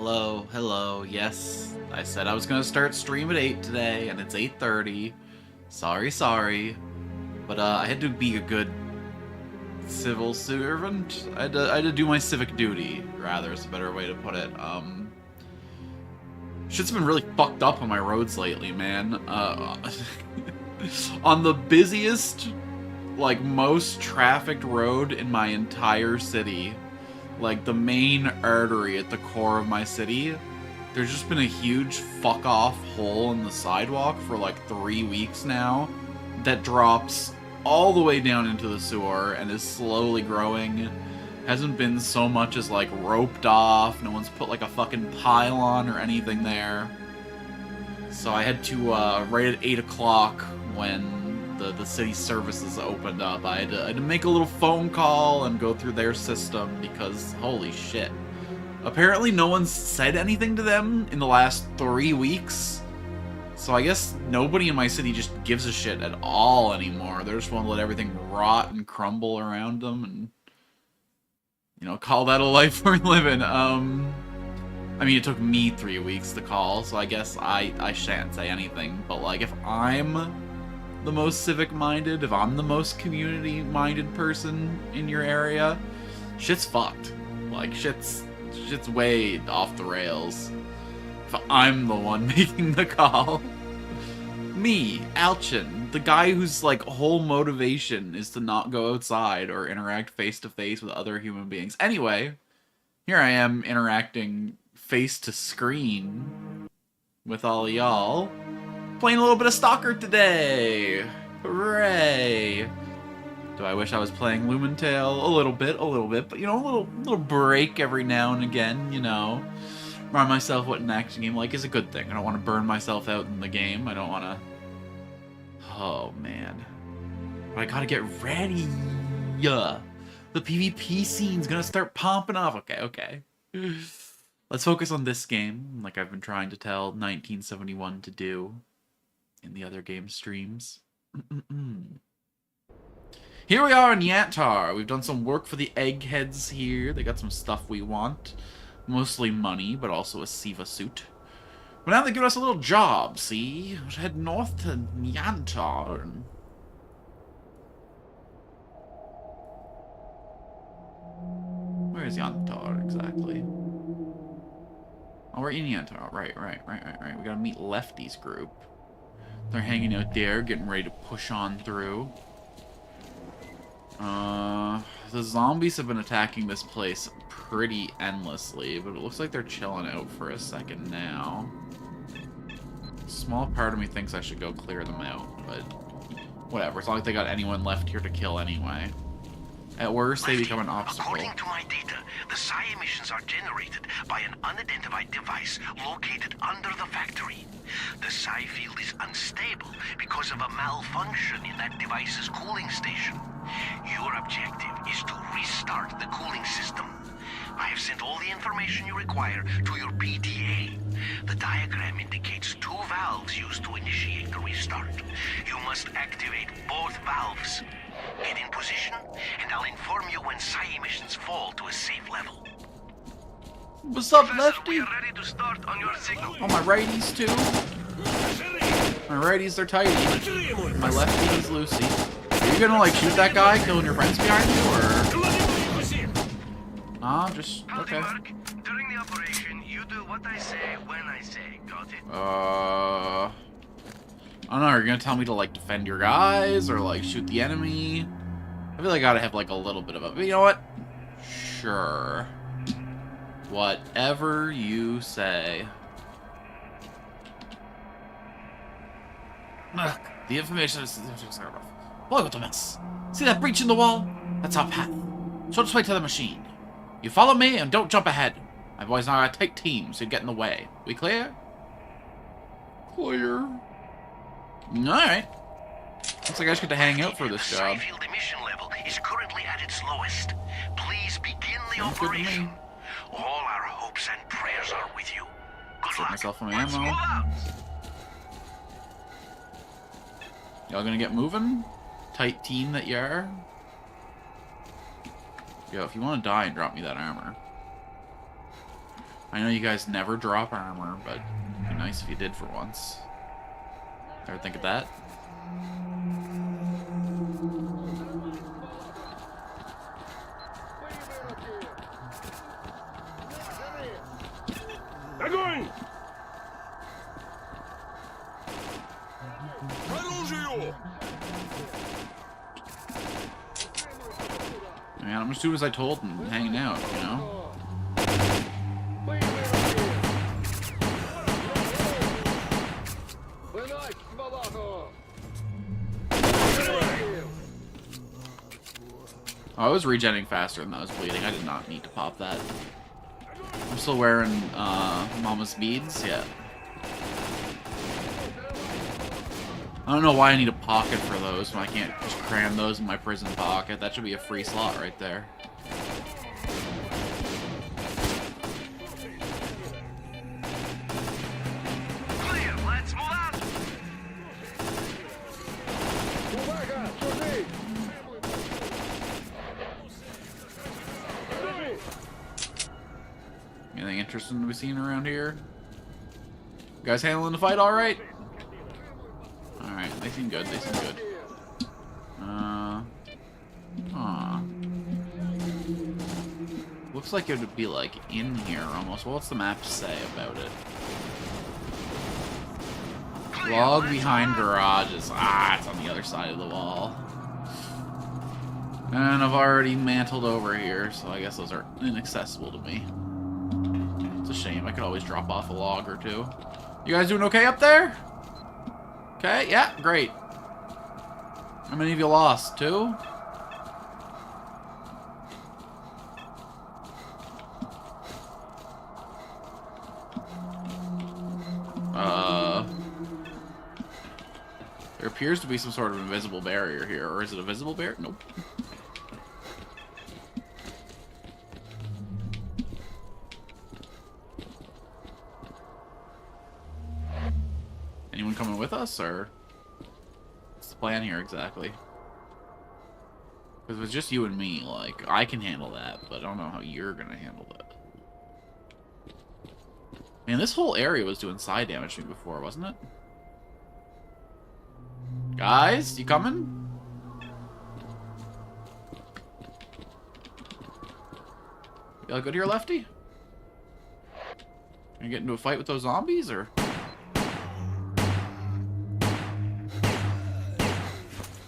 Hello, hello. Yes, I said I was gonna start stream at 8 today, and it's 8:30. Sorry, sorry. But I had to be a good civil servant. I had to do my civic duty, rather, is a better way to put it. Shit's been really fucked up on my roads lately, man. On the busiest, like, most trafficked road in my entire city, like the main artery at the core of my city, there's just been a huge fuck-off hole in the sidewalk for like 3 weeks now that drops all the way down into the sewer and is slowly growing. Hasn't been so much as like roped off, no one's put like a fucking pylon or anything there. So I had to, right at 8 o'clock when the city services opened up, I had to make a little phone call and go through their system because, holy shit. Apparently no one's said anything to them in the last 3 weeks. So I guess nobody in my city just gives a shit at all anymore. They just want to let everything rot and crumble around them and, you know, call that a life worth living. I mean, it took me 3 weeks to call, so I guess I shan't say anything. But, like, if I'm the most civic-minded, if I'm the most community-minded person in your area, shit's fucked. Like, shit's way off the rails. If I'm the one making the call. Me, Alchin, the guy whose, like, whole motivation is to not go outside or interact face-to-face with other human beings. Anyway, here I am interacting face-to-screen with all y'all. Playing a little bit of S.T.A.L.K.E.R today! Hooray! Do I wish I was playing Lumentale? A little bit, but, you know, a little break every now and again, you know. Remind myself what an action game like is a good thing. I don't want to burn myself out in the game. I don't want to... Oh, man. But I gotta get ready! The PvP scene's gonna start popping off. Okay. Let's focus on this game, like I've been trying to tell 1971 to do in the other game streams. Here we are in S.T.A.L.K.E.R. We've done some work for the eggheads here. They got some stuff we want. Mostly money, but also a Siva suit. But now they give us a little job, see? We should head north to S.T.A.L.K.E.R. Where is S.T.A.L.K.E.R. exactly? Oh, we're in S.T.A.L.K.E.R. Right. We gotta meet Lefty's group. They're hanging out there, getting ready to push on through. The zombies have been attacking this place pretty endlessly, but it looks like they're chilling out for a second now. Small part of me thinks I should go clear them out, but whatever. It's not like they got anyone left here to kill anyway. At worst, they become an obstacle. According to my data, the psi emissions are generated by an unidentified device located under the factory. The psi field is unstable because of a malfunction in that device's cooling station. Your objective is to restart the cooling system. I have sent all the information you require to your PTA. The diagram indicates 2 valves used to initiate the restart. You must activate both valves. Get in position, and I'll inform you when psi emissions fall to a safe level. What's up, Professor, Lefty? we are ready to start on your signal. Oh, my righties, too? My righties are tighty. My lefty is Lucy. Are you gonna, like, shoot that guy killing your friends behind you, or...? Nah, just... okay. During the operation, you do what I say when I say. Got it? I don't know, are you gonna tell me to, like, defend your guys, or, like, shoot the enemy? I feel like I gotta have, like, a little bit of a... But you know what? Sure. Whatever you say. Ugh, the information is... Boy, what a mess. See that breach in the wall? That's our path. Short us way to the machine. You follow me and don't jump ahead. My boys and I are a tight team, so you get in the way. We clear? Clear. Alright. Looks like I just get to hang out for this job. The field emission level is currently at its lowest. Please begin the operation. All our hopes and prayers are with you. Good Set luck. myself some Let's ammo. move out. Y'all gonna get moving? Tight team that you are. Yo, if you want to die, drop me that armor. I know you guys never drop armor, but it'd be nice if you did for once. Ever think of that? Огонь! Man, I'm just doing as I told and hanging out, you know? Oh, I was regenerating faster than I was bleeding. I did not need to pop that. I'm still wearing Mama's beads, yeah. I don't know why I need a pocket for those when I can't just cram those in my prison pocket. That should be a free slot right there. Clear, let's move out. Anything interesting to be seen around here? You guys handling the fight all right? Alright, they seem good, they seem good. Looks like it would be, like, in here almost. Well, what's the map say about it? Log behind garages. Ah, it's on the other side of the wall. And I've already mantled over here, so I guess those are inaccessible to me. It's a shame. I could always drop off a log or two. You guys doing okay up there? Okay, yeah, great. How many of you lost? 2? There appears to be some sort of invisible barrier here, or is it a visible barrier? Nope. Anyone coming with us, or what's the plan here exactly? Because if it's just you and me, like, I can handle that, but I don't know how you're gonna handle that. Man, this whole area was doing side damage to me before, wasn't it? Guys, you coming? You all good here, Lefty? Gonna get into a fight with those zombies, or?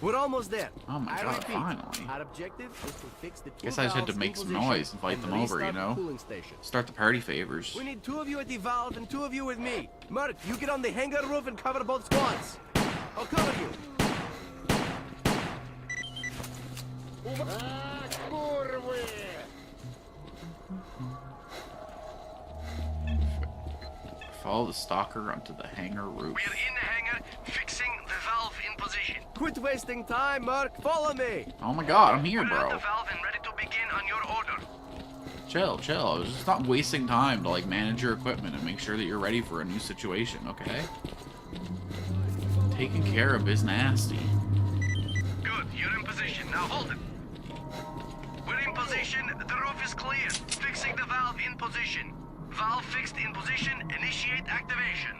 We're almost there. Oh my I god, repeat, finally. Our objective is to fix the two Guess I just had to valves make in some position noise and fight them over, you restart the know? cooling station. Start the party favors. We need 2 of you at the valve and 2 of you with me. Merc, you get on the hangar roof and cover both squads. I'll cover you. Follow the stalker onto the hangar roof. We're in the hangar, fixing the valve in position. Quit wasting time, Merc. Follow me. Oh my god, I'm here, We're at bro. the valve and ready to begin on your order. Chill, chill. I was just not wasting time to, like, manage your equipment and make sure that you're ready for a new situation, okay? Taking care of is nasty. Good, you're in position. Now hold it. We're in position. The roof is clear. Fixing the valve in position. Valve fixed in position. Initiate activation.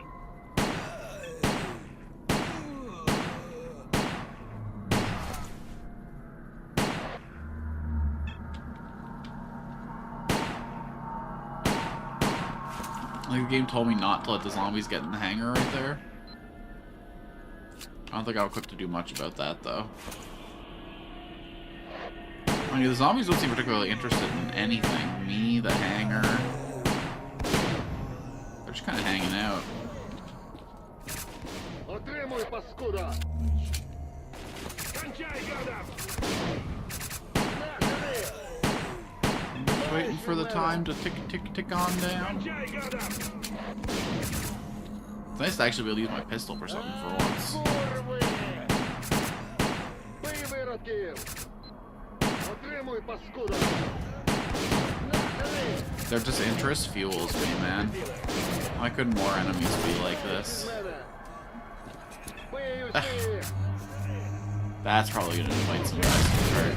Like, the game told me not to let the zombies get in the hangar right there. I don't think I was equipped to do much about that, though. I mean, the zombies don't seem particularly interested in anything. Me, the hangar. They're just kind of hanging out. Just waiting for the time to tick on down. It's nice to actually be able to use my pistol for something for once. Their disinterest fuels me, man. Why couldn't more enemies be like this? That's probably gonna invite some guys to hurt.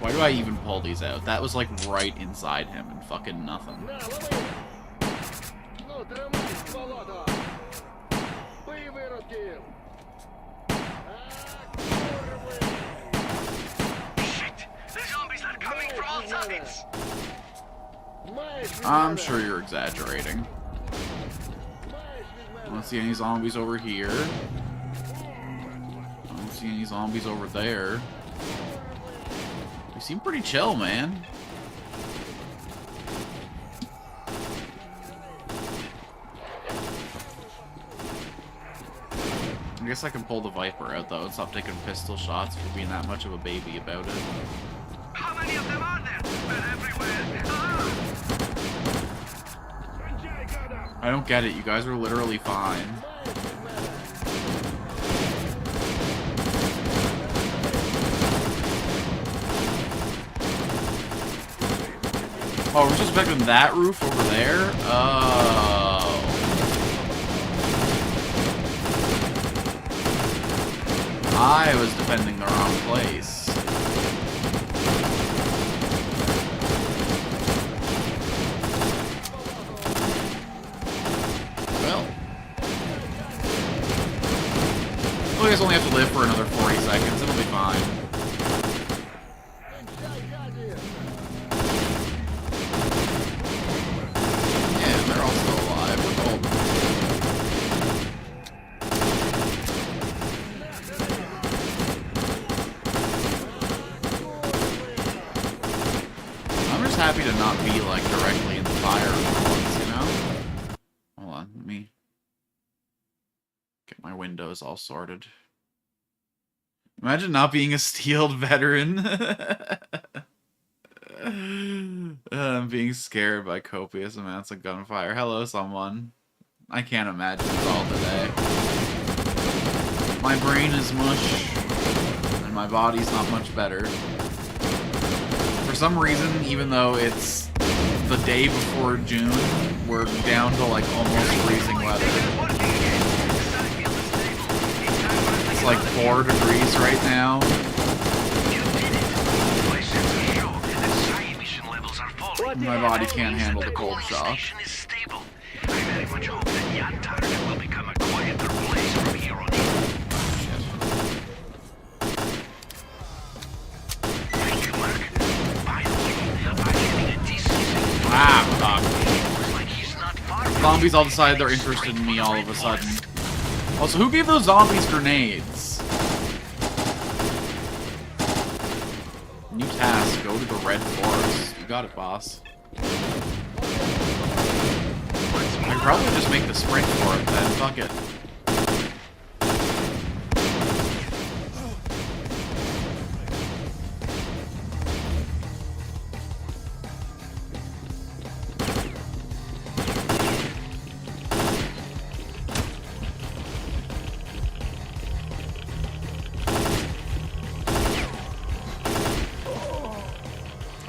Why do I even pull these out? That was like right inside him and fucking nothing. I'm sure you're exaggerating. I don't see any zombies over here. I don't see any zombies over there. You seem pretty chill, man. I guess I can pull the Viper out, though, and stop taking pistol shots for being that much of a baby about it. How many of them are there? They're everywhere. I don't get it. You guys are literally fine. Oh, we're just expecting that roof over there? Oh. I was defending the wrong place. Well. You guys only have to live for another 40 seconds. It'll be fine. Yeah, they're all still alive. We're golden. I'm just happy to not be, like, directly in the fire for once, you know? Hold on, let me get my windows all sorted. Imagine not being a steeled veteran. I'm being scared by copious amounts of gunfire. Hello, someone. I can't imagine it's all today. My brain is mush, and my body's not much better. For some reason, even though it's the day before June, we're down to like almost freezing weather. It's like 4 degrees right now. My body can't handle the cold shock. I very much hope that Yantar will become a quieter place from here on in. Thank you, Mark. By the way, I'm getting a decent signal. Fuck. Zombies all decided they're interested in me all of a sudden. Also, who gave those zombies grenades? New task, go to the Red Forest. You got it, boss. I could probably just make the sprint for it then. Fuck it.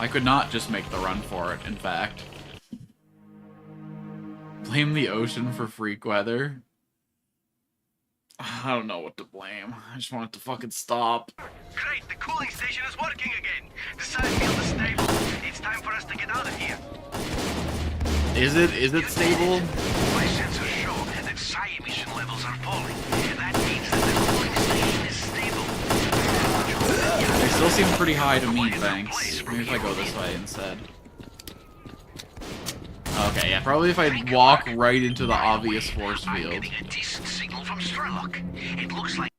I could not just make the run for it, in fact. Blame the ocean for freak weather. I don't know what to blame. I just want it to fucking stop. Great, the cooling station is working again. The side field is stable. It's time for us to get out of here. Is it stable? My sensors show that psi emission levels are falling. That means that the cooling station is stable. They still seem pretty high to me, thanks. Maybe if I go this way instead. Okay, yeah, probably if I walk right into the obvious force field. I'm getting a decent signal from S.T.A.L.K.E.R. It looks like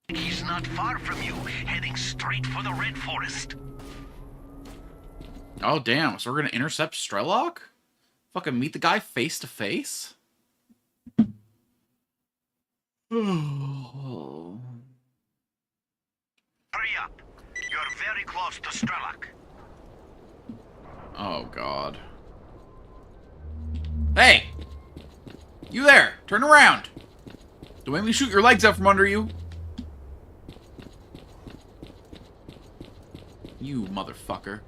he's not far from you, heading straight for the Red Forest. Oh, damn, so we're gonna intercept S.T.A.L.K.E.R? Fucking meet the guy face to face? Oh. Hurry up. You're very close to S.T.A.L.K.E.R. Oh, God. Hey! You there! Turn around! Don't make me shoot your legs out from under you! You motherfucker.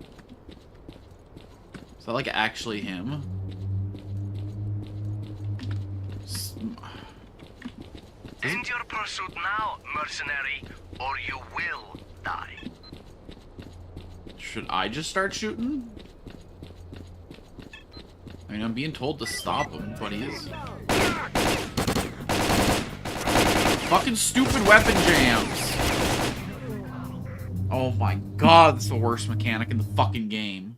Is that, like, actually him? End your pursuit now, mercenary, or you will die. Should I just start shooting? I mean, I'm being told to stop him, but he is... Fucking stupid weapon jams! Oh my god, that's the worst mechanic in the fucking game.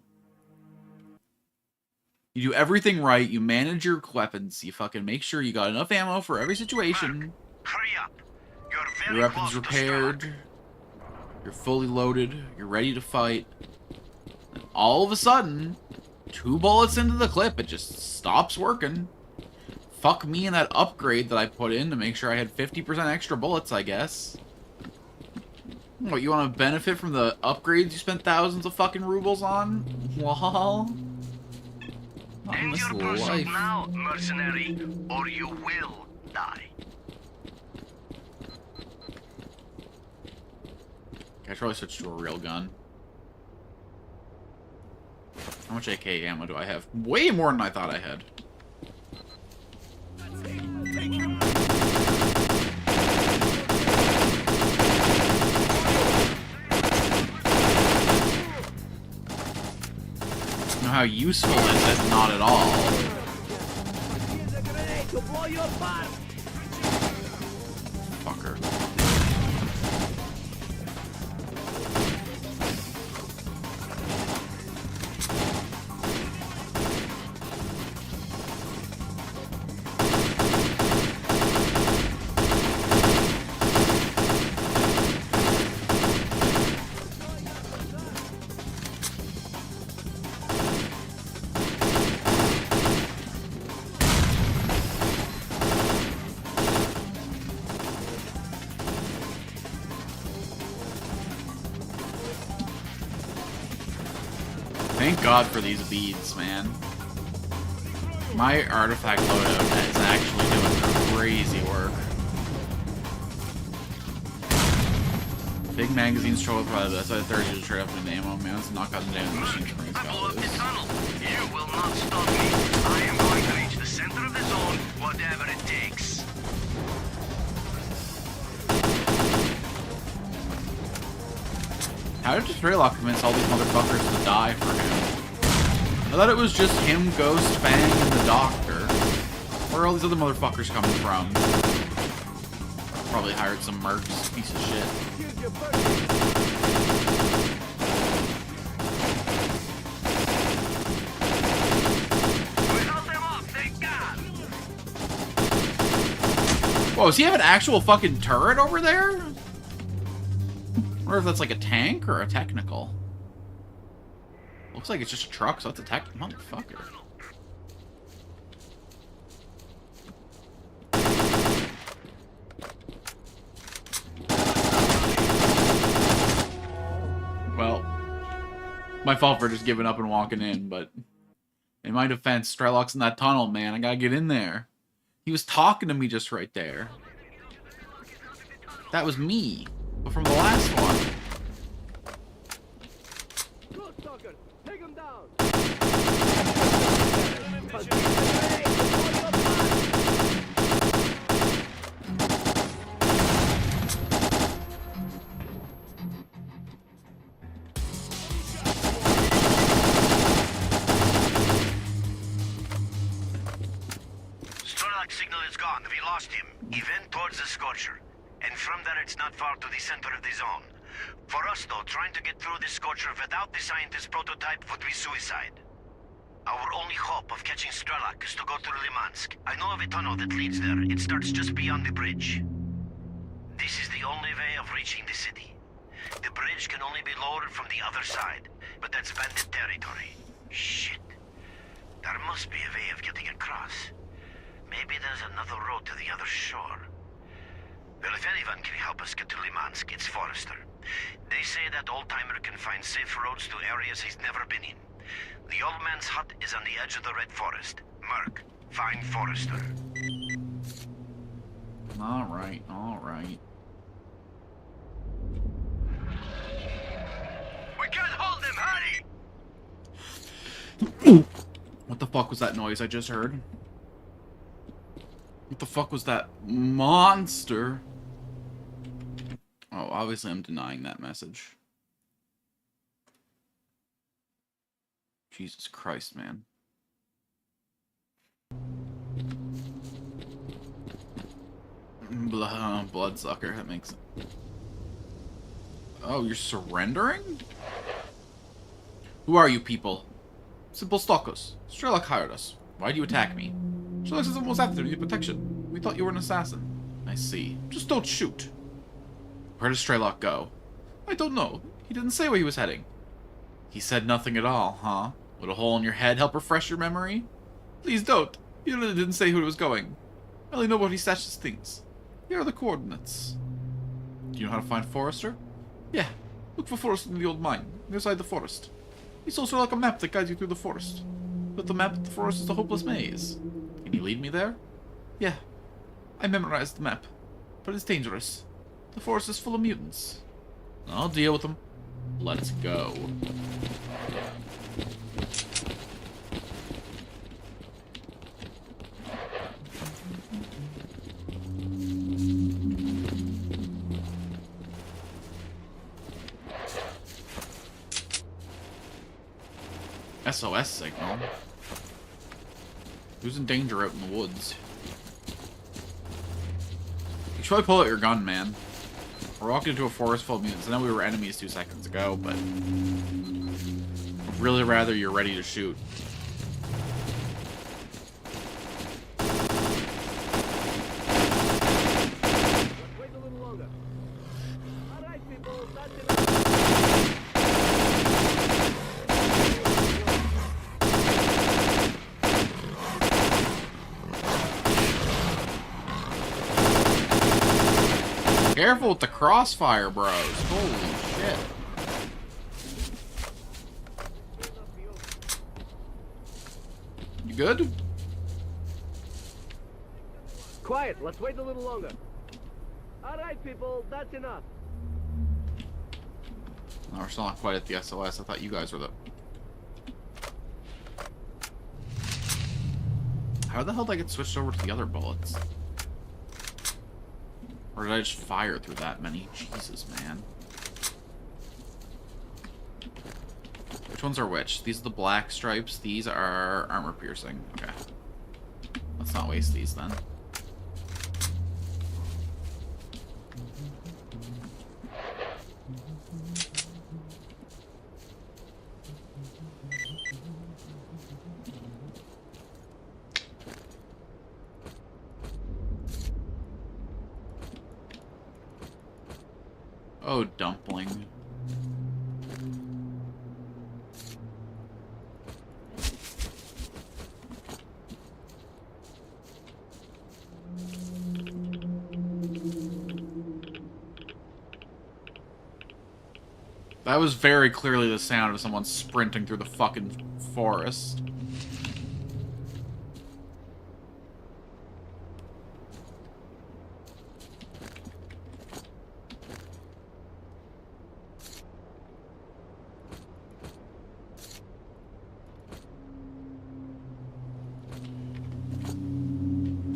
You do everything right, you manage your weapons, you fucking make sure you got enough ammo for every situation. Mark, hurry up. You're very Your weapon's close to repaired. You're fully loaded. You're ready to fight. And all of a sudden, 2 bullets into the clip, it just stops working. Fuck me and that upgrade that I put in to make sure I had 50% extra bullets, I guess. What, you want to benefit from the upgrades you spent thousands of fucking rubles on? Lol. Not in End this your pursuit life. now, mercenary, or you will die. I should probably switch to a real gun. How much AK ammo do I have? Way more than I thought I had. You know how useful is it? Not at all. Here's a grenade to blow you apart. Fucker. Thank God for these beads, man. My artifact loadout is actually doing crazy work. Big magazines trouble provided. That's why the third user trade up in the ammo. Man, it's not gotten down the machine to bring I blew up the this. tunnel. You will not stop me. I am going to reach the center of the zone, whatever it takes. How did S.T.A.L.K.E.R convince all these motherfuckers to die for him? I thought it was just him, Ghost, Fang, and the Doctor. Where are all these other motherfuckers coming from? Probably hired some mercs, piece of shit. Here's your birthday. We held them off, thank God. Whoa, does he have an actual fucking turret over there? I wonder if that's like a tank or a technical. Looks like it's just a truck, so that's a tech motherfucker. Well, my fault for just giving up and walking in, but in my defense, S.T.A.L.K.E.R's in that tunnel, man. I gotta get in there. He was talking to me just right there. That was me, but from the last one. Go, Stalker. Take him down. S.T.A.L.K.E.R signal is gone. We lost him. Event towards the Scorcher. And from there, it's not far to the center of the zone. For us, though, trying to get through the Scorcher without the scientist prototype would be suicide. Our only hope of catching S.T.A.L.K.E.R is to go through Limansk. I know of a tunnel that leads there. It starts just beyond the bridge. This is the only way of reaching the city. The bridge can only be lowered from the other side, but that's bandit territory. Shit. There must be a way of getting across. Maybe there's another road to the other shore. Well, if anyone can help us get to Limansk, it's Forrester. They say that old-timer can find safe roads to areas he's never been in. The old man's hut is on the edge of the Red Forest. Merc, find Forrester. Alright, alright. We can't hold him, hurry! What the fuck was that noise I just heard? What the fuck was that monster? Oh, obviously I'm denying that message. Jesus Christ, man. Bloodsucker, that makes sense. Oh, you're surrendering? Who are you people? Simple stalkers. S.T.A.L.K.E.R hired us. Why do you attack me? S.T.A.L.K.E.R says almost after you need protection. We thought you were an assassin. I see. Just don't shoot. Where does S.T.A.L.K.E.R go? I don't know. He didn't say where he was heading. He said nothing at all, huh? Would a hole in your head help refresh your memory? Please don't. He really didn't say who it was going. I only know where he stashes things. Here are the coordinates. Do you know how to find Forrester? Yeah. Look for Forrester in the old mine, inside the forest. It's also like a map that guides you through the forest. But the map of the forest is a hopeless maze. Can you lead me there? Yeah. I memorized the map. But it's dangerous. The forest is full of mutants. I'll deal with them. Let's go. SOS signal? Who's in danger out in the woods? You should probably pull out your gun, man. We're walking into a forest full of mutants. I know we were enemies 2 seconds ago, but I'd really rather you're ready to shoot. Wait a little longer. All right, people, that's enough. Careful with the crossfire, bros. Holy shit. You good? Quiet, let's wait a little longer. All right, people, that's enough. No, we're still not quite at the SOS. I thought you guys were the... How the hell did I get switched over to the other bullets? Or did I just fire through that many? Jesus, man. Which ones are which? These are the black stripes. These are armor piercing. Okay. Let's not waste these then. Oh, dumpling. That was very clearly the sound of someone sprinting through the fucking forest.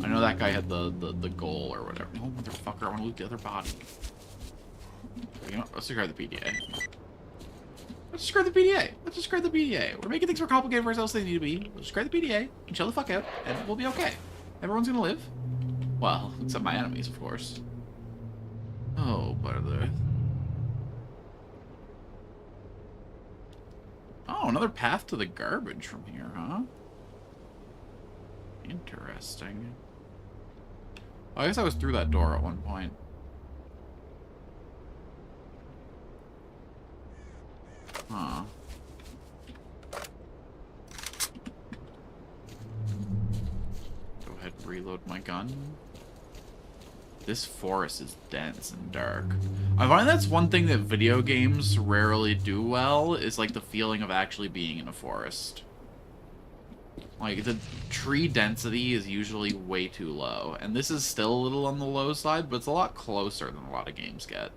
I know that guy had the goal or whatever. Oh, motherfucker, I want to loot the other body. You know what? Let's describe the PDA. Let's describe the PDA. Let's describe the PDA. We're making things more complicated for ourselves than they need to be. Let's describe the PDA and chill the fuck out, and we'll be okay. Everyone's gonna live. Well, except my enemies, of course. Oh, brother. Oh, another path to the garbage from here, huh? Interesting. Oh, I guess I was through that door at one point. Huh. Go ahead and reload my gun. This forest is dense and dark. I find that's one thing that video games rarely do well, is like the feeling of actually being in a forest. Like, the tree density is usually way too low, and this is still a little on the low side, but it's a lot closer than a lot of games get.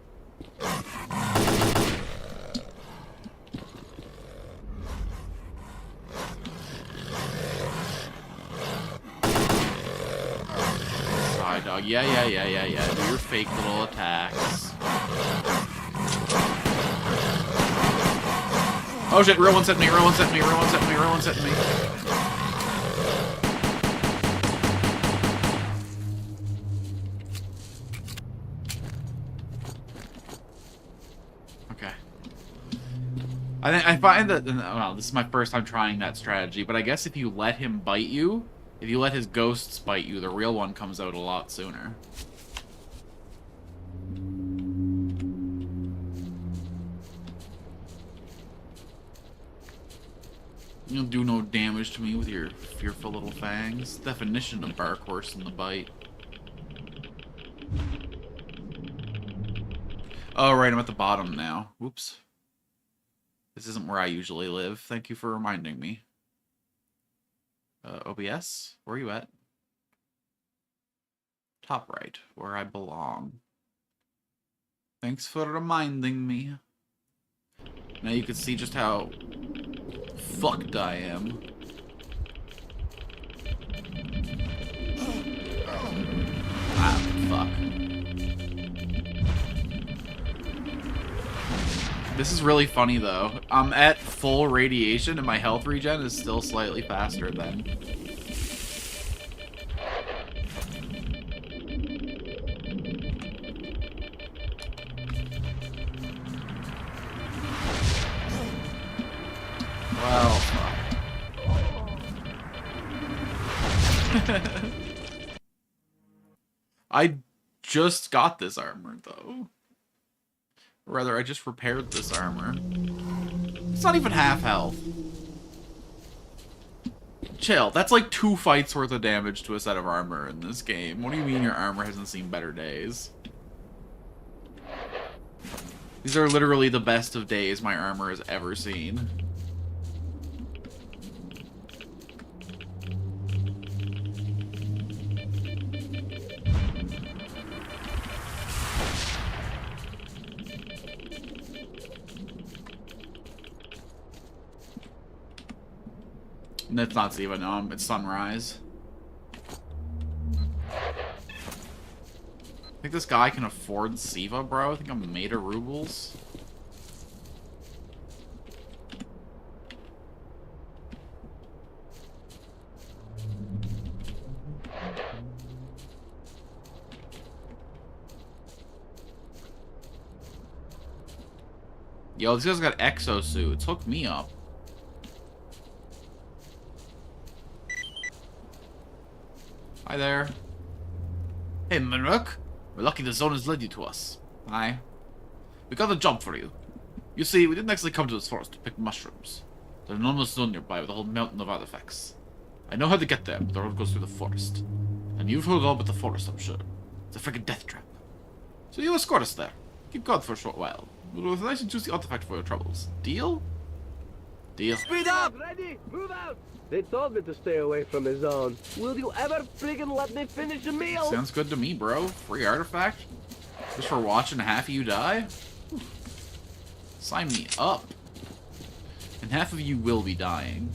Side dog. Yeah. Do your fake little attacks. Oh shit, real one's hitting me, real one's hitting me, real one's hitting me, real one's hitting me. Okay. I find that, well, this is my first time trying that strategy, but I guess if you let him bite you, if you let his ghosts bite you, the real one comes out a lot sooner. You'll do no damage to me with your fearful little fangs. Definition of bark worse than the bite. Oh, right, I'm at the bottom now. Whoops. This isn't where I usually live. Thank you for reminding me. OBS? Where are you at? Top right, where I belong. Thanks for reminding me. Now you can see just how fucked I am. Ah, fuck. This is really funny, though. I'm at full radiation, and my health regen is still slightly faster than... Well, fuck. I just got this armor, though. Or rather, I just repaired this armor. It's not even half health. Chill, that's like 2 fights worth of damage to a set of armor in this game. What do you mean your armor hasn't seen better days? These are literally the best of days my armor has ever seen. And it's not Siva, no, it's Sunrise. Think this guy can afford Siva, bro? I think I'm made of rubles. Yo, this guy's got exosuits. Hook me up. Hi there. Hey, Manruk. We're lucky the zone has led you to us. Hi. We got a job for you. You see, we didn't actually come to this forest to pick mushrooms. There's an enormous zone nearby with a whole mountain of artifacts. I know how to get there, but the road goes through the forest. And you've heard all about the forest, I'm sure. It's a friggin' death trap. So you escort us there. Keep guard for a short while. We'll have a nice and juicy artifact for your troubles. Deal? Deal. Speed up! Ready? Move out! They told me to stay away from the zone. Will you ever friggin' let me finish a meal? Sounds good to me, bro. Free artifact? Just for watching half of you die? Sign me up. And half of you will be dying.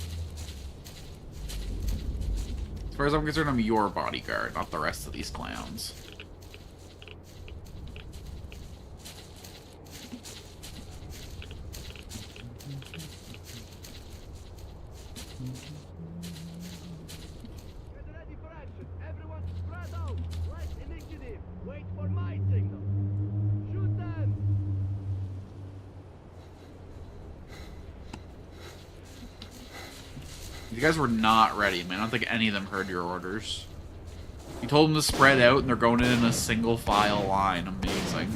As far as I'm concerned, I'm your bodyguard, not the rest of these clowns. Get ready for action. Everyone spread out. Less initiative. Wait for my signal. Shoot them. You guys were not ready, man. I don't think any of them heard your orders. You told them to spread out, and they're going in a single file line. Amazing.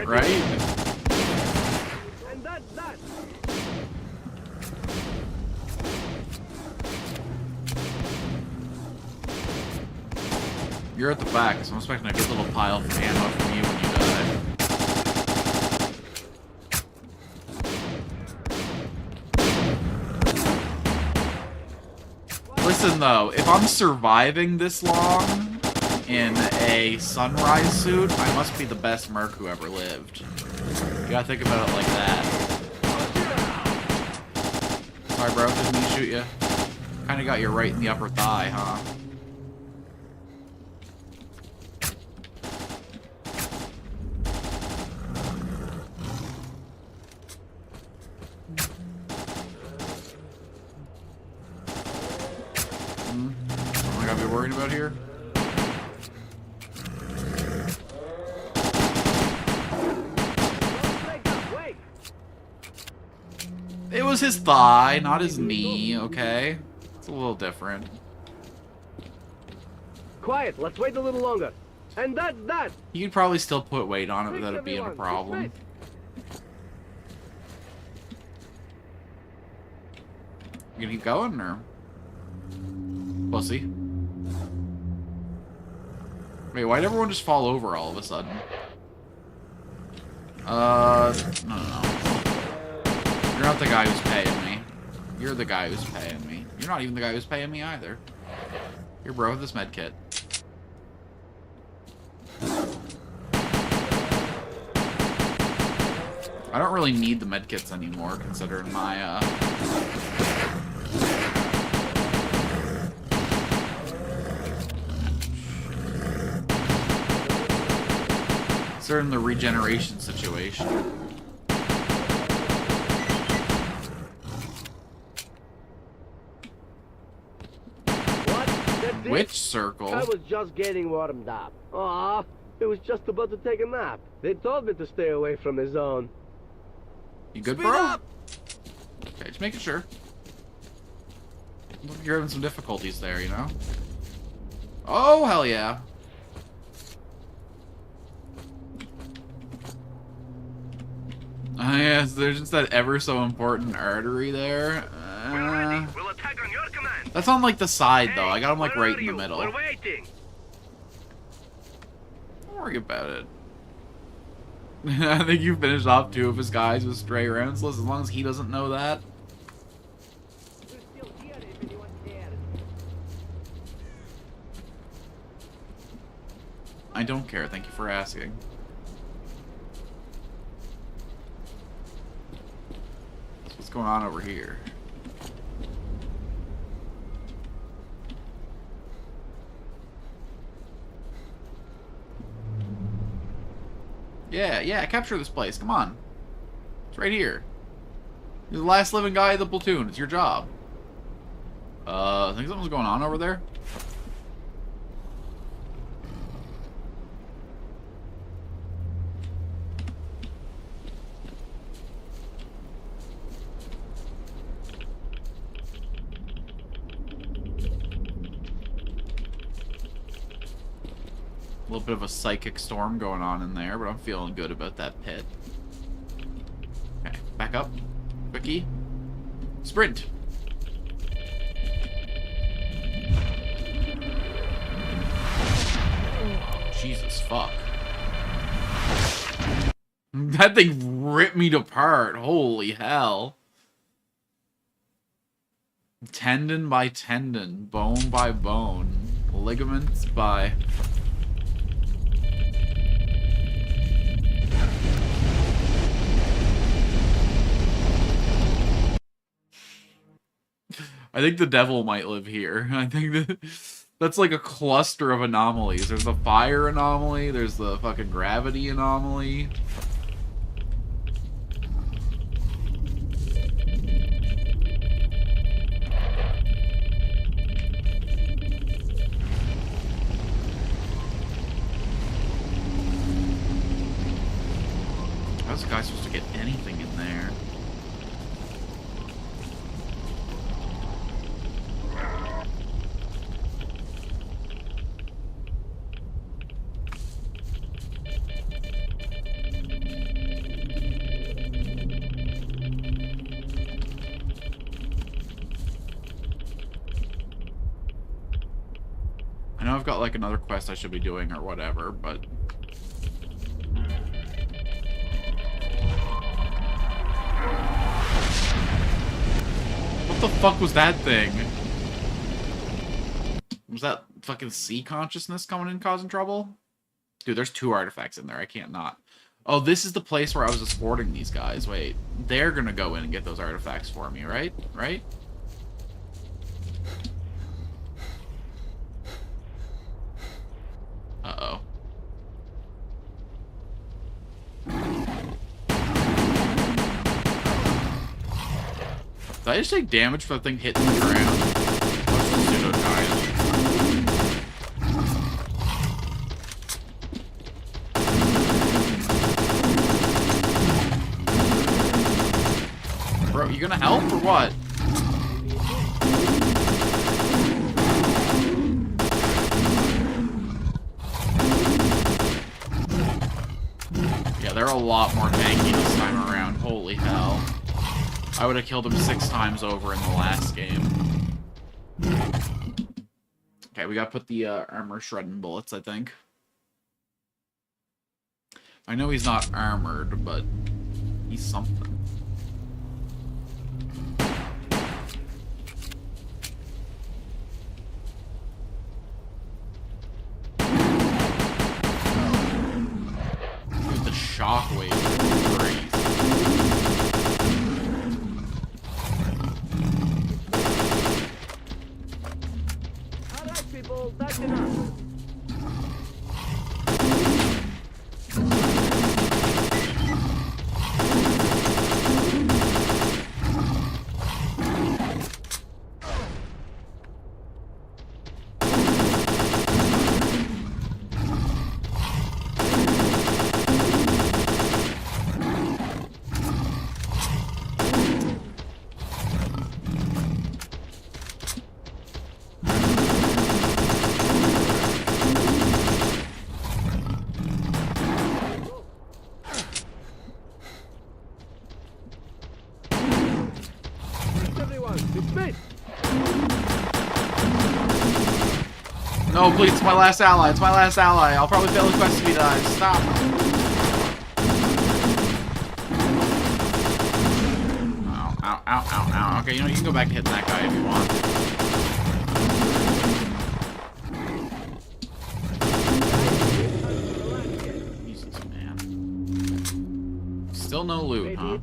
Right? And that's that. You're at the back, so I'm expecting a good little pile of ammo from you when you die. Listen, though, if I'm surviving this long in a sunrise suit, I must be the best merc who ever lived. You gotta think about it like that. Sorry, bro, didn't mean to shoot you. Kinda got you right in the upper thigh, huh? worried about here? Wait. It was his thigh, not his knee, okay? It's a little different. Quiet, let's wait a little longer. And that's that. You could probably still put weight on it Fix without it being a everyone. problem. Fix. You gonna keep going, or? Pussy. Wait, why'd everyone just fall over all of a sudden? No. You're not the guy who's paying me. You're the guy who's paying me. You're not even the guy who's paying me either. Here, bro, with this med kit. I don't really need the med kits anymore, considering my, considering the regeneration situation. What? That's Which it? circle? I was just getting warmed up. Aw, it was just about to take a nap. They told me to stay away from the zone. You good, Speed bro? up! Okay, just making sure. Look like you're having some difficulties there, you know? Oh, hell yeah. Yes, there's just that ever so important artery there. We're ready. We'll attack on your command. That's on, like, the side, though. I Hey, got him, like, where right are in the you? middle. We're waiting. Don't worry about it. I think you finished off 2 of his guys with stray rounds. Listen, as long as he doesn't know that. We're still here if anyone cares. I don't care. Thank you for asking. So what's going on over here? Yeah, capture this place. Come on. It's right here. You're the last living guy of the platoon. It's your job. I think something's going on over there. A little bit of a psychic storm going on in there, but I'm feeling good about that pit. Okay, back up. Quickie. Sprint. Jesus fuck. That thing ripped me apart. Holy hell. Tendon by tendon, bone by bone, ligaments by... I think the devil might live here. I think that's like a cluster of anomalies. There's the fire anomaly, there's the fucking gravity anomaly. How's the guy supposed to get anything in there? I know I've got like another quest I should be doing or whatever, but... What the fuck was that thing? Was that fucking sea consciousness coming in causing trouble? Dude, there's 2 artifacts in there. I can't not. Oh, this is the place where I was escorting these guys. Wait, they're gonna go in and get those artifacts for me, right? Right? Uh-oh. Did I just take damage for that thing hitting the ground? What's the pseudo-giant? bro. You gonna help or what? Yeah, they're a lot more tanky this time around. Holy hell. I would have killed him 6 times over in the last game. Okay, we gotta put the armor shredding bullets, I think. I know he's not armored, but he's something. Dude, the shockwave is crazy. Alright, people, that's enough. No, please, it's my last ally. It's my last ally. I'll probably fail the quest if he dies. Stop. Ow, ow, ow, ow, ow. Okay, you know, you can go back to hitting that guy if you want. Jesus, man. Still no loot, huh?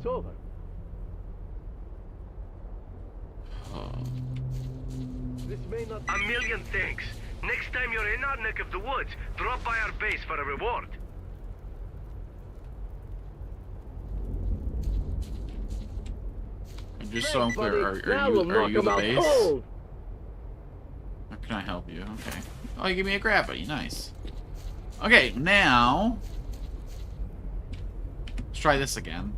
A million thanks. Next time you're in our neck of the woods, drop by our base for a reward. Just so I'm clear, are you the base? How can I help you? Okay. Oh, you give me a gravity. Nice. Okay, now... let's try this again.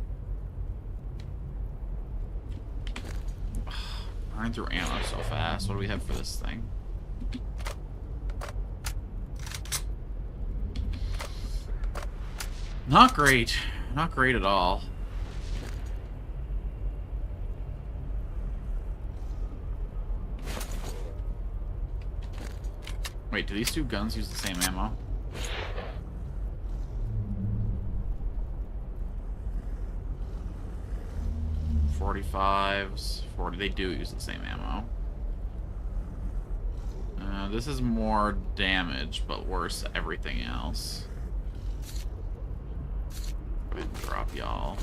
Running through ammo so fast. What do we have for this thing? Not great. Not great at all. Wait, do these two guns use the same ammo? .45s, 40. They do use the same ammo. This is more damage, but worse everything else. Go ahead and drop y'all.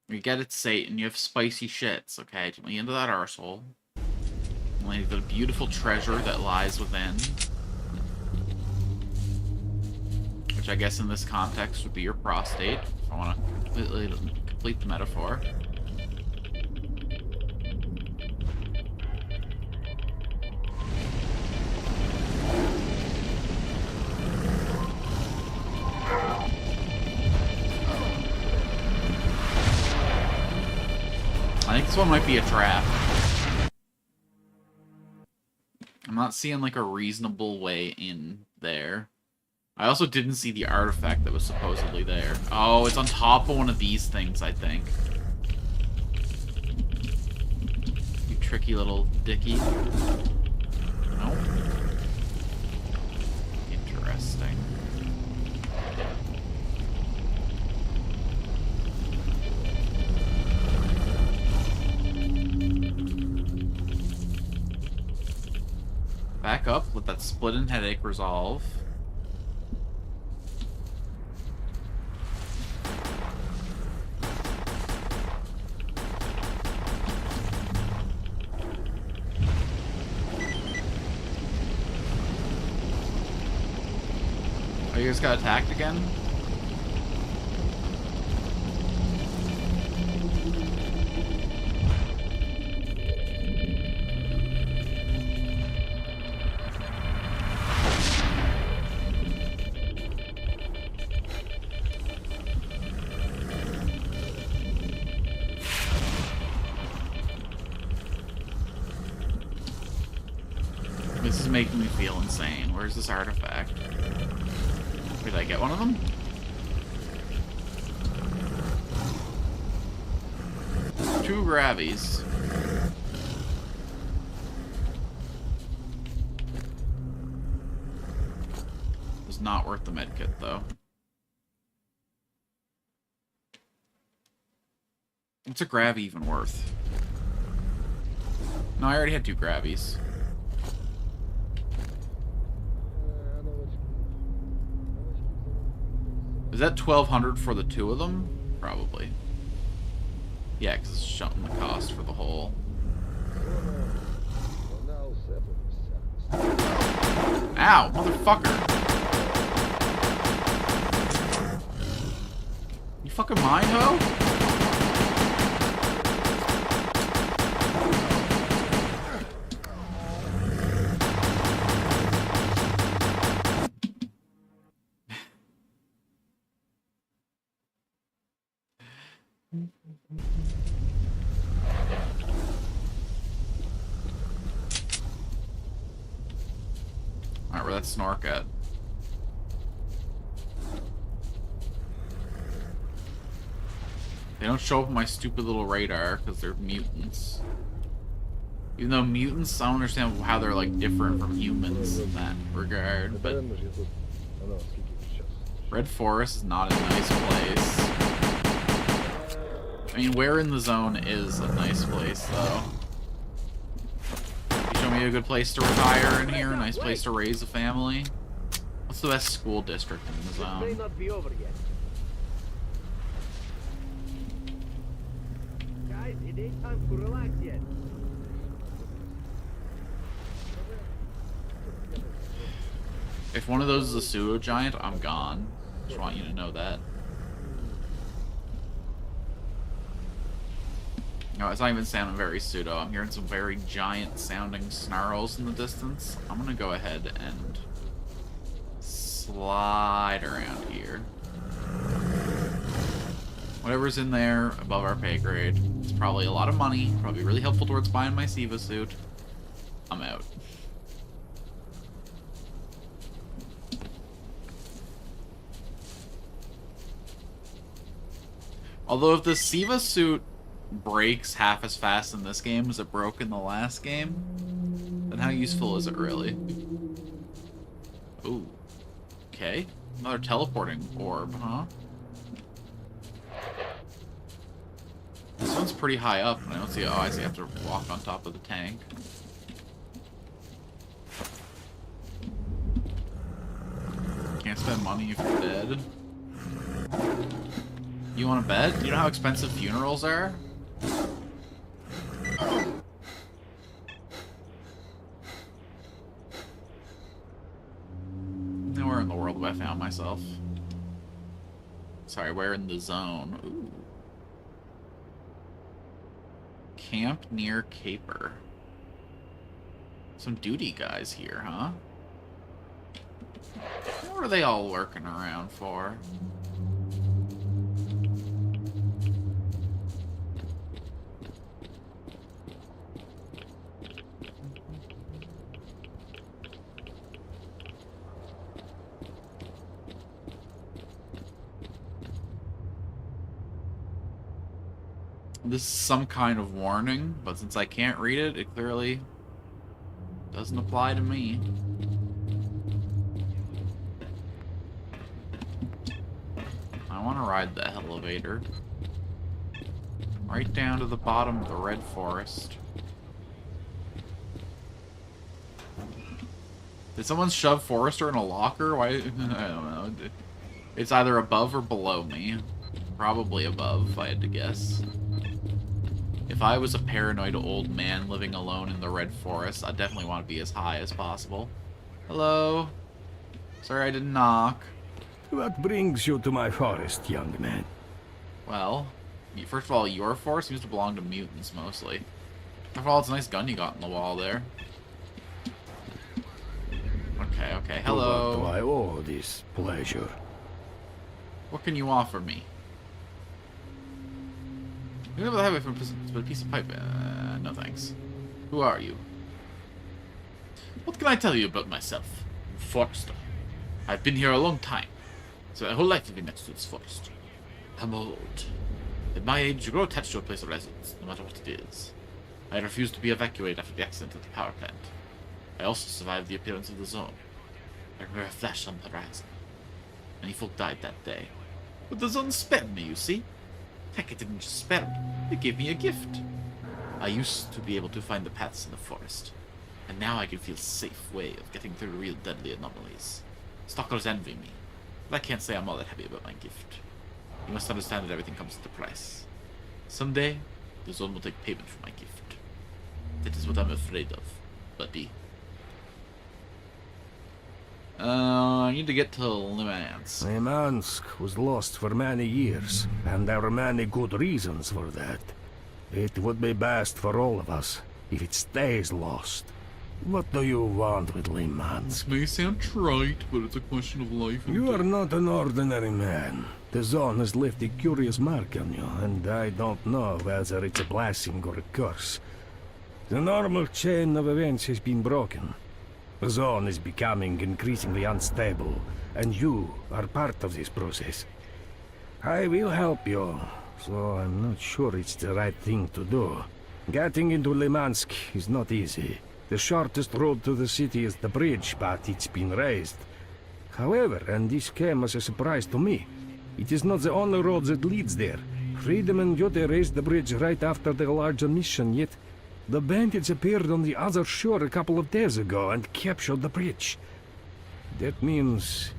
You get it, Satan. You have spicy shits, okay? Get me into that arsehole. Only the beautiful treasure that lies within. Which I guess in this context would be your prostate. If I want to complete the metaphor. I think this one might be a trap. I'm not seeing like a reasonable way in there. I also didn't see the artifact that was supposedly there. Oh, it's on top of one of these things, I think. You tricky little dicky. Nope. Interesting. Back up, let that split and headache resolve. Oh, you guys got attacked again? This is making me feel insane. Where's this artifact? Did I get one of them? Two gravies. It's not worth the medkit, though. What's a gravi even worth? No, I already had two gravies. Is that 1,200 for the two of them? Probably. Yeah, because it's showing the cost for the whole. Ow, motherfucker! You fucking mind, ho? Alright, where that Snork at? They don't show up on my stupid little radar because they're mutants. Even though mutants, I don't understand how they're like different from humans in that regard, but Red Forest is not a nice place. I mean, where in the zone is a nice place, though? You show me a good place to retire in here, a nice place to raise a family. What's the best school district in the zone? May not be over yet. Guys, it ain't time to relax yet. If one of those is a pseudo giant, I'm gone. Just want you to know that. No, it's not even sounding very pseudo. I'm hearing some very giant sounding snarls in the distance. I'm gonna go ahead and slide around here. Whatever's in there above our pay grade. It's probably a lot of money. Probably really helpful towards buying my Siva suit. I'm out. Although if the Siva suit breaks half as fast in this game as it broke in the last game, then how useful is it really? Ooh. Okay. Another teleporting orb, huh? This one's pretty high up, and I don't see. Oh, I see. I have to walk on top of the tank. Can't spend money if you're dead. You want to bet? You know how expensive funerals are? Now where in the world have I found myself? Sorry, where in the zone? Ooh. Camp near Caper. Some duty guys here, huh? What are they all lurking around for? This is some kind of warning, but since I can't read it, it clearly doesn't apply to me. I want to ride the elevator. Right down to the bottom of the Red Forest. Did someone shove Forrester in a locker? Why? I don't know. It's either above or below me. Probably above, if I had to guess. If I was a paranoid old man living alone in the Red Forest, I'd definitely want to be as high as possible. Hello? Sorry I didn't knock. What brings you to my forest, young man? Well, first of all, your forest seems to belong to mutants mostly. First of all, it's a nice gun you got in the wall there. Okay, okay. Hello. To what do I owe this pleasure? What can you offer me? You never have it from a piece of pipe. No thanks. Who are you? What can I tell you about myself? Forester. I've been here a long time. So my whole life has been next to this forest. I'm old. At my age, you grow attached to a place of residence, no matter what it is. I refused to be evacuated after the accident at the power plant. I also survived the appearance of the zone. I remember a flash on the horizon. Many folk died that day. But the zone spared me, you see. Heck, it didn't just spare me. It gave me a gift. I used to be able to find the paths in the forest. And now I can feel a safe way of getting through real deadly anomalies. Stalkers envy me. But I can't say I'm all that happy about my gift. You must understand that everything comes at a price. Someday, the zone will take payment for my gift. That is what I'm afraid of, buddy. I need to get to Limansk. Limansk was lost for many years, and there are many good reasons for that. It would be best for all of us if it stays lost. What do you want with Limansk? This may sound trite, but it's a question of life and You are death. not an ordinary man. The zone has left a curious mark on you, and I don't know whether it's a blessing or a curse. The normal chain of events has been broken. The zone is becoming increasingly unstable, and you are part of this process. I will help you, so I'm not sure it's the right thing to do. Getting into Limansk is not easy. The shortest road to the city is the bridge, but it's been raised. However, and this came as a surprise to me, it is not the only road that leads there. Freedom and Yote raised the bridge right after the larger mission, yet the bandits appeared on the other shore a couple of days ago and captured the bridge. That means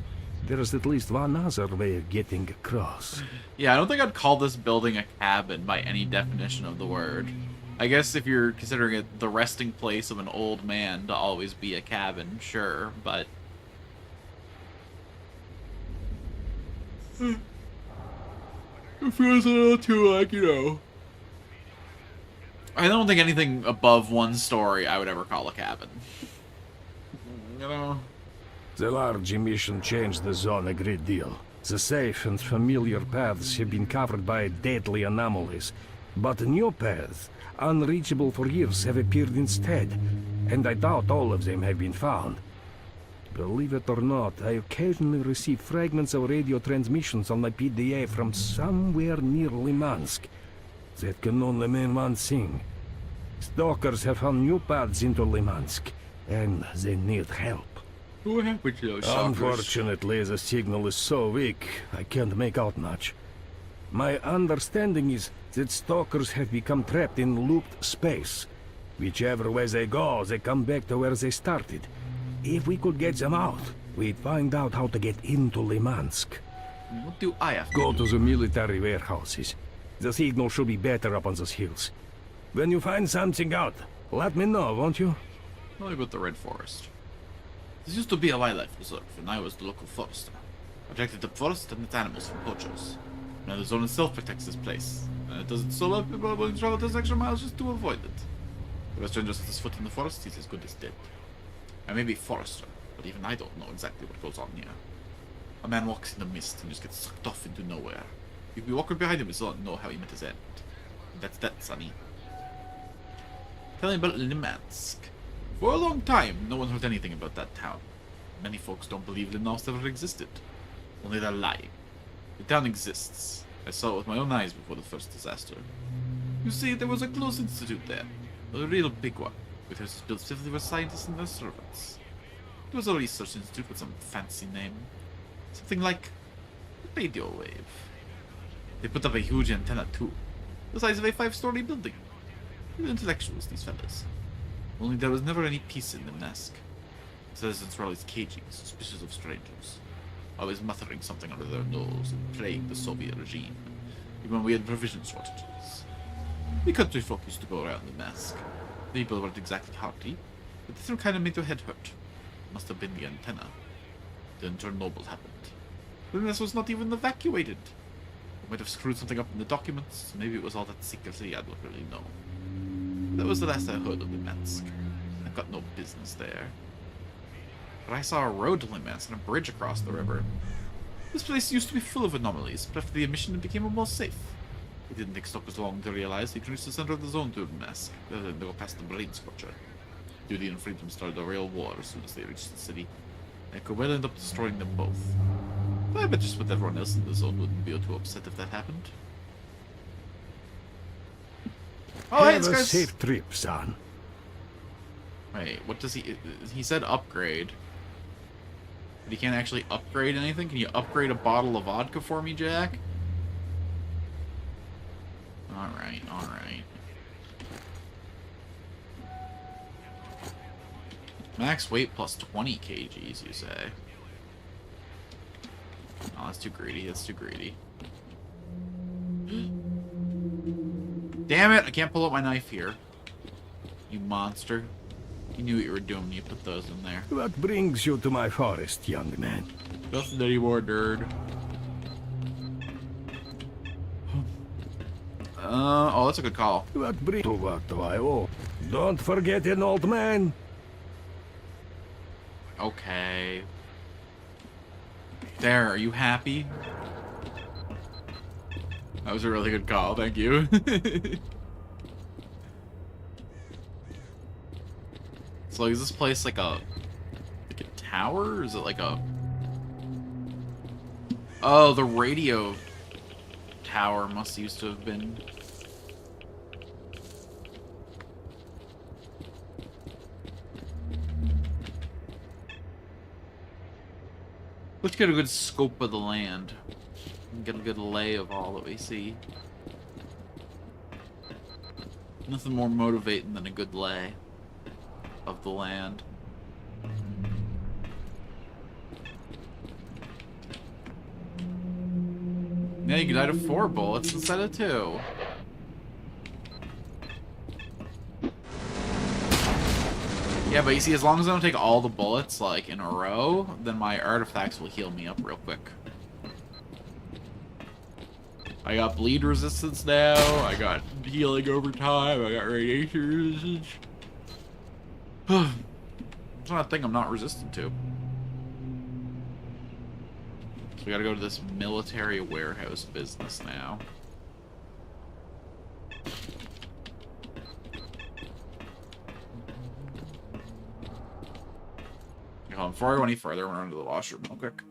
there is at least one other way of getting across. Yeah, I don't think I'd call this building a cabin by any definition of the word. I guess if you're considering it the resting place of an old man to always be a cabin, sure, but... It feels a little too, like, you know... I don't think anything above one story I would ever call a cabin. You know? The large emission changed the zone a great deal. The safe and familiar paths have been covered by deadly anomalies, but new paths, unreachable for years, have appeared instead, and I doubt all of them have been found. Believe it or not, I occasionally receive fragments of radio transmissions on my PDA from somewhere near Limansk. That can only mean one thing. Stalkers have found new paths into Limansk, and they need help. What happened to those stalkers? Unfortunately, the signal is so weak, I can't make out much. My understanding is that stalkers have become trapped in looped space. Whichever way they go, they come back to where they started. If we could get them out, we'd find out how to get into Limansk. What do I have to Go do? to the military warehouses. The signal should be better up on those hills. When you find something out, let me know, won't you? Tell me about the Red Forest. This used to be a wildlife reserve, and I was the local forester. I protected the forest and its animals from poachers. Now the zone itself protects this place, and it does it so well people are willing to travel those extra miles just to avoid it. If a stranger sets his foot in the forest, he's as good as dead. I may be forester, but even I don't know exactly what goes on here. A man walks in the mist and just gets sucked off into nowhere. If we walk right behind him, we still don't know how he met his end. And that's that, sonny. Tell me about Limansk. For a long time, no one heard anything about that town. Many folks don't believe Limansk ever existed. Only they're lying. The town exists. I saw it with my own eyes before the first disaster. You see, there was a close institute there. A real big one, which was built specifically for scientists and their servants. It was a research institute with some fancy name. Something like a radio wave. They put up a huge antenna too, the size of a 5-story building. They were intellectuals, these fellas. Only there was never any peace in Limansk. Citizens were always cagey, suspicious of strangers, always muttering something under their nose and playing the Soviet regime, even when we had provision shortages. We country folk used to go around Limansk. People weren't exactly hearty, but they kind of made their head hurt. Must have been the antenna. Then Chernobyl happened. The nest was not even evacuated. I might have screwed something up in the documents. Maybe it was all that secrecy, I don't really know. That was the last I heard of Limansk. I've got no business there. But I saw a road to Limansk and a bridge across the river. This place used to be full of anomalies, but after the emission it became more safe. I didn't take stock as long to realize we can reach the center of the zone to Limansk, rather than go past the brain scorcher. Duty and freedom started a real war as soon as they reached the city. I could well end up destroying them both. But I bet just about everyone else in the zone wouldn't be too upset if that happened. Oh, hey, Have this a guy's... safe trip, son. Wait, what does he... He said upgrade. But he can't actually upgrade anything? Can you upgrade a bottle of vodka for me, Jack? Alright, alright. Max weight plus 20 kgs, you say? Oh, that's too greedy. That's too greedy. Damn it! I can't pull out my knife here. You monster. You knew what you were doing when you put those in there. What brings you to my forest, young man? Nothing anymore, nerd. Oh, that's a good call. What do I owe? Don't forget an old man. Okay. There, are you happy? That was a really good call, thank you. So is this place like a tower? Or is it like a... Oh, the radio tower must used to have been... Let's get a good scope of the land. And get a good lay of all that we see. Nothing more motivating than a good lay of the land. Yeah, you can die to 4 bullets instead of 2. Yeah, but you see, as long as I don't take all the bullets, like, in a row, then my artifacts will heal me up real quick. I got bleed resistance now, I got healing over time, I got radiation resistance. It's not a thing I'm not resistant to. So we gotta go to this military warehouse business now. Hold on, before I go any further, I'm gonna run to the washroom real quick.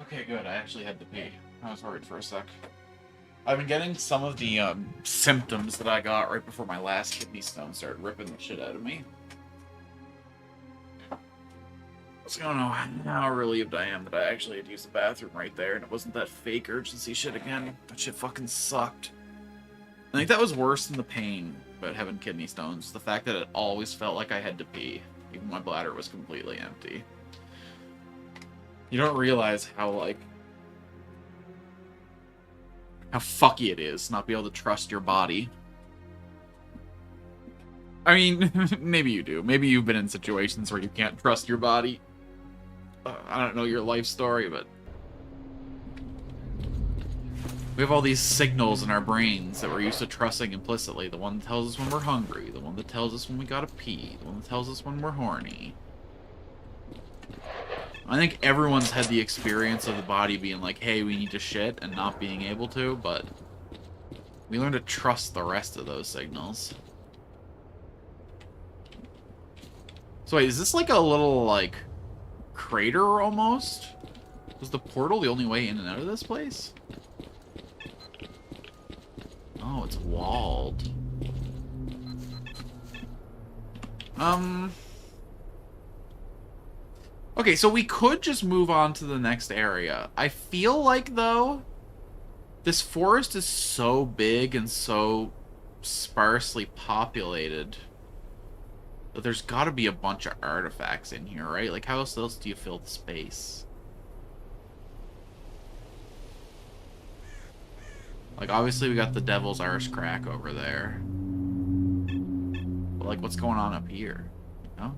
Okay, good. I actually had to pee. I was worried for a sec. I've been getting some of the symptoms that I got right before my last kidney stone started ripping the shit out of me. So I don't know how relieved I am that I actually had to use the bathroom right there, and it wasn't that fake urgency shit again. That shit fucking sucked. I think that was worse than the pain about having kidney stones. The fact that it always felt like I had to pee, even my bladder was completely empty. You don't realize how, like, how fucky it is not be able to trust your body. I mean, maybe you do. Maybe you've been in situations where you can't trust your body. I don't know your life story, but we have all these signals in our brains that we're used to trusting implicitly. The one that tells us when we're hungry, the one that tells us when we gotta pee, the one that tells us when we're horny. I think everyone's had the experience of the body being like, hey, we need to shit, and not being able to, but we learn to trust the rest of those signals. So wait, is this like a little, like, crater almost? Was the portal the only way in and out of this place? Oh, it's walled. Okay, so we could just move on to the next area. I feel like, though, this forest is so big and so sparsely populated that there's got to be a bunch of artifacts in here, right? Like, how else do you fill the space? Like, obviously we got the Devil's Arse crack over there. But, like, what's going on up here? You know?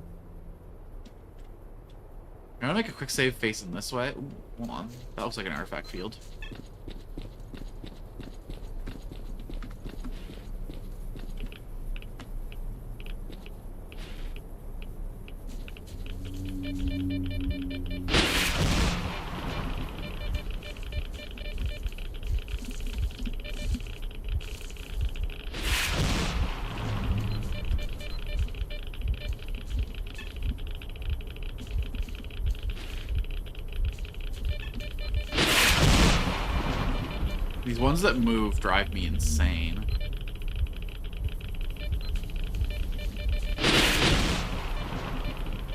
I'm gonna make a quick save facing this way. Ooh, hold on. That looks like an artifact field. These ones that move drive me insane.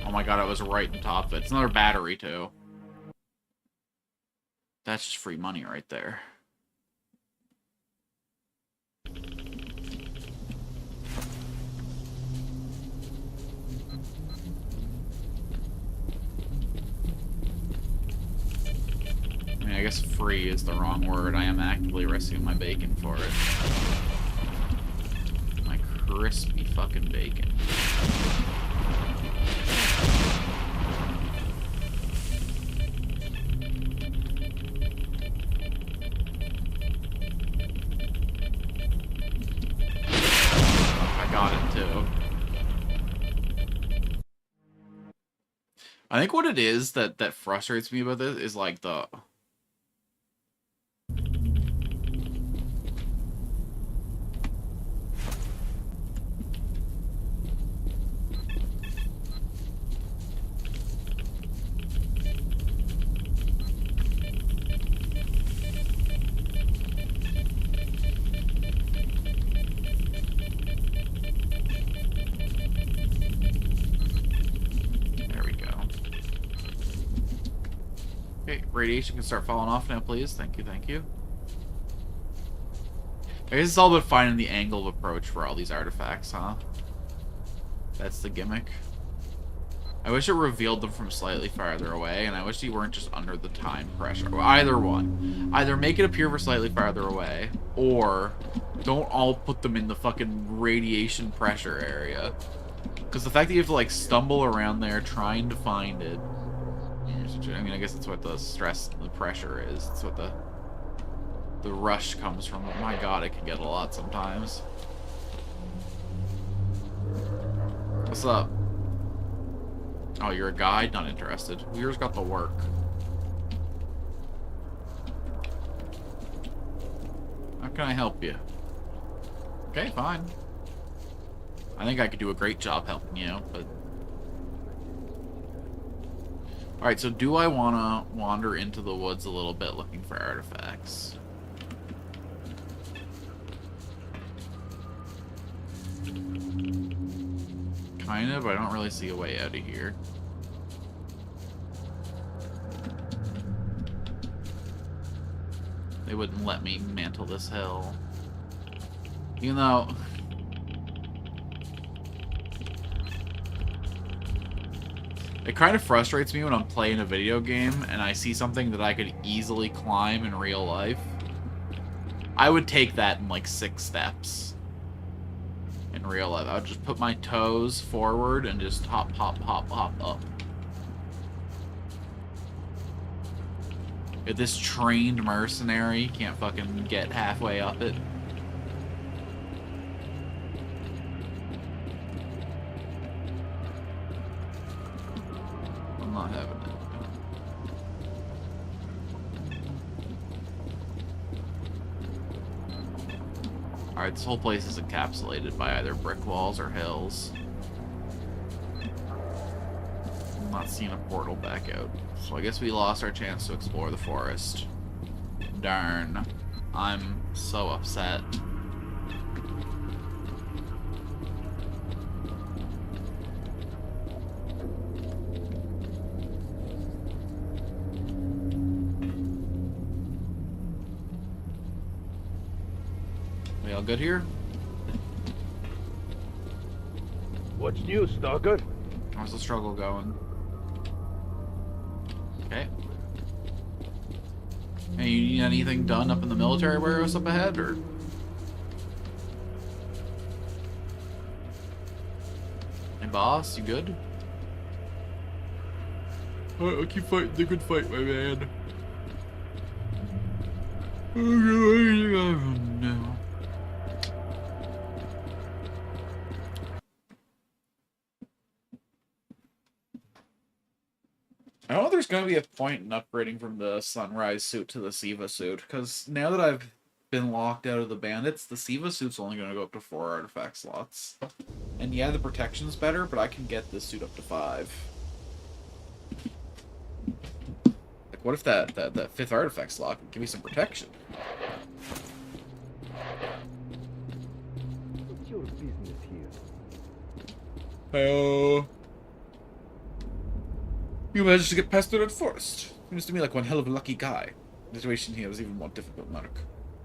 Oh my god, I was right on top of it. It's another battery, too. That's just free money right there. I mean, I guess free is the wrong word. I am actively risking my bacon for it. My crispy fucking bacon. I got it too. I think what it is that frustrates me about this is like the... Radiation can start falling off now, please. Thank you, thank you. I guess it's all about finding the angle of approach for all these artifacts, huh? That's the gimmick. I wish it revealed them from slightly farther away, and I wish you weren't just under the time pressure. Either one. Either make it appear for slightly farther away, or don't all put them in the fucking radiation pressure area. Because the fact that you have to, like, stumble around there trying to find it... I mean, I guess that's what the stress and the pressure is. It's what the rush comes from. Oh my god, it can get a lot sometimes. What's up? Oh, you're a guide? Not interested. Yours got the work. How can I help you? Okay, fine. I think I could do a great job helping you, but... Alright, so do I want to wander into the woods a little bit looking for artifacts? Kind of, but I don't really see a way out of here. They wouldn't let me mantle this hill. Even though... It kind of frustrates me when I'm playing a video game and I see something that I could easily climb in real life. I would take that in like 6 steps. In real life. I would just put my toes forward and just hop, hop, hop, hop up. If this trained mercenary can't fucking get halfway up it. I'm not having it. Alright, this whole place is encapsulated by either brick walls or hills. I'm not seeing a portal back out. So I guess we lost our chance to explore the forest. Darn. I'm so upset. We all good here? What's new, Stalker? How's the struggle going? Okay. Hey, you need anything done up in the military warehouse up ahead, or? Hey, boss, you good? Alright, I'll keep fighting the good fight, my man. No. I don't know if there's going to be a point in upgrading from the Sunrise suit to the Siva suit, because now that I've been locked out of the bandits, the Siva suit's only going to go up to 4 artifact slots. And yeah, the protection's better, but I can get this suit up to 5. Like, what if that 5th artifact slot can give me some protection? What's your business here? Hello. You managed to get past the Red Forest. Seems to me like one hell of a lucky guy. The situation here is even more difficult, Mark.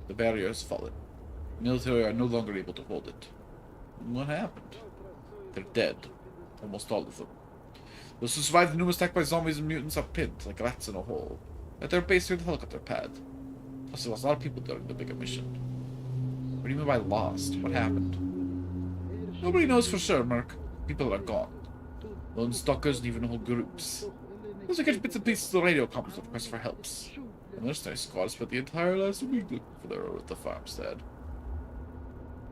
The barrier has fallen. The military are no longer able to hold it. What happened? They're dead. Almost all of them. Those who survived the numerous attack by zombies and mutants are pinned like rats in a hole. At their base near the helicopter pad. Plus, there was a lot of people during the bigger mission. What do you mean by lost? What happened? Nobody knows for sure, Mark. People are gone. Lone stalkers and even whole groups. Also catch bits and pieces of the radio comms with requests for helps. And this nice squad spent the entire last week looking for the road at the farmstead.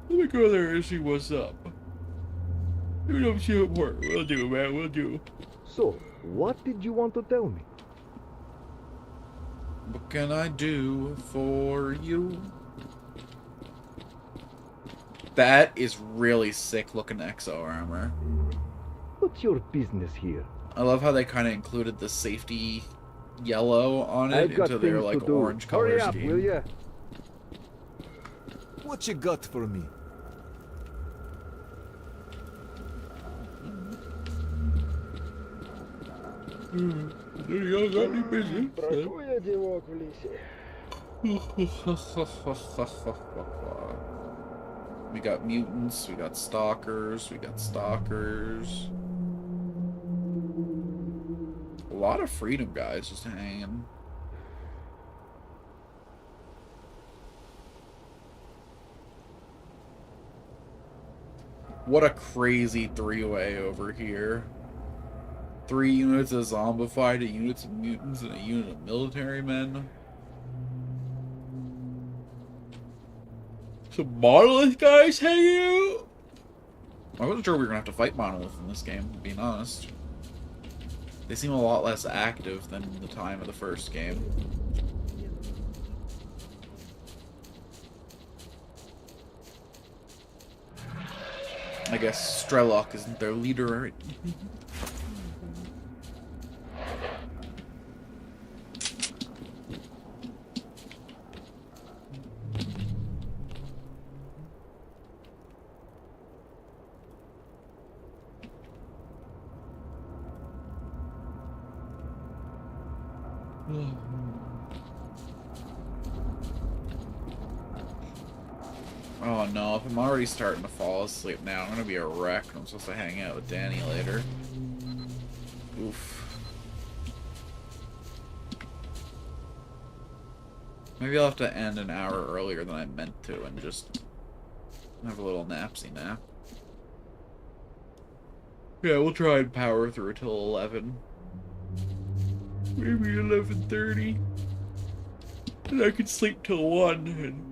Let me go there and see what's up. You don't see it work. We'll do, man, we'll do. So, what did you want to tell me? What can I do for you? That is really sick looking exo armor. What's your business here? I love how they kind of included the safety yellow on it into their like orange color Hurry up, scheme. will ya? What you got for me? You got any business? We got mutants, we got stalkers, we got stalkers. A lot of freedom guys just hanging. What a crazy three-way over here. 3 units of zombified, a unit of mutants, and a unit of military men. Some monolith guys hanging out? I wasn't sure we were gonna have to fight monolith in this game, being honest. They seem a lot less active than the time of the first game. I guess S.T.A.L.K.E.R isn't their leader, right? Oh no, if I'm already starting to fall asleep now, I'm gonna be a wreck. I'm supposed to hang out with Danny later. Oof. Maybe I'll have to end an hour earlier than I meant to and just have a little napsy nap. Yeah, we'll try and power through till 11. Maybe 11:30. And I could sleep till 1 and...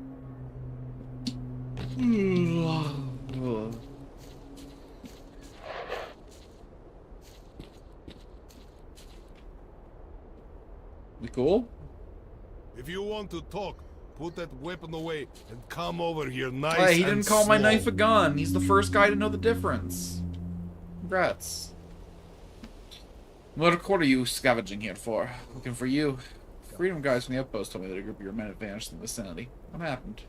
We cool? If you want to talk, put that weapon away and come over here nice Hey, he and didn't call my slow. knife a gun. He's the first guy to know the difference. Congrats. What are you scavenging here for? Looking for you. Freedom guys from the outpost told me that a group of your men had vanished in the vicinity. What happened?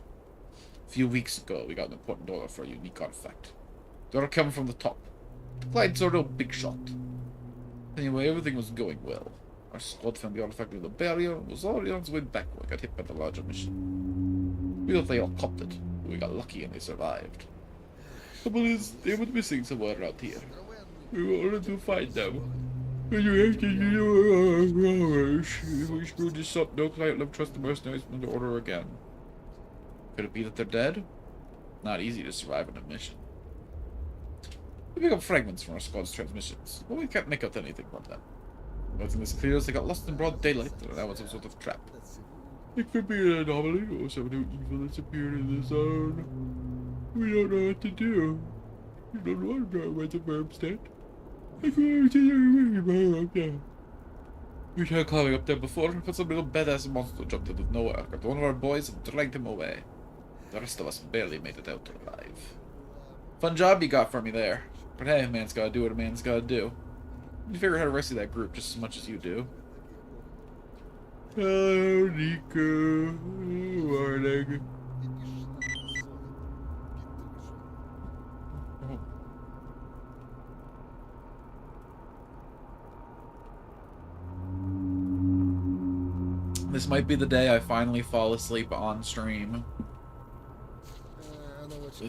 A few weeks ago, we got an important order for a unique artifact. The order coming from the top. The client's a real big shot. Anyway, everything was going well. Our squad found the artifact near the barrier and was already on its way back when it got hit by the larger mission. We thought they all copped it, but we got lucky and they survived. Trouble is, they went missing somewhere around here. We wanted to find them. And you have to do if we screwed this up, no client left trust the mercenaries from the order again. Could it be that they're dead? Not easy to survive in a mission. We pick up fragments from our squad's transmissions, but we can't make out anything from them. Nothing is clear as they got lost in broad daylight, and that was some sort of trap. It could be an anomaly, or some new evil that's appeared in the zone. We don't know what to do. You don't want to know where the verbs stand. We tried climbing up there before, but some little badass monster jumped out of nowhere, got one of our boys and dragged him away. The rest of us barely made it out alive. Fun job you got for me there. But hey, a man's gotta do what a man's gotta do. You figure how to rescue that group just as much as you do. Hello, Nico. Morning. This might be the day I finally fall asleep on stream. Let's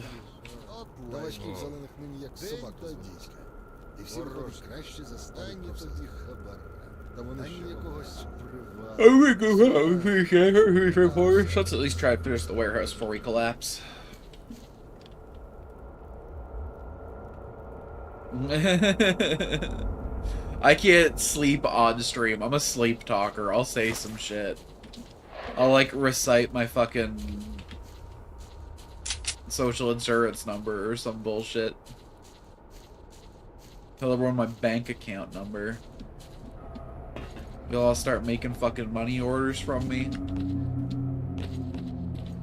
at least try to finish the warehouse before we collapse. I can't sleep on stream. I'm a sleep talker. I'll say some shit. I'll like recite my fucking social insurance number or some bullshit. Tell everyone my bank account number. They'll all start making fucking money orders from me.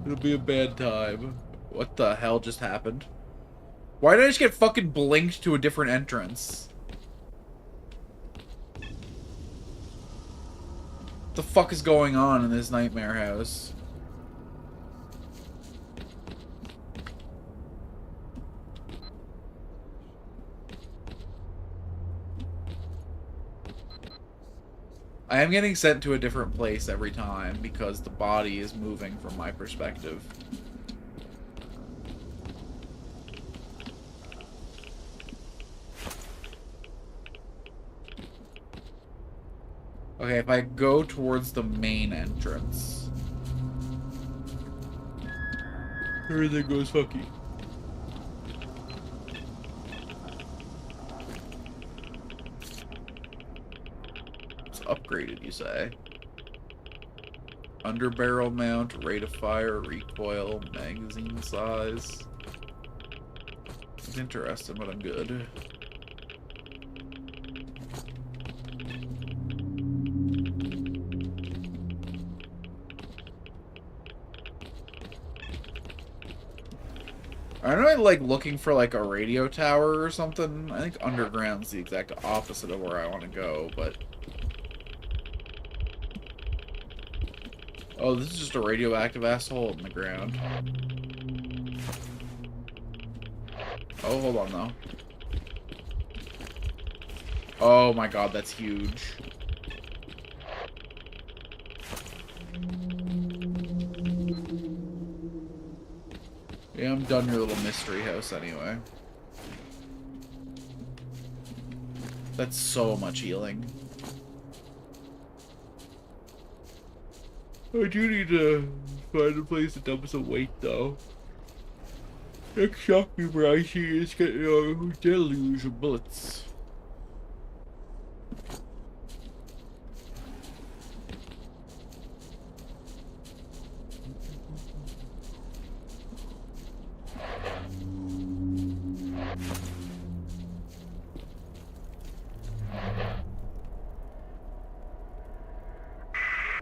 It'll be a bad time. What the hell just happened? Why did I just get fucking blinked to a different entrance? What the fuck is going on in this nightmare house? I am getting sent to a different place every time because the body is moving from my perspective. Okay, if I go towards the main entrance, everything goes funky. It's upgraded, you say? Under barrel mount, rate of fire, recoil, magazine size. It's interesting, but I'm good. I'm not like looking for like a radio tower or something. I think underground's the exact opposite of where I want to go, but oh, this is just a radioactive asshole in the ground. Oh, hold on though. Oh my god, that's huge. Yeah, I'm done your little mystery house anyway. That's so much healing. I do need to find a place to dump some weight though. Next shopping where I see is getting a deluge of bullets.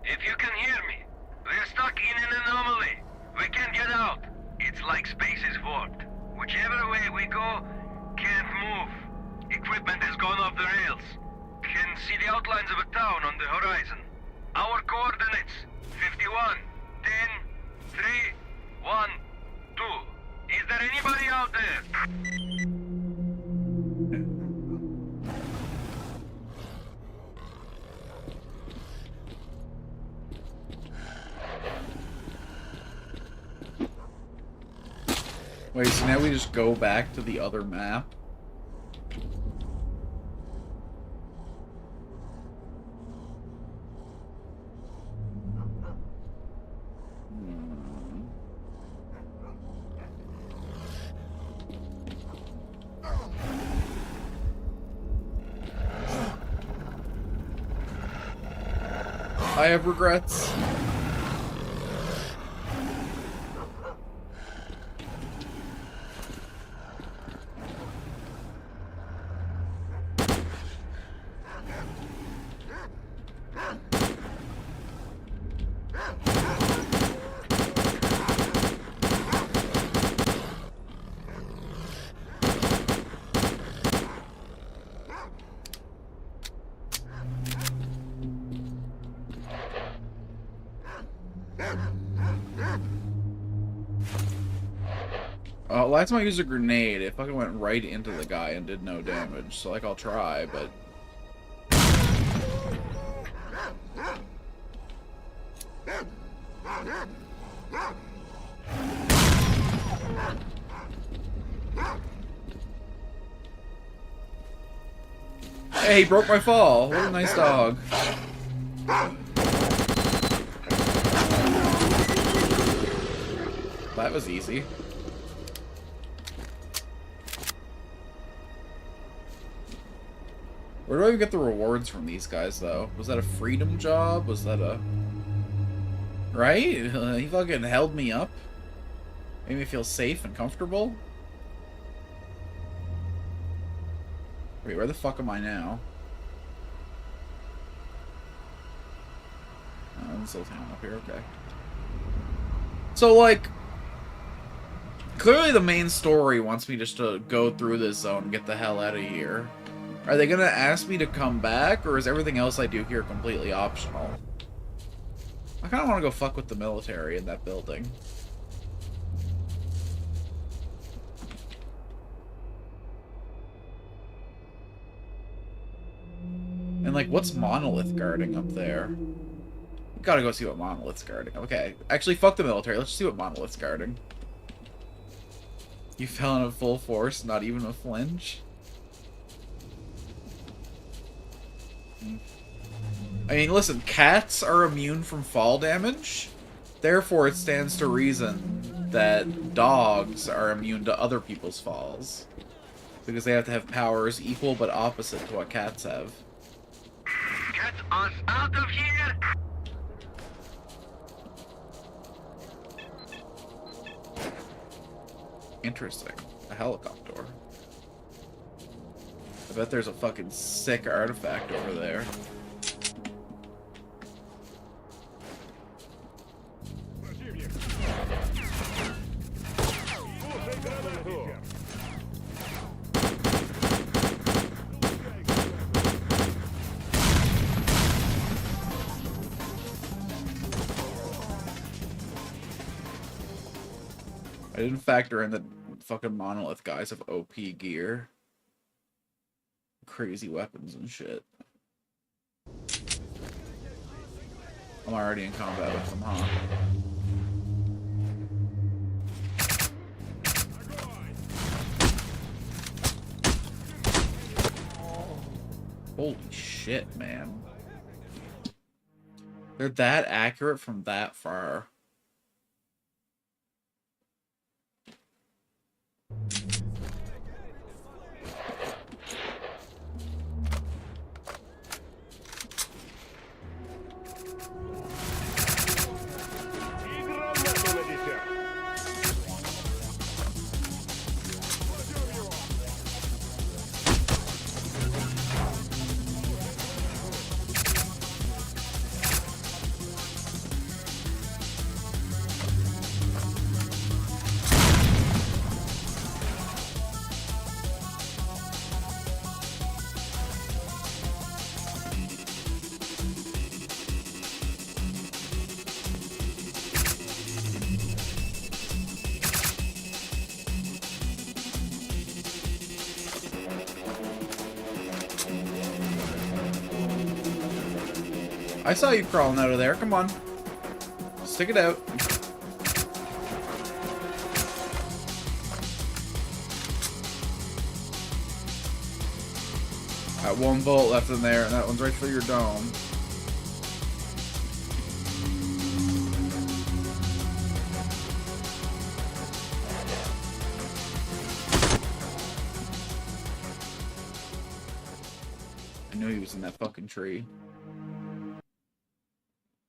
If you can hear me, we're stuck in an anomaly. We can't get out. It's like space is warped. Whichever way we go, can't move. Equip see the outlines of a town on the horizon. Our coordinates, 51, 10, 3, 1, 2. Is there anybody out there? Wait, so now we just go back to the other map? I have regrets. Last time I used a grenade, it fucking went right into the guy and did no damage. So, like, I'll try, but... Hey, he broke my fall. What a nice dog. That was easy. Where do I get the rewards from these guys, though? Was that a freedom job? Was that a... Right? He fucking held me up. Made me feel safe and comfortable. Wait, where the fuck am I now? Oh, I'm still down up here, okay. So, like... Clearly the main story wants me just to go through this zone and get the hell out of here. Are they gonna ask me to come back, or is everything else I do here completely optional? I kinda wanna go fuck with the military in that building. And like, what's Monolith guarding up there? We gotta go see what Monolith's guarding. Okay, actually fuck the military, let's see what Monolith's guarding. You fell in a full force, not even a flinch? I mean, listen, cats are immune from fall damage. Therefore, it stands to reason that dogs are immune to other people's falls. Because they have to have powers equal but opposite to what cats have. Get us out of here! Interesting. A helicopter. I bet there's a fucking sick artifact over there. I didn't factor in that fucking Monolith guys have OP gear. Crazy weapons and shit. I'm already in combat with them, huh? Holy shit, man. They're that accurate from that far. I saw you crawling out of there. Come on. Stick it out. Got 1 bolt left in there, and that one's right for your dome. I knew he was in that fucking tree.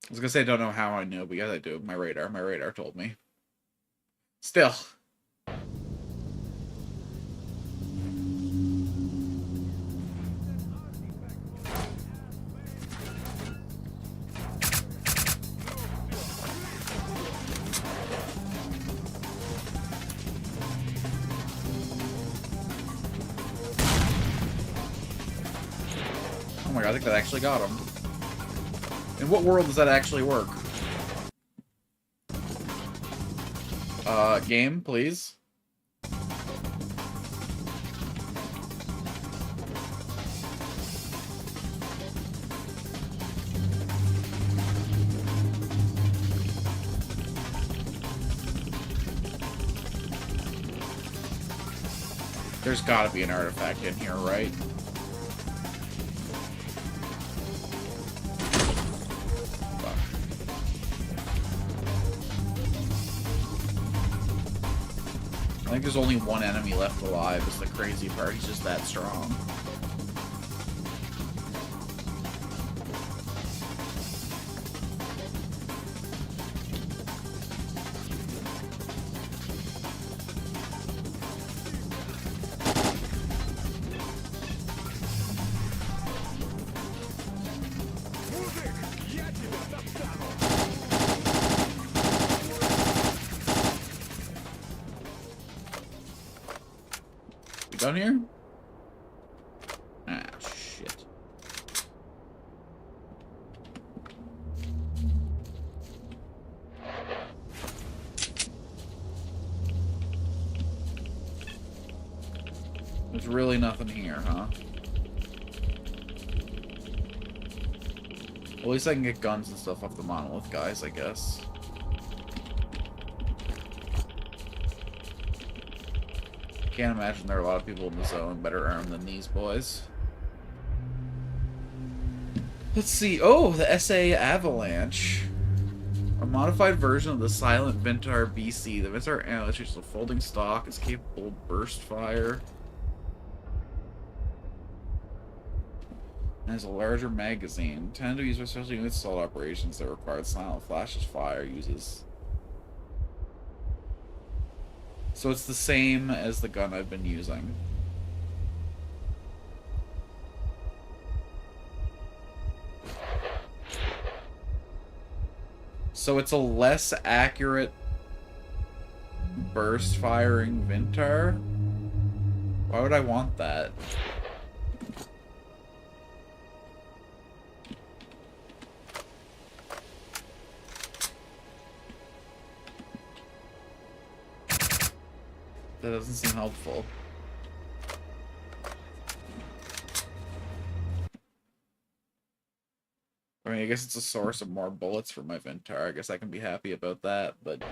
I was gonna say I don't know how I knew, but yes I do. My radar told me. Still. Oh my god, I think that actually got him. In what world does that actually work? Game, please. There's gotta be an artifact in here, right? I think there's only 1 enemy left alive. It's the crazy part. He's just that strong. Down here? Ah, shit. There's really nothing here, huh? Well, at least I can get guns and stuff off the monolith guys, I guess. Can't imagine there are a lot of people in the zone better armed than these boys. Let's see. Oh, the S.A. Avalanche. A modified version of the silent Vintar BC. The Vintar Avalanche is a folding stock. It's capable of burst fire. And has a larger magazine. Tend to use especially unit assault operations that require silent flashes fire. Uses. So it's the same as the gun I've been using. So it's a less accurate burst firing Vintar? Why would I want that? That doesn't seem helpful. I mean, I guess it's a source of more bullets for my Vintar. I guess I can be happy about that, but...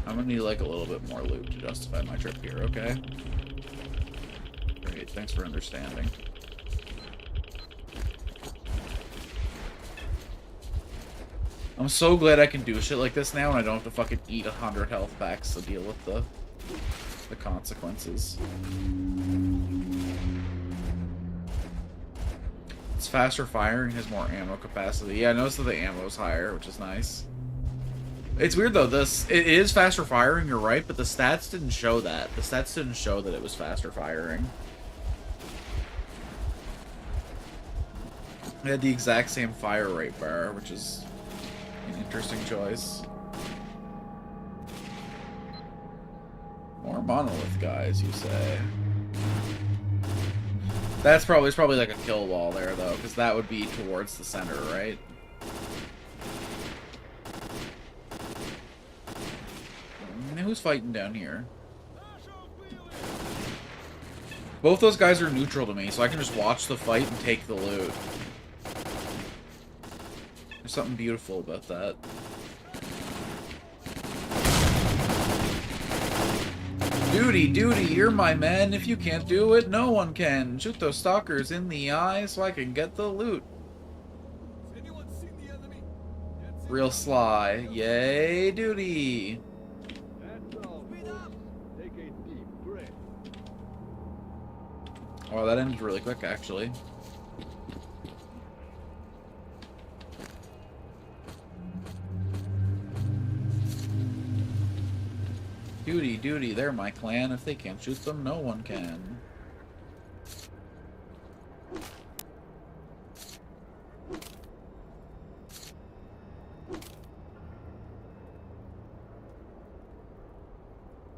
I'm gonna need, like, a little bit more loot to justify my trip here, okay? Great, thanks for understanding. I'm so glad I can do shit like this now and I don't have to fucking eat 100 health packs to deal with the consequences. It's faster firing, has more ammo capacity. Yeah, I noticed that the ammo's higher, which is nice. It's weird though, it is faster firing, you're right, but the stats didn't show that. The stats didn't show that it was faster firing. It had the exact same fire rate bar, which is an interesting choice. More monolith guys, you say? That's probably, there's probably like a kill wall there, though, because that would be towards the center, right? Who's fighting down here? Both those guys are neutral to me, so I can just watch the fight and take the loot. There's something beautiful about that. Duty, duty, you're my man. If you can't do it, no one can. Shoot those stalkers in the eye so I can get the loot. Real sly. Yay, duty. Oh, that ended really quick, actually. Duty, duty, they're my clan. If they can't shoot them, no one can.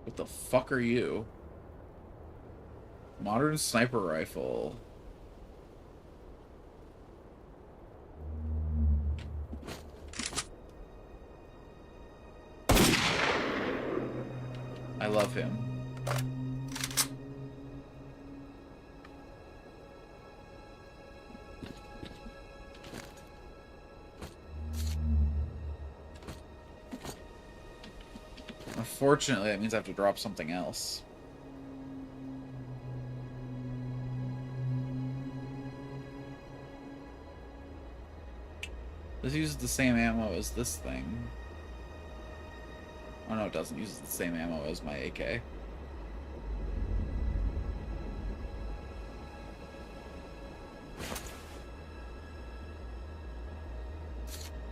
What the fuck are you? Modern sniper rifle. I love him. Unfortunately, that means I have to drop something else. This uses the same ammo as this thing. Oh no, it doesn't use the same ammo as my AK.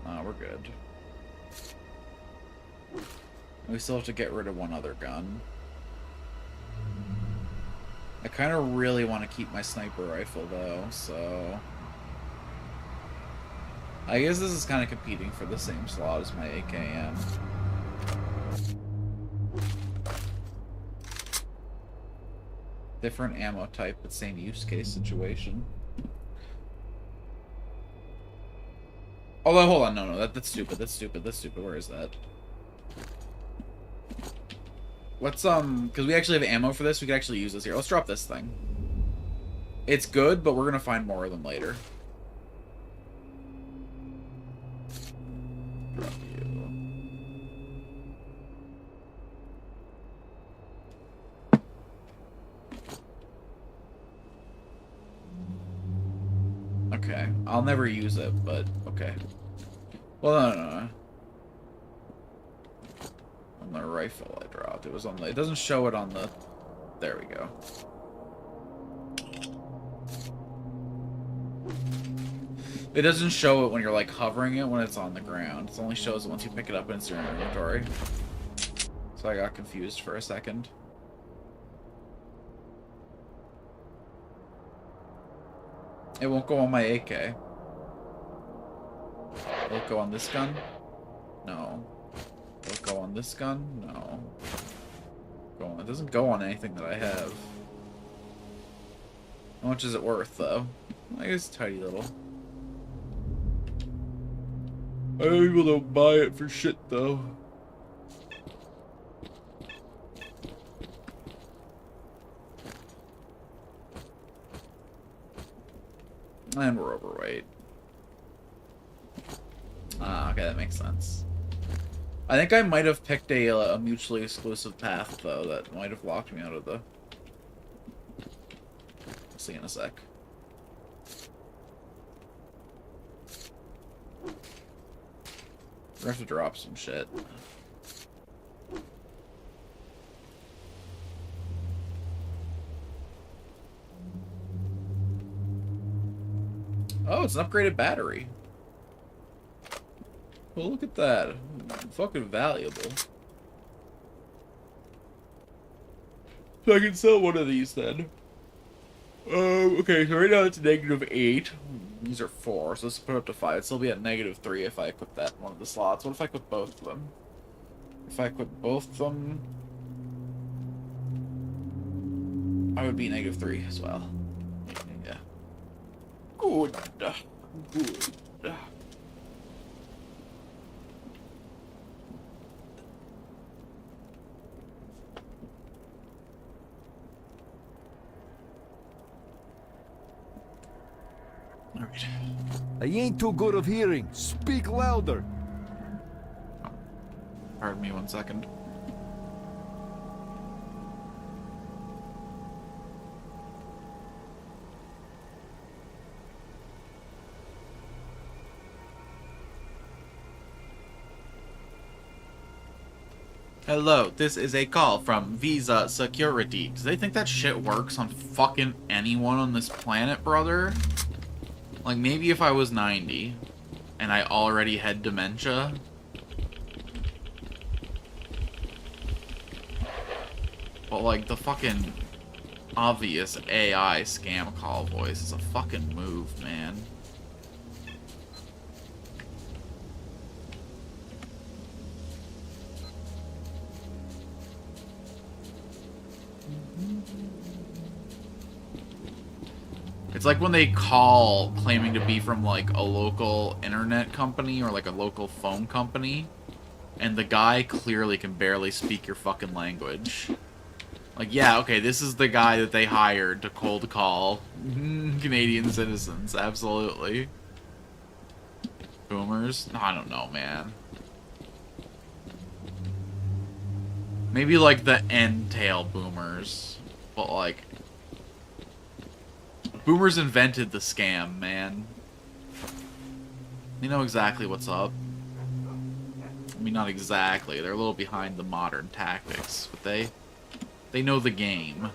Oh, we're good. We still have to get rid of one other gun. I kind of really want to keep my sniper rifle though, so... I guess this is kind of competing for the same slot as my AKM. Different ammo type, but same use case situation. Although, hold on, no, that's stupid, that's stupid, that's stupid. Where is that? What's, because we actually have ammo for this, we could actually use this here. Let's drop this thing. It's good, but we're gonna find more of them later. Drop you. Okay, I'll never use it, but okay. Well, no. On the rifle I dropped, it was on the. It doesn't show it on the. There we go. It doesn't show it when you're like hovering it when it's on the ground. It only shows it once you pick it up and it's in your inventory. So I got confused for a second. It won't go on my AK. Will it go on this gun? No. Will it go on this gun? No. Go on. It doesn't go on anything that I have. How much is it worth, though? I guess tiny little. People don't buy it for shit, though. And we're overweight. Ah, okay, that makes sense. I think I might have picked a mutually exclusive path, though, that might have locked me out of the... We'll see in a sec. We're gonna have to drop some shit. Oh, it's an upgraded battery. Well, look at that. Fucking valuable. So I can sell one of these then. Okay, so right now it's -8. These are 4, so let's put it up to 5. It'll still be at -3 if I equip that one of the slots. What if I equip both of them? If I equip both of them, I would be -3 as well. Good. Good. All right. I ain't too good of hearing. Speak louder. Pardon me 1 second. Hello, this is a call from Visa Security. Do they think that shit works on fucking anyone on this planet, brother? Like, maybe if I was 90 and I already had dementia. But, like, the fucking obvious AI scam call voice is a fucking move, man. It's like when they call claiming to be from like a local internet company or like a local phone company, and the guy clearly can barely speak your fucking language. Like, yeah, okay, this is the guy that they hired to cold call Canadian citizens, absolutely. Boomers? I don't know, man. Maybe like the end-tail boomers, but like... Boomers invented the scam, man. They know exactly what's up. I mean, not exactly. They're a little behind the modern tactics, but they know the game.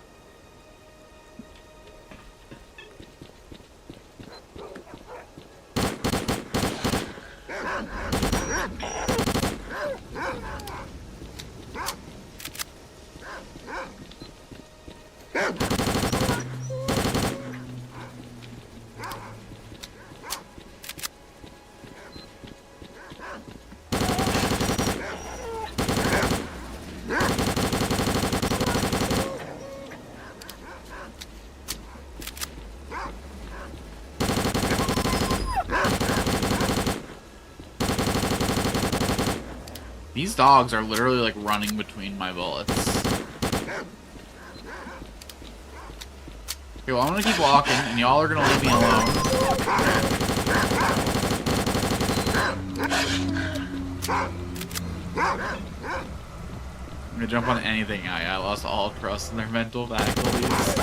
These dogs are literally like running between my bullets. Okay, well I'm gonna keep walking and y'all are gonna leave me alone. I'm gonna jump on anything. I lost all trust in their mental faculties.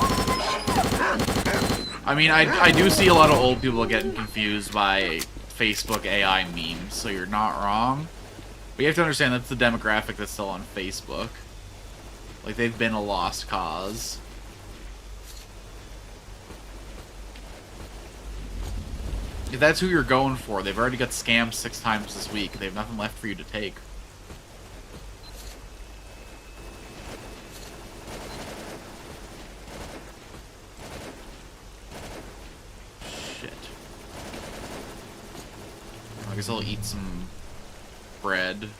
I mean, I do see a lot of old people getting confused by Facebook AI memes, so you're not wrong. But you have to understand that's the demographic that's still on Facebook. Like, they've been a lost cause. If that's who you're going for, they've already got scammed 6 times this week. They have nothing left for you to take. Shit. I guess I'll eat some bread.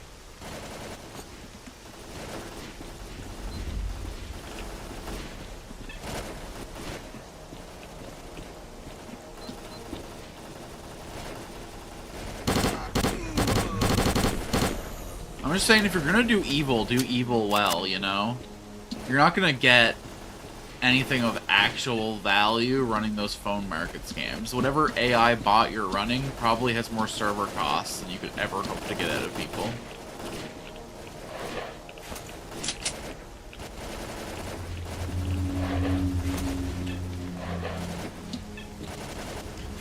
I'm just saying, if you're gonna do evil well, you know? You're not gonna get anything of actual value running those phone market scams. Whatever AI bot you're running probably has more server costs than you could ever hope to get out of people.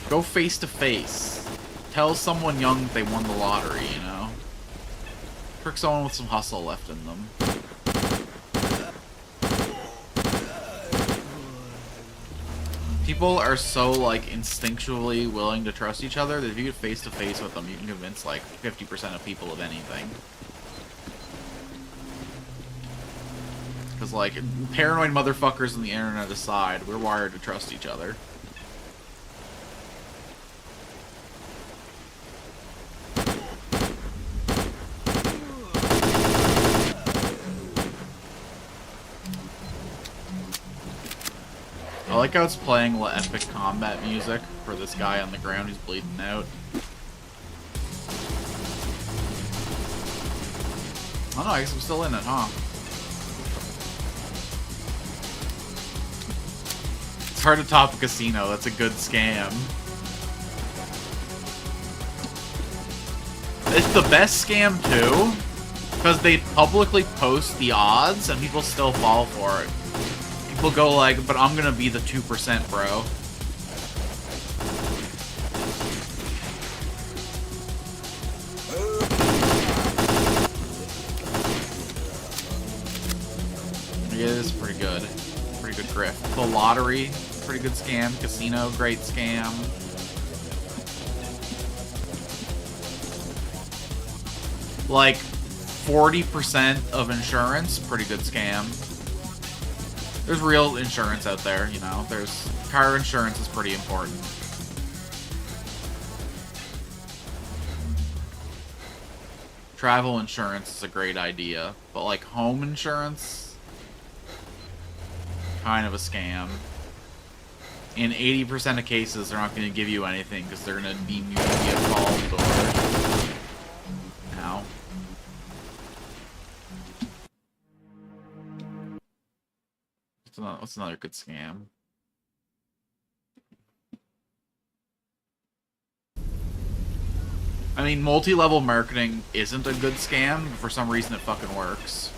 Go face to face. Tell someone young they won the lottery, you know? Trick someone with some hustle left in them. People are so, like, instinctually willing to trust each other that if you get face to face with them, you can convince, like, 50% of people of anything. Because, like, paranoid motherfuckers on the internet aside, we're wired to trust each other. like how it's playing epic combat music for this guy on the ground who's bleeding out. Oh no, I guess I'm still in it, huh? It's hard to top a casino. That's a good scam. It's the best scam, too, because they publicly post the odds and people still fall for it. People go like, but I'm gonna be the 2%, bro. Yeah, this is pretty good. Pretty good grift. The lottery, pretty good scam. Casino, great scam. Like 40% of insurance, pretty good scam. There's real insurance out there, you know. There's car insurance is pretty important. Travel insurance is a great idea, but like home insurance, kind of a scam. In 80% of cases, they're not going to give you anything because they're going to deem you to be at fault or... Now. What's another good scam? I mean, multi-level marketing isn't a good scam, but for some reason it fucking works.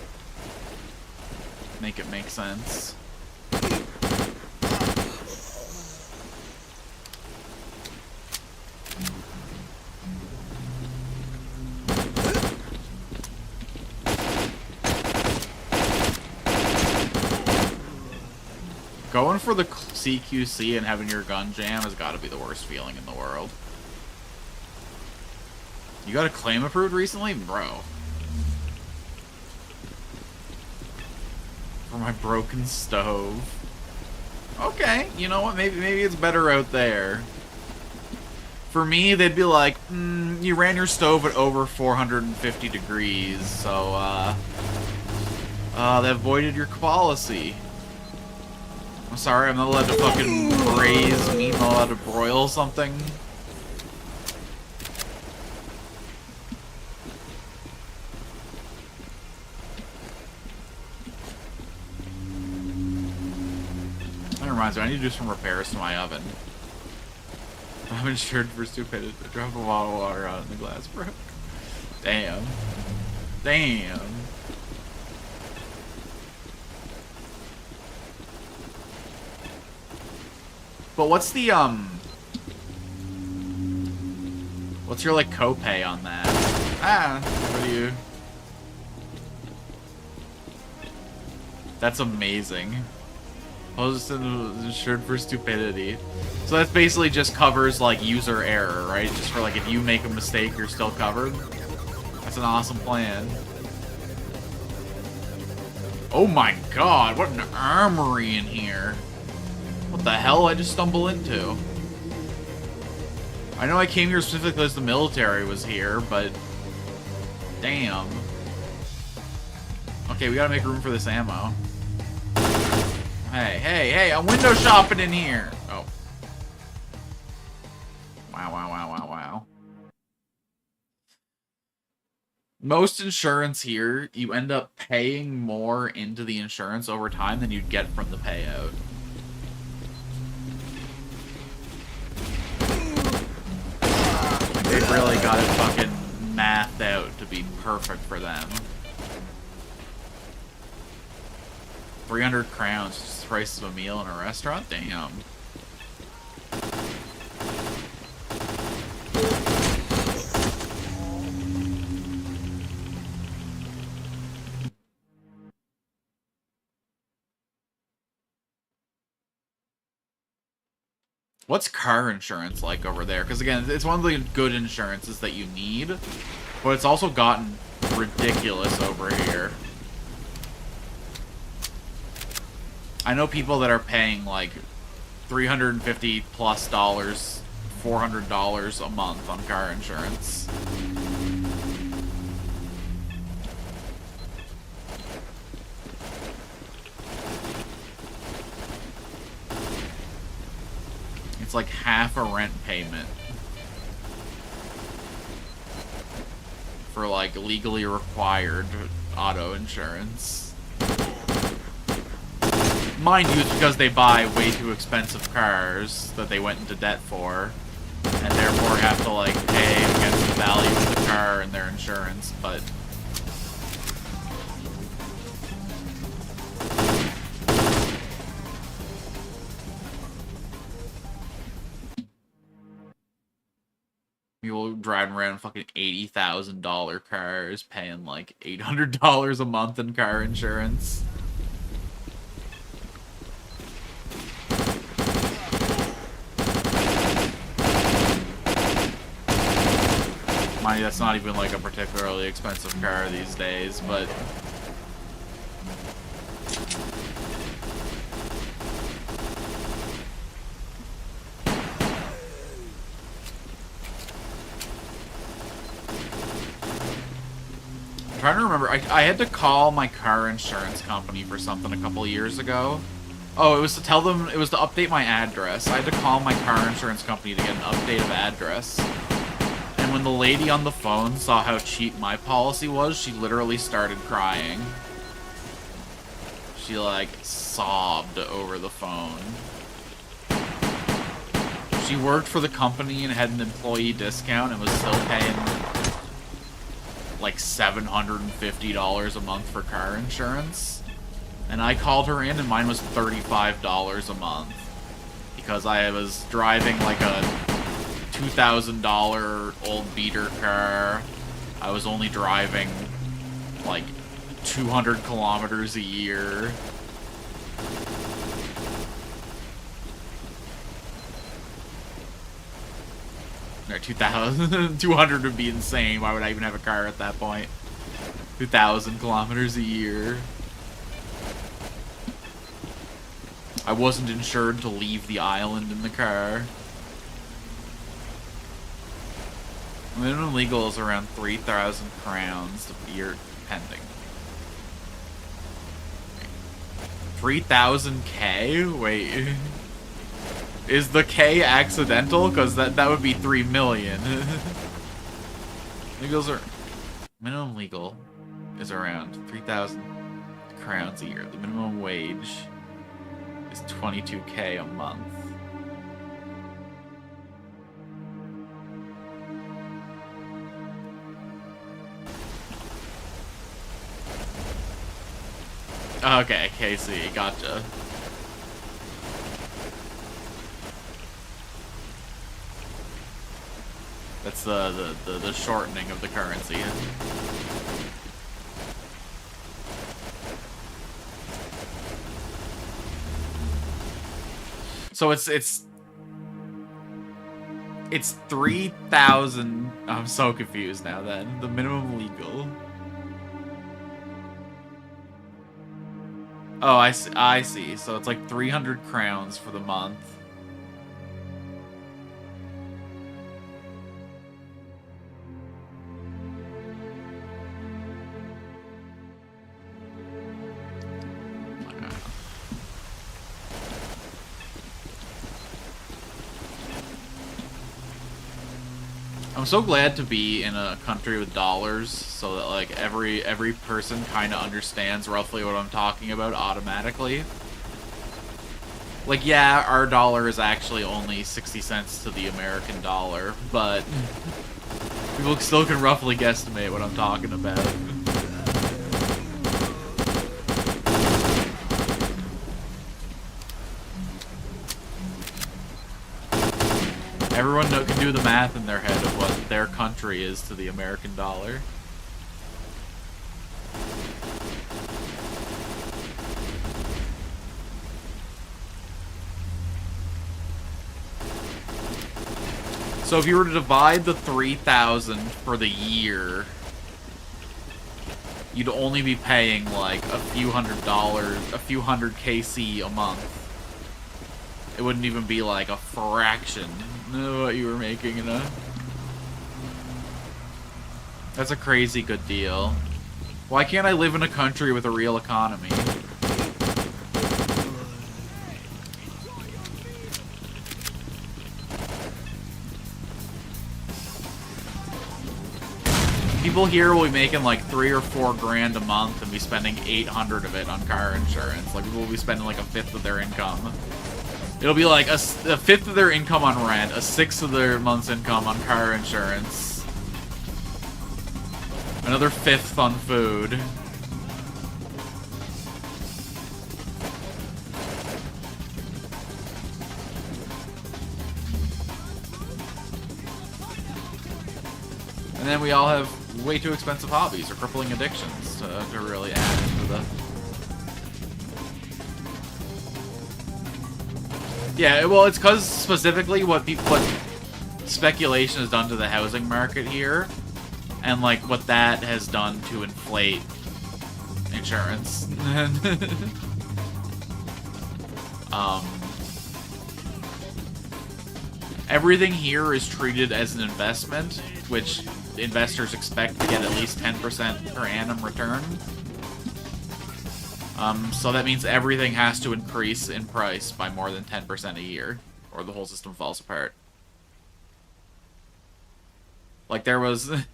Make it make sense. Going for the CQC and having your gun jam has got to be the worst feeling in the world. You got a claim approved recently? Bro. For my broken stove. Okay, you know what? Maybe it's better out there. For me, they'd be like, you ran your stove at over 450 degrees, so, that voided your policy. I'm sorry, I'm not allowed to fucking braise meat, I'm not allowed to broil something. That reminds me, I need to do some repairs to my oven. I'm insured for stupidity. Drop a bottle of water out in the glass broke. Damn. Damn. But what's the, what's your, like, copay on that? What do you... That's amazing. I was insured for stupidity. So that basically just covers, like, user error, right? Just for, like, if you make a mistake, you're still covered. That's an awesome plan. Oh my god, what an armory in here. What the hell I just stumble into? I know I came here specifically because the military was here, but... Damn. Okay, we gotta make room for this ammo. Hey, I'm window shopping in here! Oh. Wow. Most insurance here, you end up paying more into the insurance over time than you'd get from the payout. They really got it fucking mathed out to be perfect for them. 300 crowns, just the price of a meal in a restaurant? Damn. What's car insurance like over there? Because again, it's one of the good insurances that you need, but it's also gotten ridiculous over here. I know people that are paying like $350 plus, $400 a month on car insurance. like half a rent payment for like legally required auto insurance. Mind you, it's because they buy way too expensive cars that they went into debt for, and therefore have to like pay against the value of the car and their insurance, but people driving around fucking $80,000 cars paying like $800 a month in car insurance. Mind you, that's not even like a particularly expensive car these days, but I'm trying to remember. I had to call my car insurance company for something a couple years ago. Oh, it was to tell them, it was to update my address. I had to call my car insurance company to get an update of address. And when the lady on the phone saw how cheap my policy was, she literally started crying. She, like, sobbed over the phone. She worked for the company and had an employee discount and was still paying, like, $750 a month for car insurance. And I called her in and mine was $35 a month. Because I was driving, like, a $2,000 old beater car. I was only driving like 200 kilometers a year. No, 2,000. 200 would be insane. Why would I even have a car at that point? 2,000 kilometers a year. I wasn't insured to leave the island in the car. Minimum legal is around 3,000 crowns a year, pending. 3,000K? Wait. Is the K accidental? Because that would be 3 million. Legals are... Minimum legal is around 3,000 crowns a year. The minimum wage is 22K a month. Okay, KC, gotcha. That's the shortening of the currency. So it's 3,000. I'm so confused now then. The minimum legal. Oh, I see. So it's like 300 crowns for the month. I'm so glad to be in a country with dollars, so that like every person kind of understands roughly what I'm talking about automatically. Like, yeah, our dollar is actually only 60 cents to the American dollar, but people still can roughly guesstimate what I'm talking about. Everyone can do the math in their head of what their country is to the American dollar. So if you were to divide the 3,000 for the year, you'd only be paying like a few hundred KC a month. It wouldn't even be like a fraction of what you were making in a... That's a crazy good deal. Why can't I live in a country with a real economy? People here will be making like 3 or 4 grand a month and be spending 800 of it on car insurance. Like, people will be spending like a fifth of their income. It'll be like a fifth of their income on rent, a sixth of their month's income on car insurance, another fifth on food. And then we all have way too expensive hobbies or crippling addictions to really add into the... Yeah, well, it's because specifically what speculation has done to the housing market here, and like what that has done to inflate insurance. Everything here is treated as an investment, which investors expect to get at least 10% per annum return. So that means everything has to increase in price by more than 10% a year, or the whole system falls apart. Like, there was a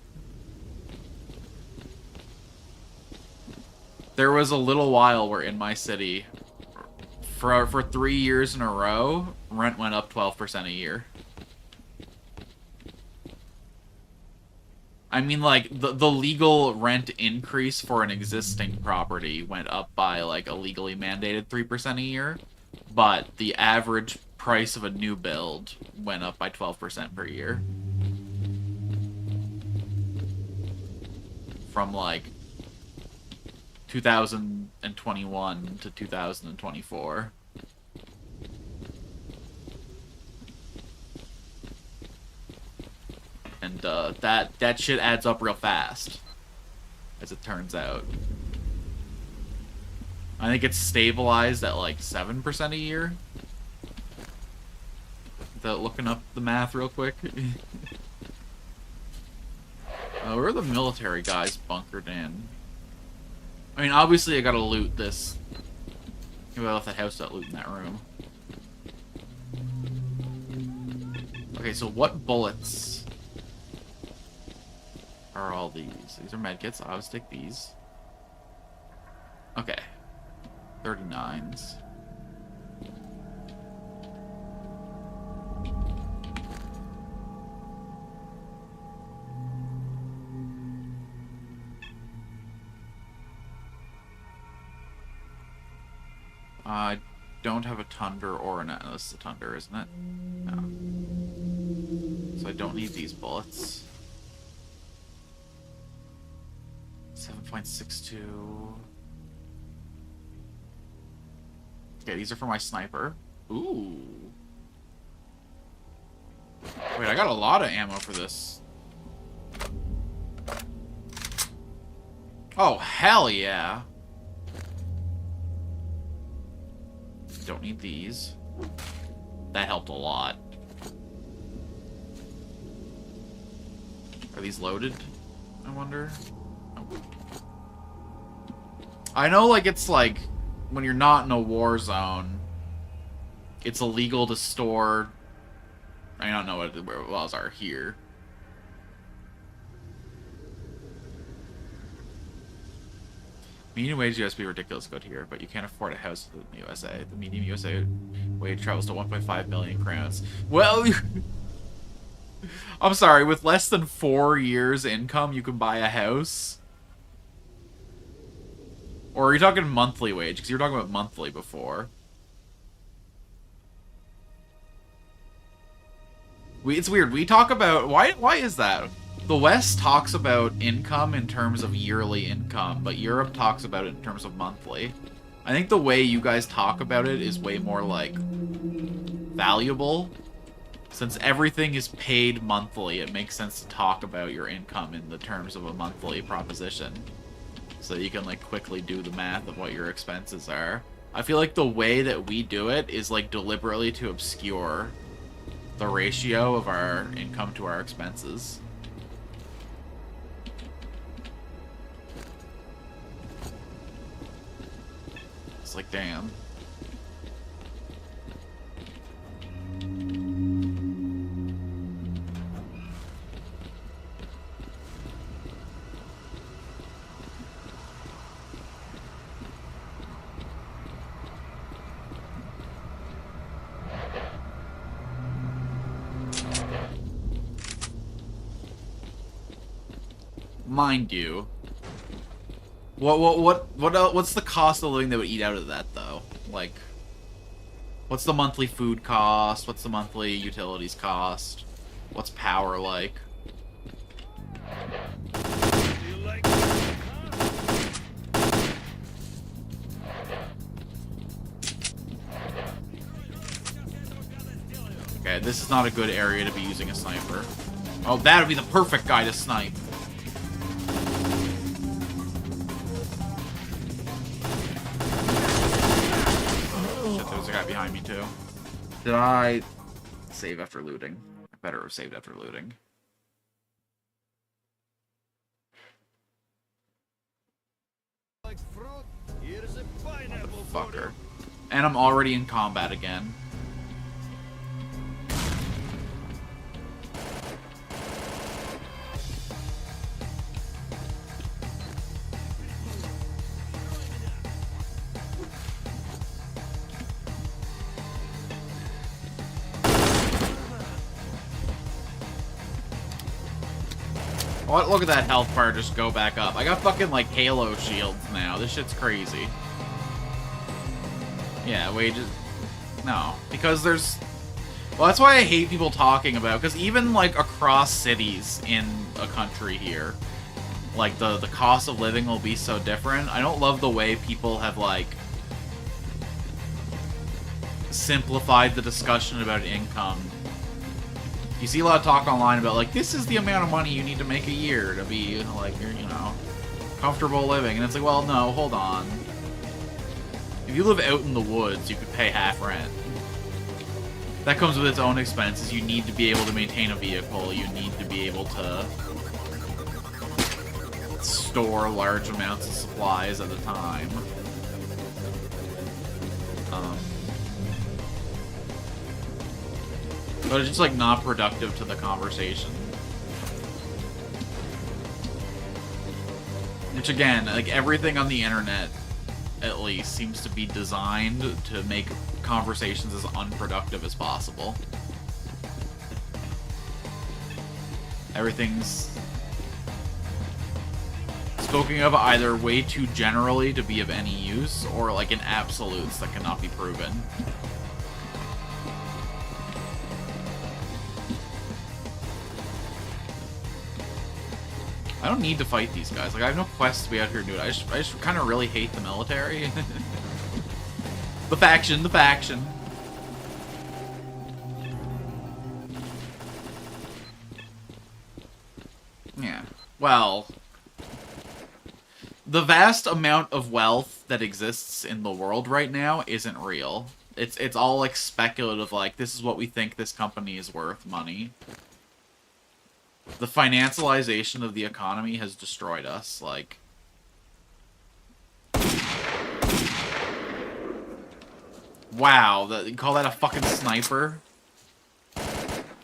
little while where in my city, for 3 years in a row, rent went up 12% a year. I mean, like, the legal rent increase for an existing property went up by, like, a legally mandated 3% a year, but the average price of a new build went up by 12% per year. From, like, 2021 to 2024. And that shit adds up real fast, as it turns out. I think it's stabilized at like 7% a year. Without looking up the math real quick. Where are the military guys bunkered in? I mean, obviously I gotta loot this. Maybe I left that house without looting that room. Okay, so what bullets are all these? These are medkits. I'll just take these. Okay. 39s. I don't have a Tundra or an... No, this is a Tundra, isn't it? No. So I don't need these bullets. 7.62. Okay, these are for my sniper. Ooh. Wait, I got a lot of ammo for this. Oh, hell yeah. Don't need these. That helped a lot. Are these loaded? I wonder. I know, like, it's like, when you're not in a war zone, it's illegal to store... I don't know what the laws are here. Median wage US be ridiculous good here, but you can't afford a house in the USA. The median USA wage travels to 1.5 million crowns. Well... I'm sorry, with less than 4 years income, you can buy a house? Or are you talking monthly wage? Because you were talking about monthly before. It's weird. We talk about... Why is that? The West talks about income in terms of yearly income, but Europe talks about it in terms of monthly. I think the way you guys talk about it is way more, like, valuable. Since everything is paid monthly, it makes sense to talk about your income in the terms of a monthly proposition. So you can, like, quickly do the math of what your expenses are. I feel like the way that we do it is, like, deliberately to obscure the ratio of our income to our expenses. It's like, damn. mind you. What's the cost of living that would eat out of that, though? Like, what's the monthly food cost? What's the monthly utilities cost? What's power like? Okay, this is not a good area to be using a sniper. Oh, that would be the perfect guy to snipe. Shit, there's a guy behind me, too. Did I save after looting? I better have saved after looting. Fucker. And I'm already in combat again. Oh, look at that health bar just go back up. I got fucking, like, Halo shields now. This shit's crazy. Yeah, wages... No. Because there's... Well, that's why I hate people talking about... Because even, like, across cities in a country here, like, the cost of living will be so different. I don't love the way people have, like, simplified the discussion about income. You see a lot of talk online about, like, this is the amount of money you need to make a year to be, like, you know, comfortable living. And it's like, well, no, hold on. If you live out in the woods, you could pay half rent. That comes with its own expenses. You need to be able to maintain a vehicle. You need to be able to store large amounts of supplies at a time. But it's just, like, not productive to the conversation. Which, again, like, everything on the internet, at least, seems to be designed to make conversations as unproductive as possible. Everything's spoken of either way too generally to be of any use, or, like, in absolutes that cannot be proven. I don't need to fight these guys. Like, I have no quest to be out here doing it. I just kind of really hate the military. The faction. Yeah. Well, the vast amount of wealth that exists in the world right now isn't real. It's all, like, speculative, like, this is what we think this company is worth money. The financialization of the economy has destroyed us, like... Wow, you call that a fucking sniper?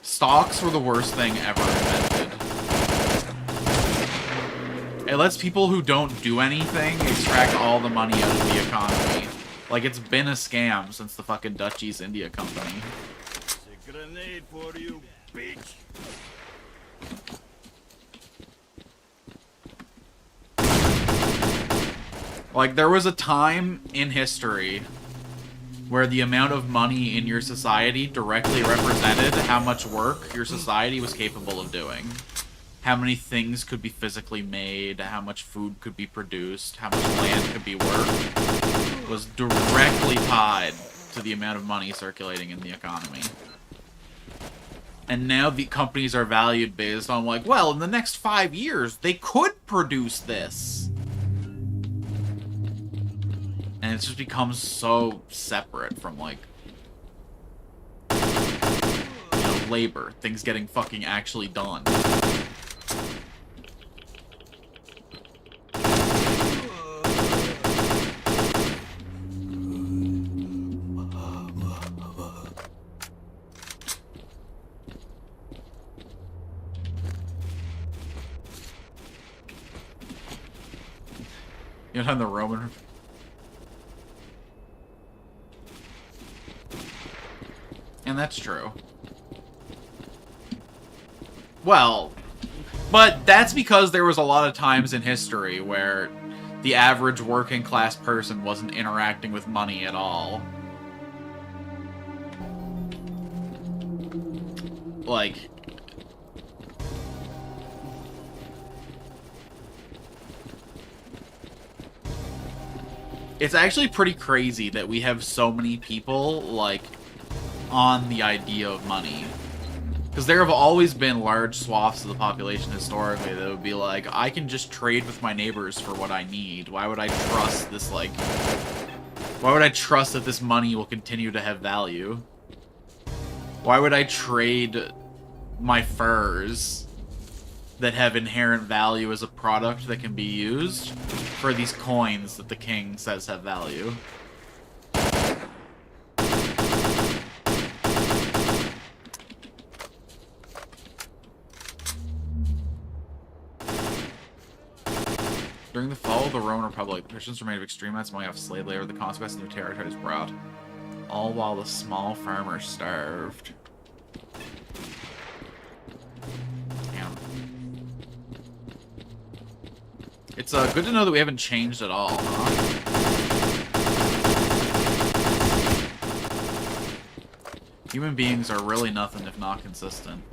Stocks were the worst thing ever invented. It lets people who don't do anything extract all the money out of the economy. Like, it's been a scam since the fucking Dutch East India Company. It's a grenade for you, bitch. Like, there was a time in history where the amount of money in your society directly represented how much work your society was capable of doing. How many things could be physically made, how much food could be produced, how much land could be worked, was directly tied to the amount of money circulating in the economy. And now the companies are valued based on, like, well, in the next 5 years, they could produce this. And it just becomes so separate from, like, you know, labor. Things getting fucking actually done. You know, the Roman... And that's true. Well, But that's because there was a lot of times in history where the average working class person wasn't interacting with money at all. Like, it's actually pretty crazy that we have so many people, like, on the idea of money. Because there have always been large swaths of the population historically that would be like, I can just trade with my neighbors for what I need. Why would I trust this, like... Why would I trust that this money will continue to have value? Why would I trade my furs that have inherent value as a product that can be used for these coins that the king says have value? During the fall of the Roman Republic, the Christians were made of extreme amounts of money off slave labor. The consequence of new territories brought, all while the small farmers starved. Damn. It's good to know that we haven't changed at all, huh? Human beings are really nothing if not consistent.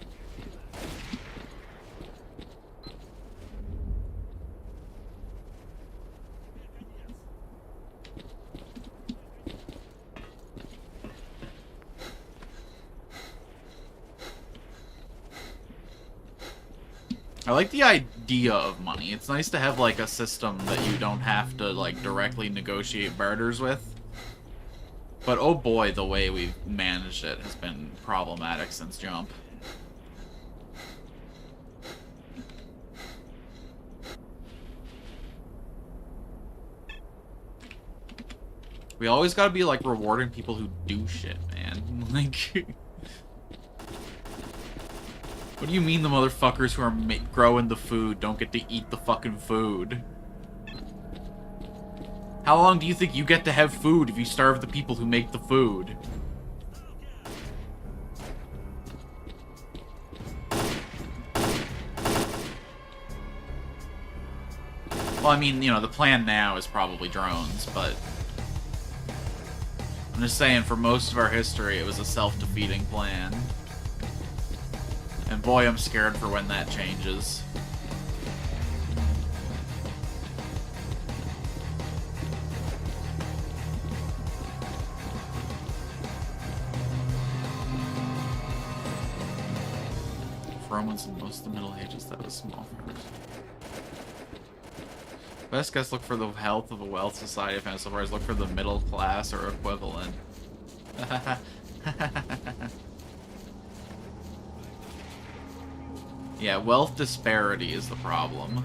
I like the idea of money. It's nice to have, like, a system that you don't have to, like, directly negotiate barters with. But oh boy, the way we've managed it has been problematic since jump. We always gotta be, like, rewarding people who do shit, man. Like... What do you mean the motherfuckers who are growing the food don't get to eat the fucking food? How long do you think you get to have food if you starve the people who make the food? Well, I mean, you know, the plan now is probably drones, but... I'm just saying, for most of our history, it was a self-defeating plan. And boy, I'm scared for when that changes. For Romans in most of the Middle Ages, that was small farmers. Best guess, look for the health of a wealth society. If so far as look for the middle class or equivalent. Yeah, wealth disparity is the problem.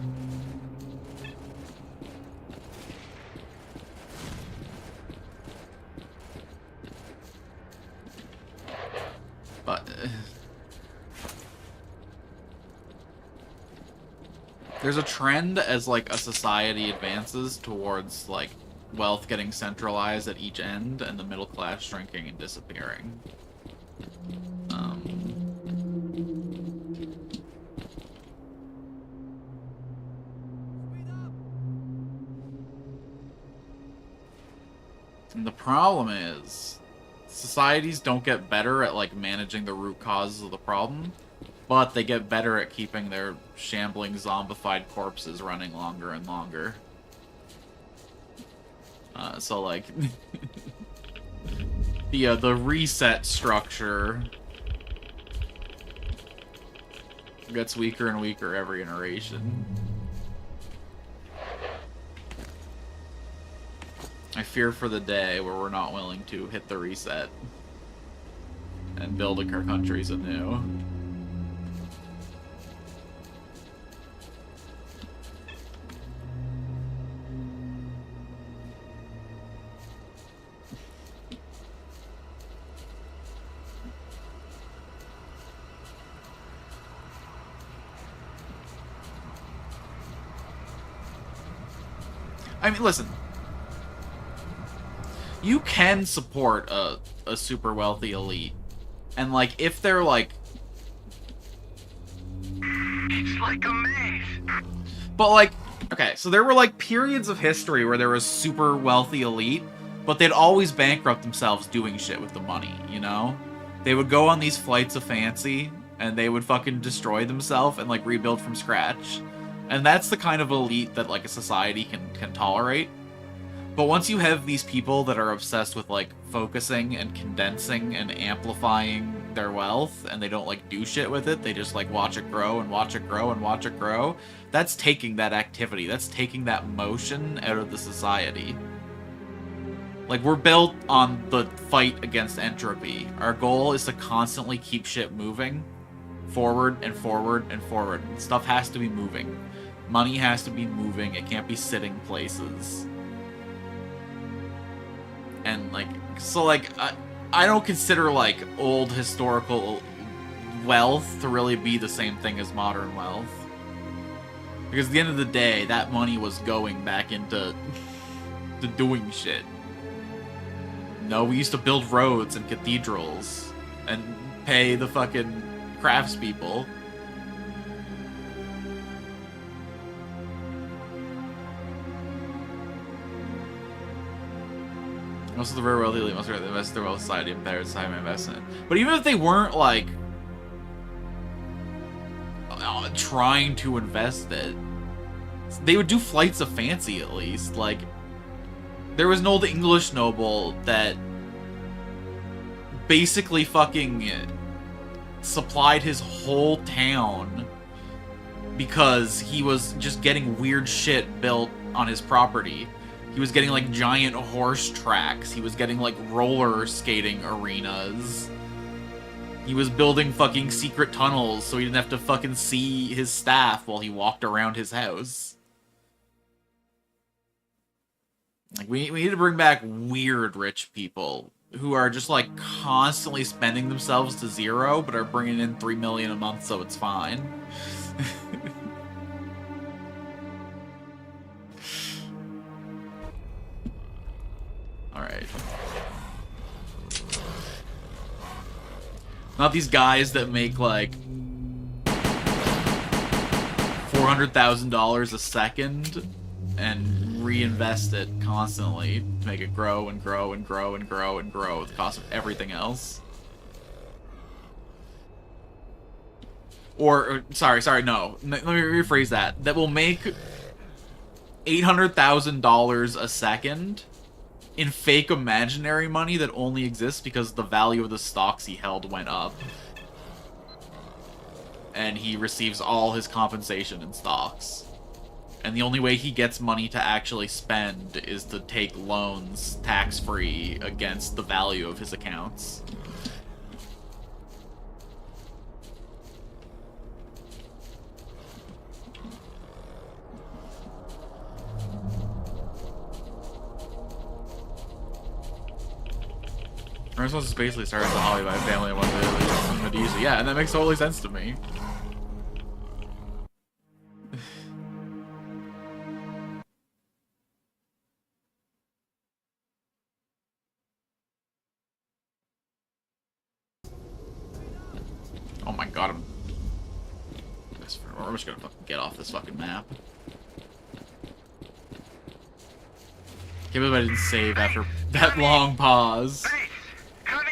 But... there's a trend as, like, a society advances towards, like, wealth getting centralized at each end and the middle class shrinking and disappearing. And the problem is, societies don't get better at, like, managing the root causes of the problem, but they get better at keeping their shambling zombified corpses running longer and longer. So, like, the reset structure gets weaker and weaker every iteration. I fear for the day where we're not willing to hit the reset and build our countries anew. I mean, listen. You can support a super wealthy elite. And, like, if they're, like... It's like a maze. But, like, okay, so there were, like, periods of history where there was super wealthy elite, but they'd always bankrupt themselves doing shit with the money, you know? They would go on these flights of fancy, and they would fucking destroy themselves and, like, rebuild from scratch. And that's the kind of elite that, like, a society can tolerate. But once you have these people that are obsessed with, like, focusing and condensing and amplifying their wealth, and they don't, like, do shit with it, they just, like, watch it grow and watch it grow and watch it grow, that's taking that activity, that's taking that motion out of the society. Like, we're built on the fight against entropy. Our goal is to constantly keep shit moving forward and forward and forward. Stuff has to be moving. Money has to be moving. It can't be sitting places. And, like, so, like, I don't consider, like, old historical wealth to really be the same thing as modern wealth. Because at the end of the day, that money was going back into to doing shit. No, we used to build roads and cathedrals and pay the fucking craftspeople. Most of the very wealthy elite must invest in their wealth society and better society investment. But even if they weren't, like, trying to invest it, they would do flights of fancy at least. Like, there was an old English noble that basically fucking supplied his whole town because he was just getting weird shit built on his property. He was getting, like, giant horse tracks. He was getting, like, roller skating arenas. He was building fucking secret tunnels so he didn't have to fucking see his staff while he walked around his house. Like, we need to bring back weird rich people who are just, like, constantly spending themselves to zero, but are bringing in $3 million a month, so it's fine. Alright. Not these guys that make, like, $400,000 a second and reinvest it constantly to make it grow and grow and grow and grow and grow at the cost of everything else. Or sorry, no. Let me rephrase that. That will make $800,000 a second in fake imaginary money that only exists because the value of the stocks he held went up. And he receives all his compensation in stocks. And the only way he gets money to actually spend is to take loans tax-free against the value of his accounts. Renaissance is basically started as a hobby by a family and one of Medusa. Yeah, and that makes totally sense to me. Oh my god, I'm just gonna fucking get off this fucking map. Can't believe I didn't save after that long pause. Come in.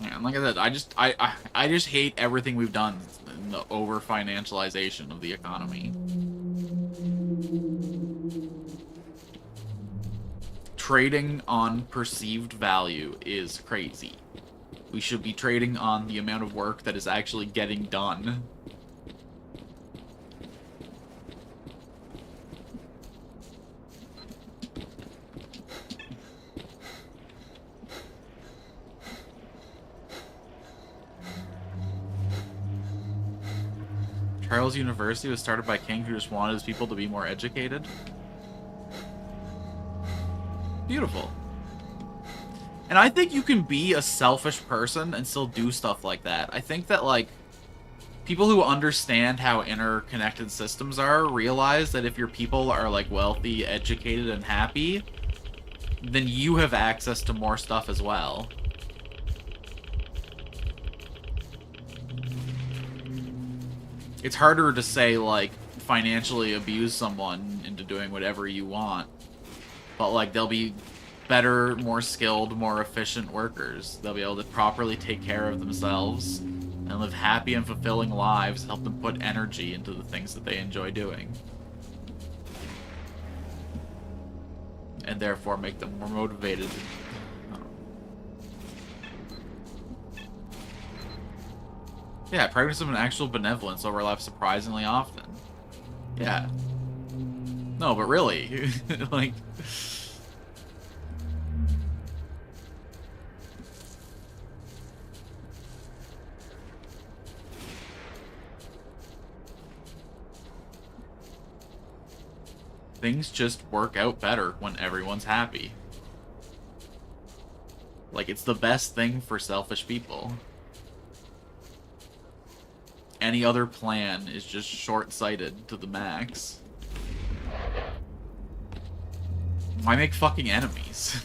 Yeah, and like I said, I just hate everything we've done in the over-financialization of the economy. Trading on perceived value is crazy. We should be trading on the amount of work that is actually getting done. Charles University was started by a king who just wanted his people to be more educated. Beautiful. And I think you can be a selfish person and still do stuff like that. I think that, like, people who understand how interconnected systems are realize that if your people are, like, wealthy, educated, and happy, then you have access to more stuff as well. It's harder to say, like, financially abuse someone into doing whatever you want. But, like, they'll be better, more skilled, more efficient workers. They'll be able to properly take care of themselves and live happy and fulfilling lives, help them put energy into the things that they enjoy doing. And therefore make them more motivated. Yeah, pragmatism and actual benevolence overlap surprisingly often. Yeah. No, but really, like... Things just work out better when everyone's happy. Like, it's the best thing for selfish people. Any other plan is just short-sighted to the max. Why make fucking enemies?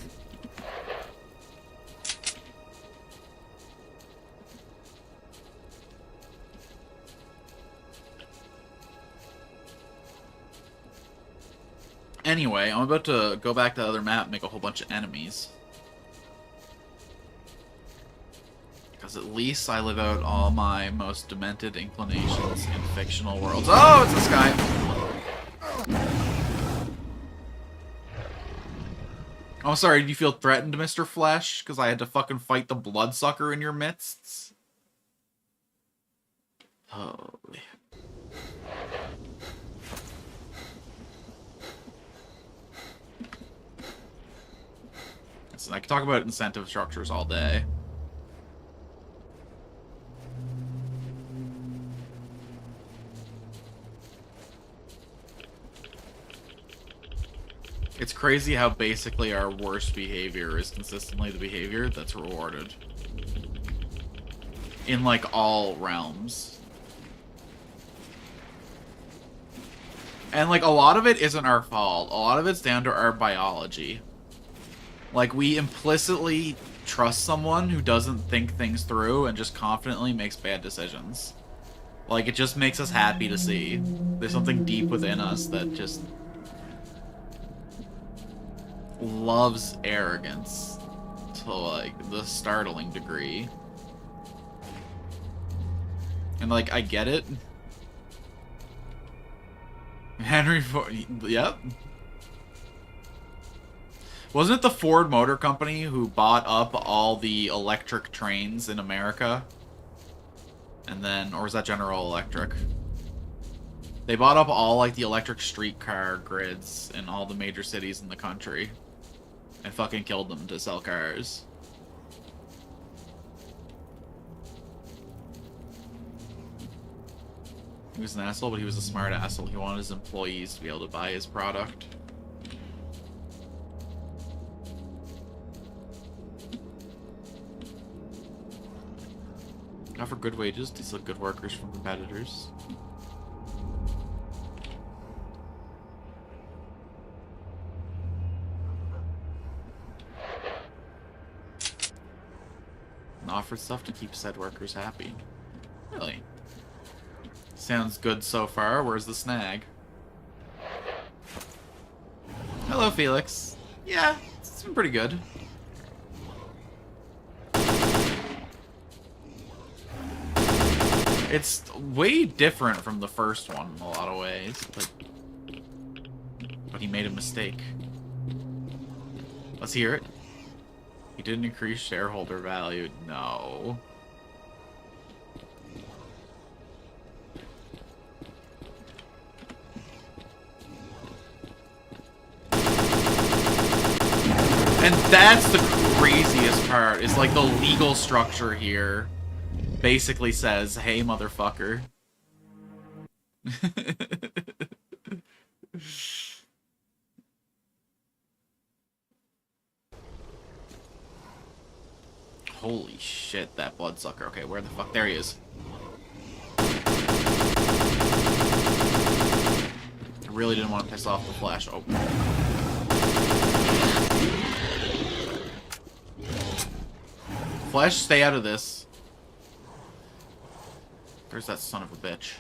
Anyway, I'm about to go back to the other map and make a whole bunch of enemies. Because at least I live out all my most demented inclinations in fictional worlds. Oh, it's this guy! Oh, sorry, did you feel threatened, Mr. Flesh? Because I had to fucking fight the bloodsucker in your midst? Holy... I could talk about incentive structures all day. It's crazy how basically our worst behavior is consistently the behavior that's rewarded. In, like, all realms. And, like, a lot of it isn't our fault. A lot of it's down to our biology. Like, we implicitly trust someone who doesn't think things through and just confidently makes bad decisions. Like, it just makes us happy to see. There's something deep within us that just loves arrogance to, like, the startling degree. And, like, I get it. Henry Ford... Yep. Wasn't it the Ford Motor Company who bought up all the electric trains in America? And then, or was that General Electric? They bought up all, like, the electric streetcar grids in all the major cities in the country. And fucking killed them to sell cars. He was an asshole, but he was a smart asshole. He wanted his employees to be able to buy his product. Offer good wages to steal good workers from competitors. And offer stuff to keep said workers happy. Really? Sounds good so far. Where's the snag? Hello, Felix. Yeah, it's been pretty good. It's way different from the first one in a lot of ways, but he made a mistake. Let's hear it. He didn't increase shareholder value. No. And that's the craziest part, is like the legal structure here basically says, hey, motherfucker. Holy shit, that bloodsucker. Okay, where the fuck? There he is. I really didn't want to piss off the Flash. Oh. Flash, stay out of this. There's that son of a bitch.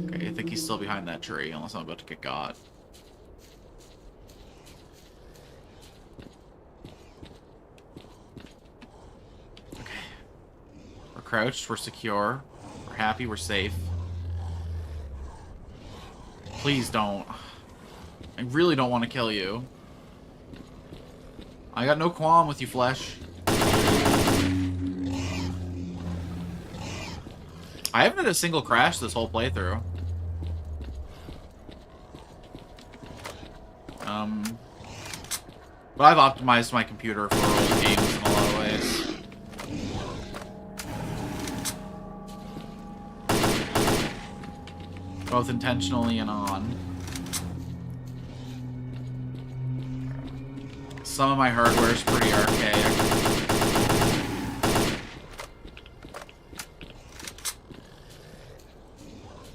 Okay, I think he's still behind that tree, unless I'm about to get got. Okay. We're crouched, we're secure, we're happy, we're safe. Please don't. I really don't want to kill you. I got no qualm with you, flesh. I haven't had a single crash this whole playthrough. But I've optimized my computer for old games in a lot of ways. Both intentionally and on. Some of my hardware is pretty archaic.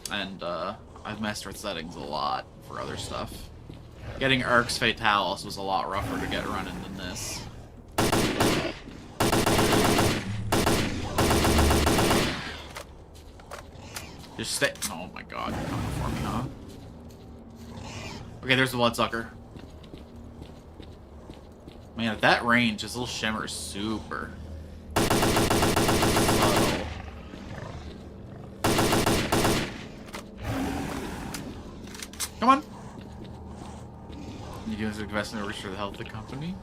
And, I've messed with settings a lot for other stuff. Getting S.T.A.L.K.E.R was a lot rougher to get running than this. Just stay. Oh my god, you're coming for me, huh? Okay, there's the bloodsucker. Man, at that range, his little shimmer is super subtle. Come on. You doing some investment to restore the health of the company?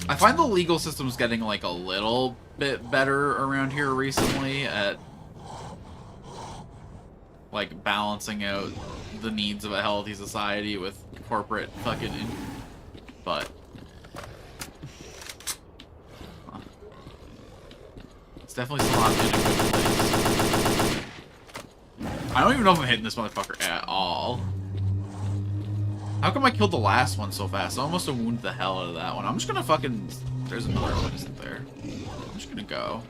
I find the legal system's getting like a little bit better around here recently at like balancing out the needs of a healthy society with corporate fucking but it's definitely still not in a good place. I don't even know if I'm hitting this motherfucker at all. How come I killed the last one so fast? I almost wounded the hell out of that one. I'm just gonna fucking... There's another one, isn't there? I'm just gonna go.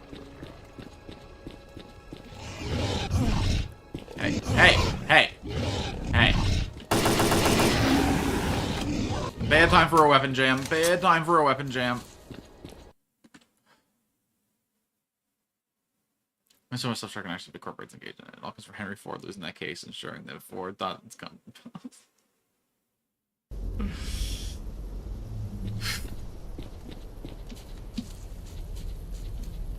Hey, hey, hey, hey. Bad time for a weapon jam. Bad time for a weapon jam. My so much stuff can actually be corporates engaged in it. It all comes from Henry Ford losing that case, ensuring that Ford thought it's come.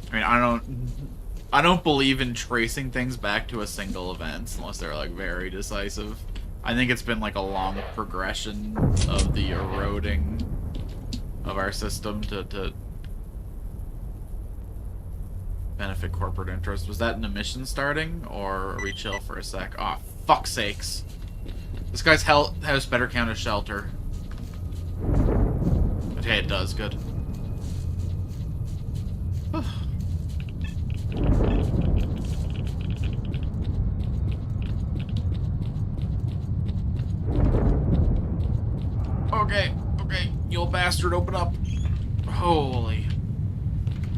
I mean, I don't believe in tracing things back to a single event unless they're like very decisive. I think it's been like a long progression of the eroding of our system to benefit corporate interests. Was that an emission starting, or are we chill for a sec? Oh, fuck's sakes. This guy's house better count as shelter. Okay, it does. Good. Okay, okay, you old bastard, open up. Holy.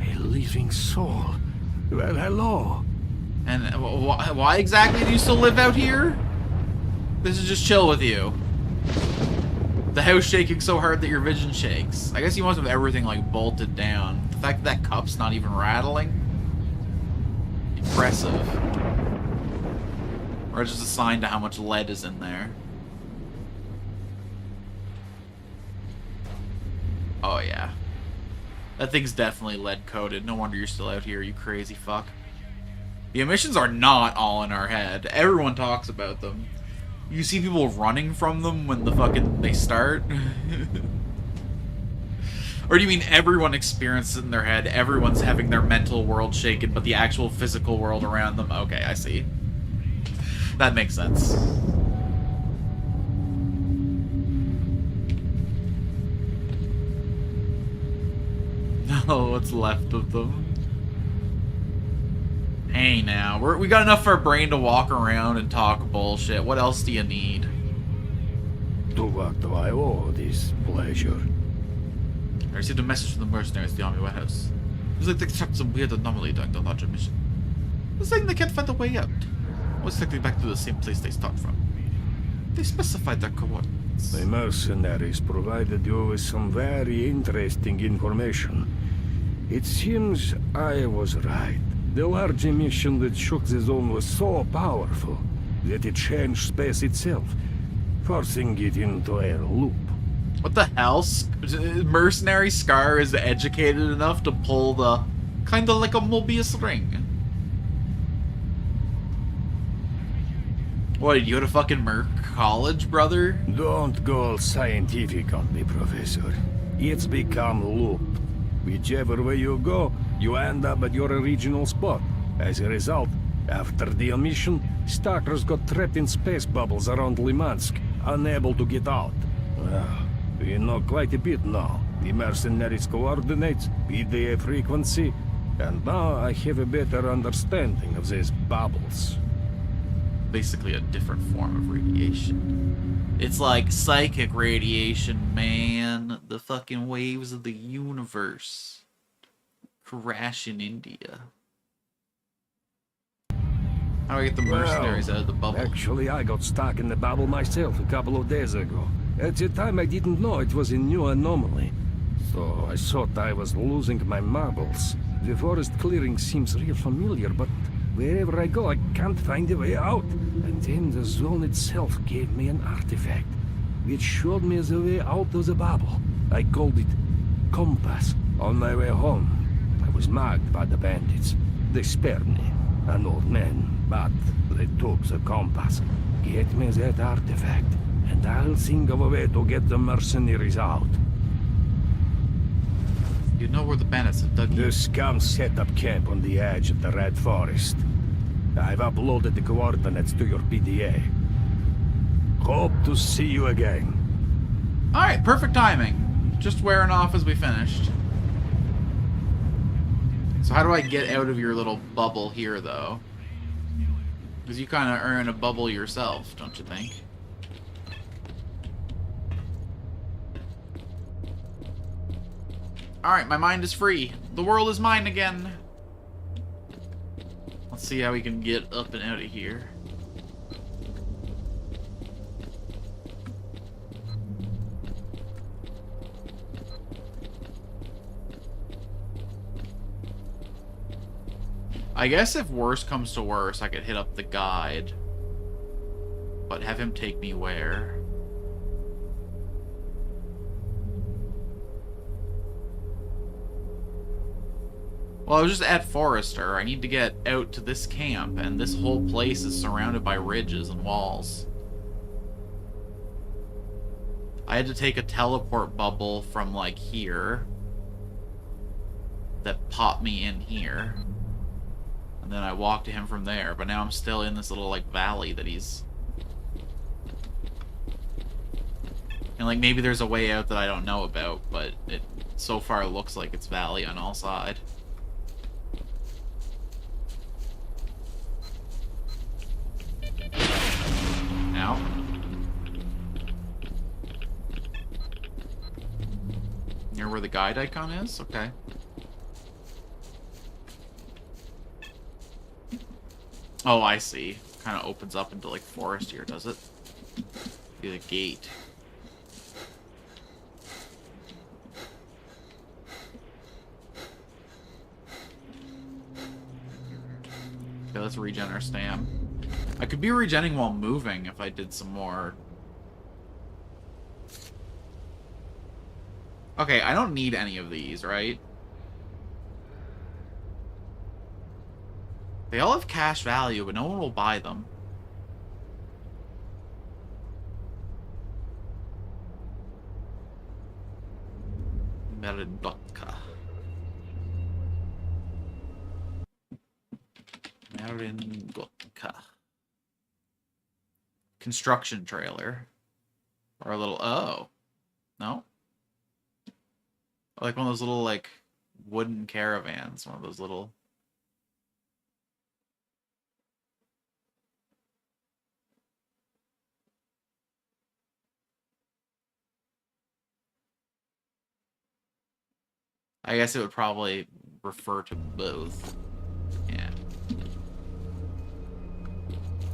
A living soul. Well, hello. And why exactly do you still live out here? This is just chill with you. The house shaking so hard that your vision shakes. I guess you must have everything like bolted down. The fact that cup's not even rattling. Impressive. Or just a sign to how much lead is in there. Oh yeah. That thing's definitely lead coated. No wonder you're still out here, you crazy fuck. The emissions are not all in our head. Everyone talks about them. You see people running from them when they start? Or do you mean everyone experiences it in their head? Everyone's having their mental world shaken, but the actual physical world around them? Okay, I see. That makes sense. Oh, what's left of them? Hey now, we got enough for our brain to walk around and talk bullshit. What else do you need? To what do I owe this pleasure? I received a message from the mercenaries at the army warehouse. It was like they trapped some weird anomaly during the larger mission. They're saying they can't find a way out. Most likely back to the same place they start from. They specified their coordinates. bandits. The mercenaries provided you with some very interesting information. It seems I was right. The large emission that shook the zone was so powerful that it changed space itself, forcing it into a loop. What the hell? Mercenary S.T.A.L.K.E.R is educated enough to pull the... Kinda like a Mobius ring. What, you go to fucking Merc College, brother? Don't go all scientific on me, Professor. It's become looped. Whichever way you go, you end up at your original spot. As a result, after the emission, stalkers got trapped in space bubbles around Limansk, unable to get out. Well, we know quite a bit now. The mercenaries' coordinates, PDA frequency, and now I have a better understanding of these bubbles. Basically a different form of radiation. It's like psychic radiation, man. The fucking waves of the universe crash in India. How do I get the mercenaries out of the bubble? Actually, I got stuck in the bubble myself a couple of days ago. At the time, I didn't know it was a new anomaly. So I thought I was losing my marbles. The forest clearing seems real familiar, but wherever I go, I can't find a way out. And then the zone itself gave me an artifact, which showed me the way out of the bubble. I called it Compass. On my way home, I was mugged by the bandits. They spared me, an old man, but they took the compass. Get me that artifact, and I'll think of a way to get the mercenaries out. You know where the bandits have dug you. The scum set up camp on the edge of the Red Forest. I've uploaded the coordinates to your PDA. Hope to see you again. Alright, perfect timing. Just wearing off as we finished. So how do I get out of your little bubble here, though? Because you kind of are in a bubble yourself, don't you think? Alright, my mind is free. The world is mine again. Let's see how we can get up and out of here. I guess if worse comes to worse, I could hit up the guide. But have him take me where? Well, I was just at Forrester. I need to get out to this camp, and this whole place is surrounded by ridges and walls. I had to take a teleport bubble from, like, here. That popped me in here. And then I walked to him from there, but now I'm still in this little, like, valley that he's... And, like, maybe there's a way out that I don't know about, but it so far looks like it's valley on all sides. Now. Near where the guide icon is? Okay. Oh, I see. Kind of opens up into, like, forest here, does it? Be the gate. Okay, let's regen our stam. I could be regenning while moving if I did some more. Okay, I don't need any of these, right? They all have cash value, but no one will buy them. Meridotka. Meridotka. Construction trailer. Or a little... Oh. No? Like one of those little, like, wooden caravans. One of those little... I guess it would probably refer to both. Yeah.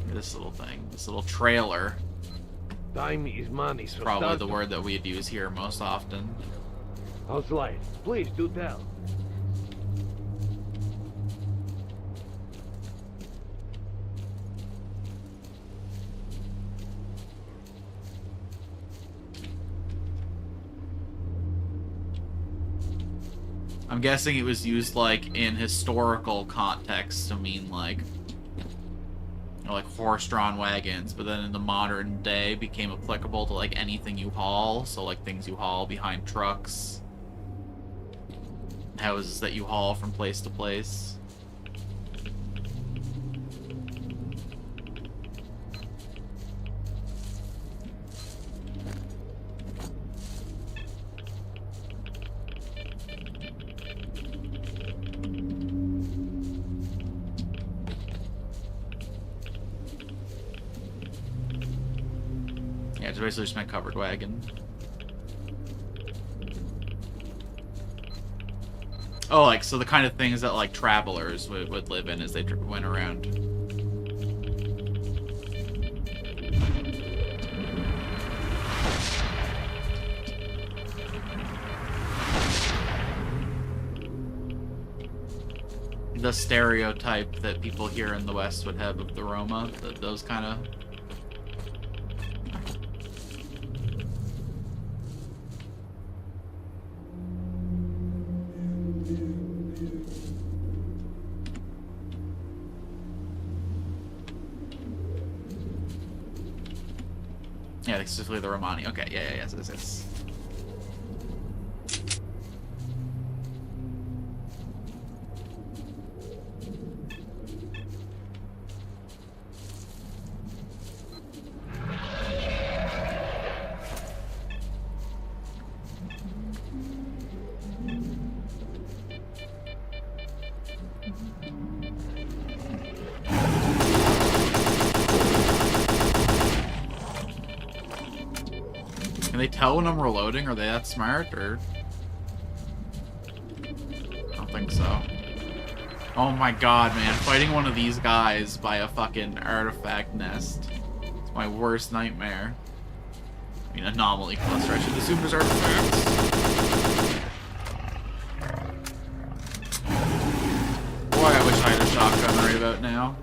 This little thing. This little trailer. Time is money, so Probably start the word that we'd use here most often. How's life? Please do tell. I'm guessing it was used, like, in historical context to mean, like, you know, like horse-drawn wagons, but then in the modern day became applicable to, like, anything you haul, so, like, things you haul behind trucks, houses that you haul from place to place. Yeah, it's basically just my covered wagon. Oh, like, so the kind of things that, like, travelers would live in as they went around. The stereotype that people here in the West would have of the Roma, those kind of... Yeah, specifically the Romani. Okay, yeah, yes. Can they tell when I'm reloading? Are they that smart, or...? I don't think so. Oh my god, man. Fighting one of these guys by a fucking artifact nest. It's my worst nightmare. I mean, anomaly cluster. I should assume there's artifacts. Boy, I wish I had a shotgun right about now.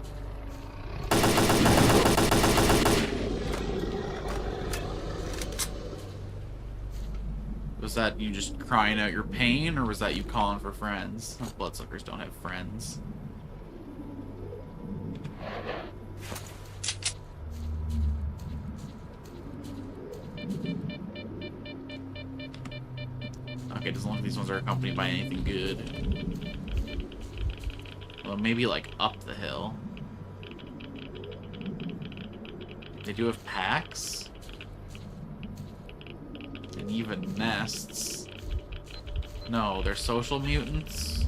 Was that you just crying out your pain, or was that you calling for friends? Bloodsuckers don't have friends. Okay, doesn't look like these ones are accompanied by anything good. Well, maybe like up the hill. They do have packs? And even nests. No, they're social mutants.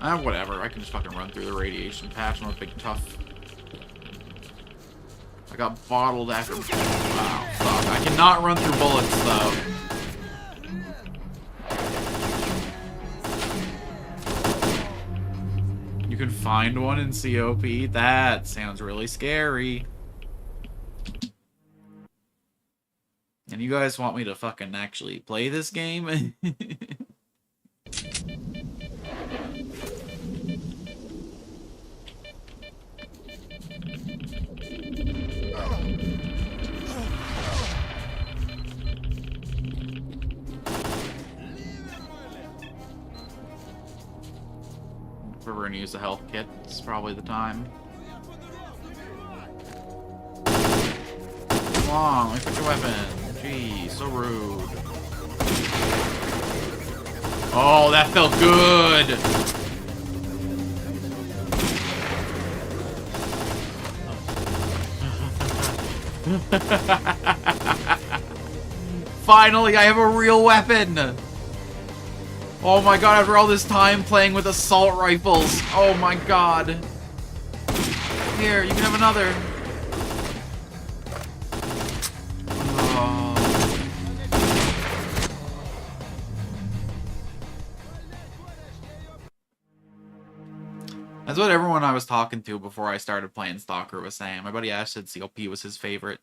Whatever. I can just fucking run through the radiation patch. I'm a big tough. I got bottled after. Wow, fuck. I cannot run through bullets, though. You can find one in COP? That sounds really scary. And you guys want me to fucking actually play this game? If we're gonna use the health kit, it's probably the time. Come on, let me pick a weapon. Gee, so rude. Oh, that felt good! Finally, I have a real weapon! Oh my god, after all this time playing with assault rifles. Oh my god. Here, you can have another. That's what everyone I was talking to before I started playing S.T.A.L.K.E.R was saying. My buddy Ash said CLP was his favorite.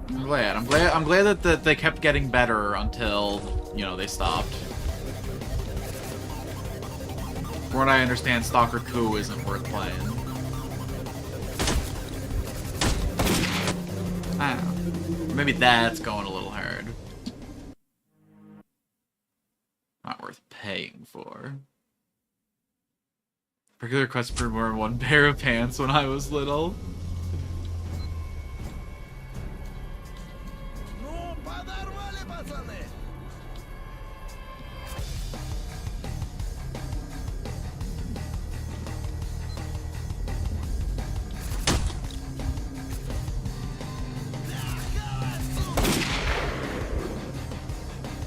I'm glad that they kept getting better until, you know, they stopped. From what I understand, S.T.A.L.K.E.R 2 isn't worth playing. I don't know. Maybe that's going a little hard. Not worth paying for. Regular quest for more than one pair of pants when I was little.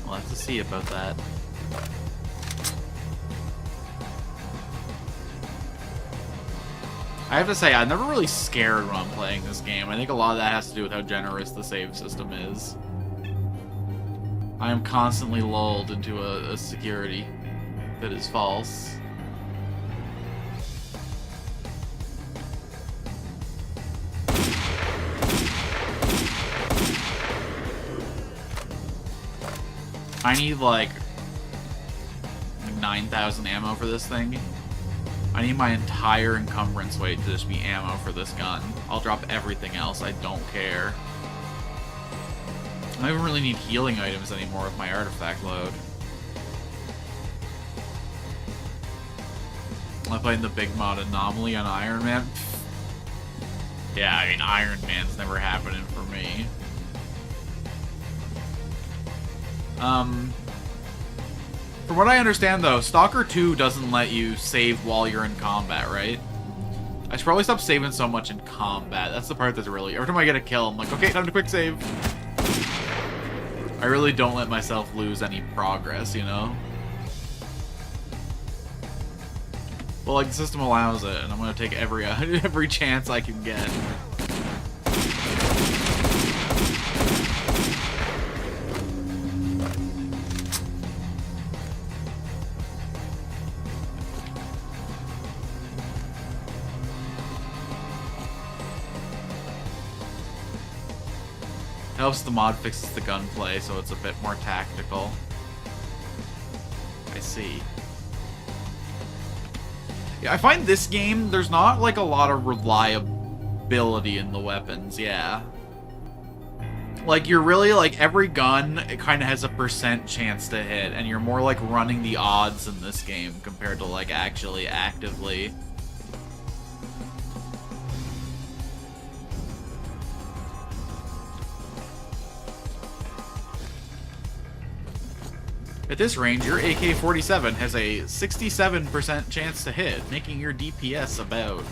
We'll have to see about that. I have to say, I'm never really scared when I'm playing this game. I think a lot of that has to do with how generous the save system is. I am constantly lulled into a security that is false. I need like 9,000 ammo for this thing. I need my entire encumbrance weight to just be ammo for this gun. I'll drop everything else, I don't care. I don't even really need healing items anymore with my artifact load. I'm playing the big mod anomaly on Iron Man. Yeah, I mean, Iron Man's never happening for me. From what I understand, though, S.T.A.L.K.E.R 2 doesn't let you save while you're in combat, right? I should probably stop saving so much in combat. That's the part that's really... Every time I get a kill, I'm like, okay, time to quick save. I really don't let myself lose any progress, you know? Well, like, the system allows it, and I'm gonna take every chance I can get. Helps the mod fixes the gunplay, so it's a bit more tactical. I see. Yeah, I find this game, there's not, like, a lot of reliability in the weapons, yeah. Like, you're really, like, every gun, it kind of has a % chance to hit, and you're more, like, running the odds in this game compared to, like, actually actively. At this range, your AK-47 has a 67% chance to hit, making your DPS about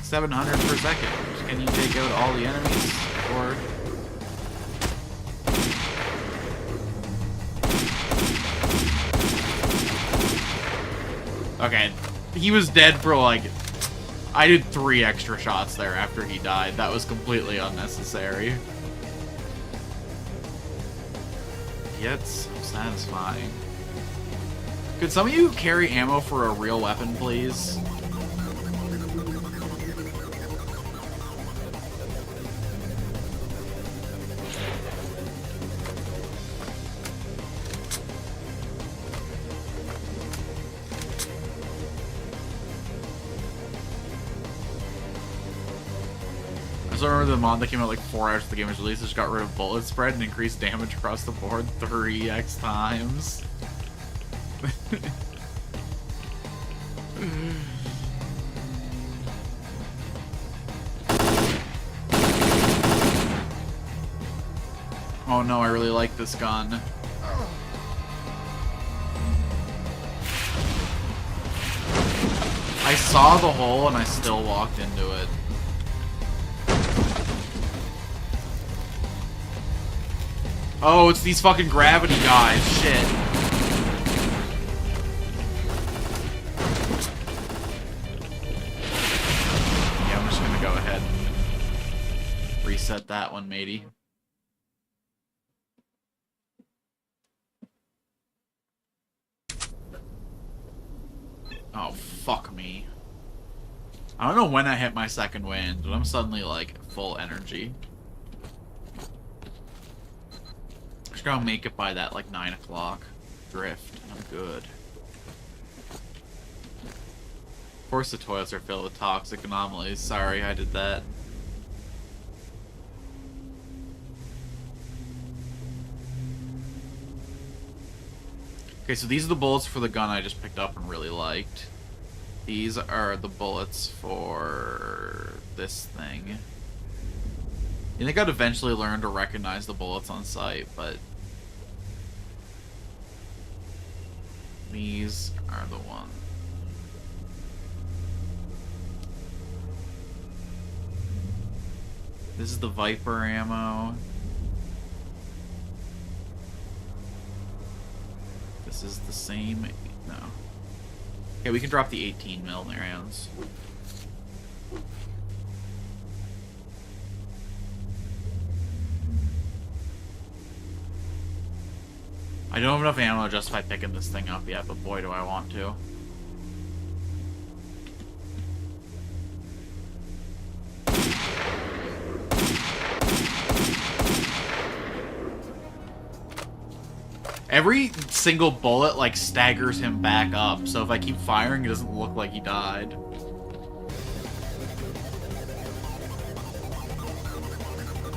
700 per second. Can you take out all the enemies? Or... Okay, he was dead for like... I did 3 extra shots there after he died. That was completely unnecessary. Yet so satisfying. Could some of you carry ammo for a real weapon, please? I remember the mod that came out like 4 hours after the game was released, just got rid of bullet spread and increased damage across the board 3x times. Oh no, I really like this gun. I saw the hole and I still walked into it. Oh, it's these fucking gravity guys. Shit. Yeah, I'm just gonna go ahead and reset that one, matey. Oh, fuck me. I don't know when I hit my second wind, but I'm suddenly, like, full energy. Just gotta make it by that, like, 9 o'clock drift. I'm good. Of course the toilets are filled with toxic anomalies. Sorry, I did that. Okay, so these are the bullets for the gun I just picked up and really liked. These are the bullets for this thing. I think I'd eventually learn to recognize the bullets on sight, but these are the ones. This is the Viper ammo. This is the same. No. Okay, we can drop the 18 mil rounds. I don't have enough ammo to justify picking this thing up yet, but boy do I want to. Every single bullet, like, staggers him back up, so if I keep firing, it doesn't look like he died.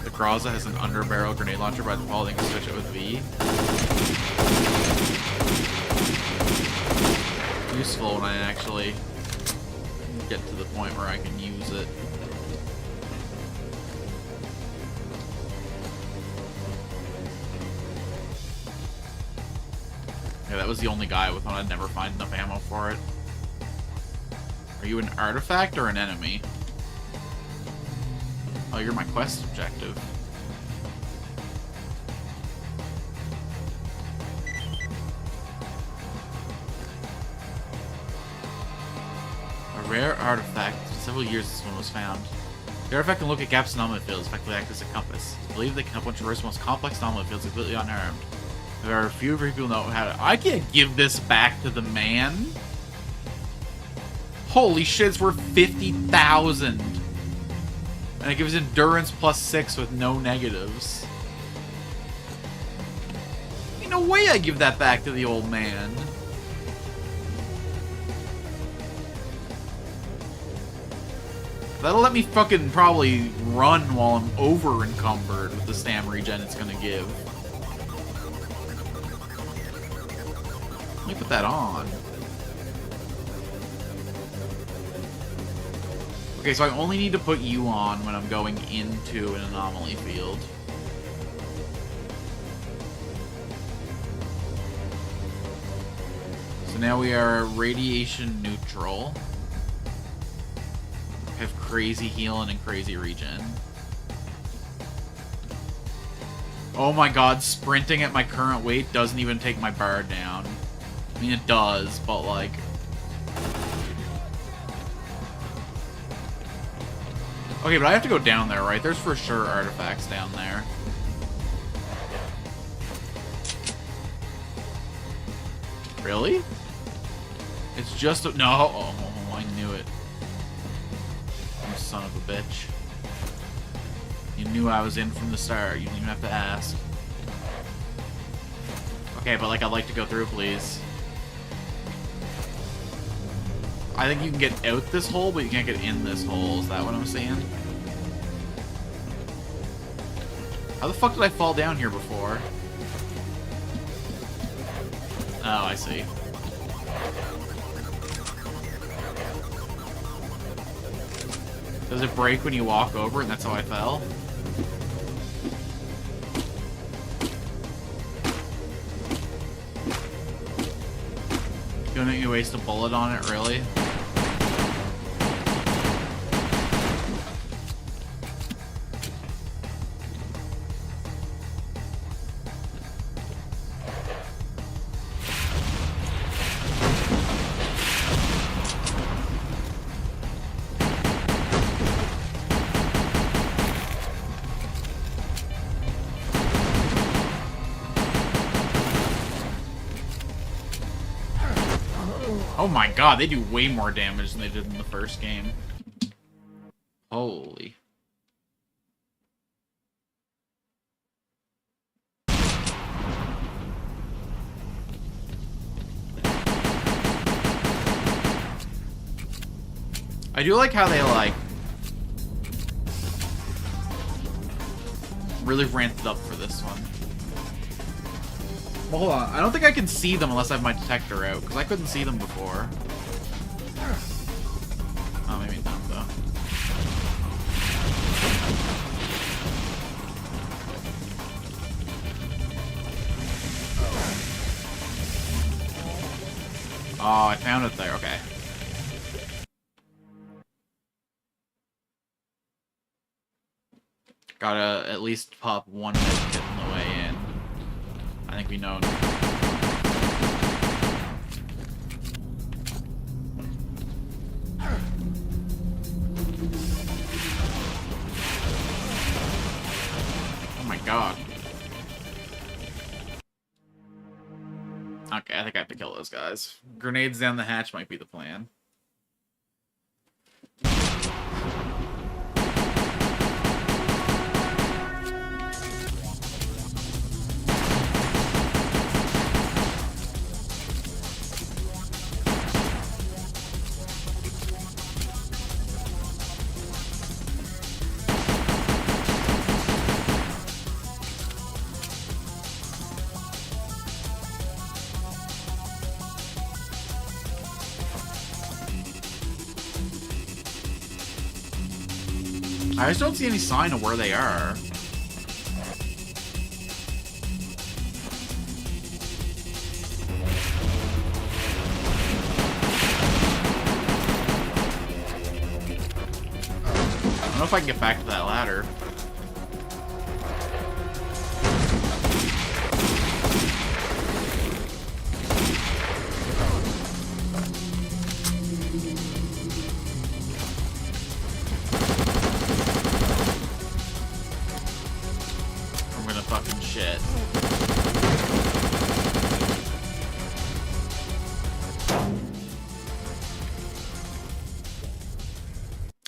The Graza has an underbarrel grenade launcher by default, you can switch it with V. Useful when I actually get to the point where I can use it. Yeah, that was the only guy with one. I'd never find enough ammo for it. Are you an artifact or an enemy? Oh, you're my quest objective. A rare artifact. Several years this one was found. The artifact can look at gaps in anomaly fields, effectively act as a compass. It's believed they can help one traverse the most complex anomaly fields completely unharmed. There are a few people know how to. I can't give this back to the man. Holy shit, it's worth 50,000. And it gives endurance +6 with no negatives. Ain't no way I give that back to the old man. That'll let me fucking probably run while I'm over encumbered with the stam regen it's gonna give. Let me put that on. Okay, so I only need to put you on when I'm going into an anomaly field. So now we are radiation neutral. Have crazy healing and crazy regen. Oh my god, sprinting at my current weight doesn't even take my bar down. I mean, it does, but like... Okay, but I have to go down there, right? There's for sure artifacts down there. Really? It's just a... No! Oh, I knew it. You son of a bitch. You knew I was in from the start. You didn't even have to ask. Okay, but like, I'd like to go through, please. I think you can get out this hole, but you can't get in this hole. Is that what I'm saying? How the fuck did I fall down here before? Oh, I see. Does it break when you walk over and that's how I fell? You don't think you waste a bullet on it, really? Oh my god, they do way more damage than they did in the first game. Holy. I do like how they, like, really ramped it up for this one. Well, hold on. I don't think I can see them unless I have my detector out, because I couldn't see them before. Oh, maybe not, though. Oh, I found it there. Okay. Gotta at least pop one medkit on the way in. I think we know. Oh my god. Okay, I think I have to kill those guys. Grenades down the hatch might be the plan. I just don't see any sign of where they are. I don't know if I can get back to that ladder.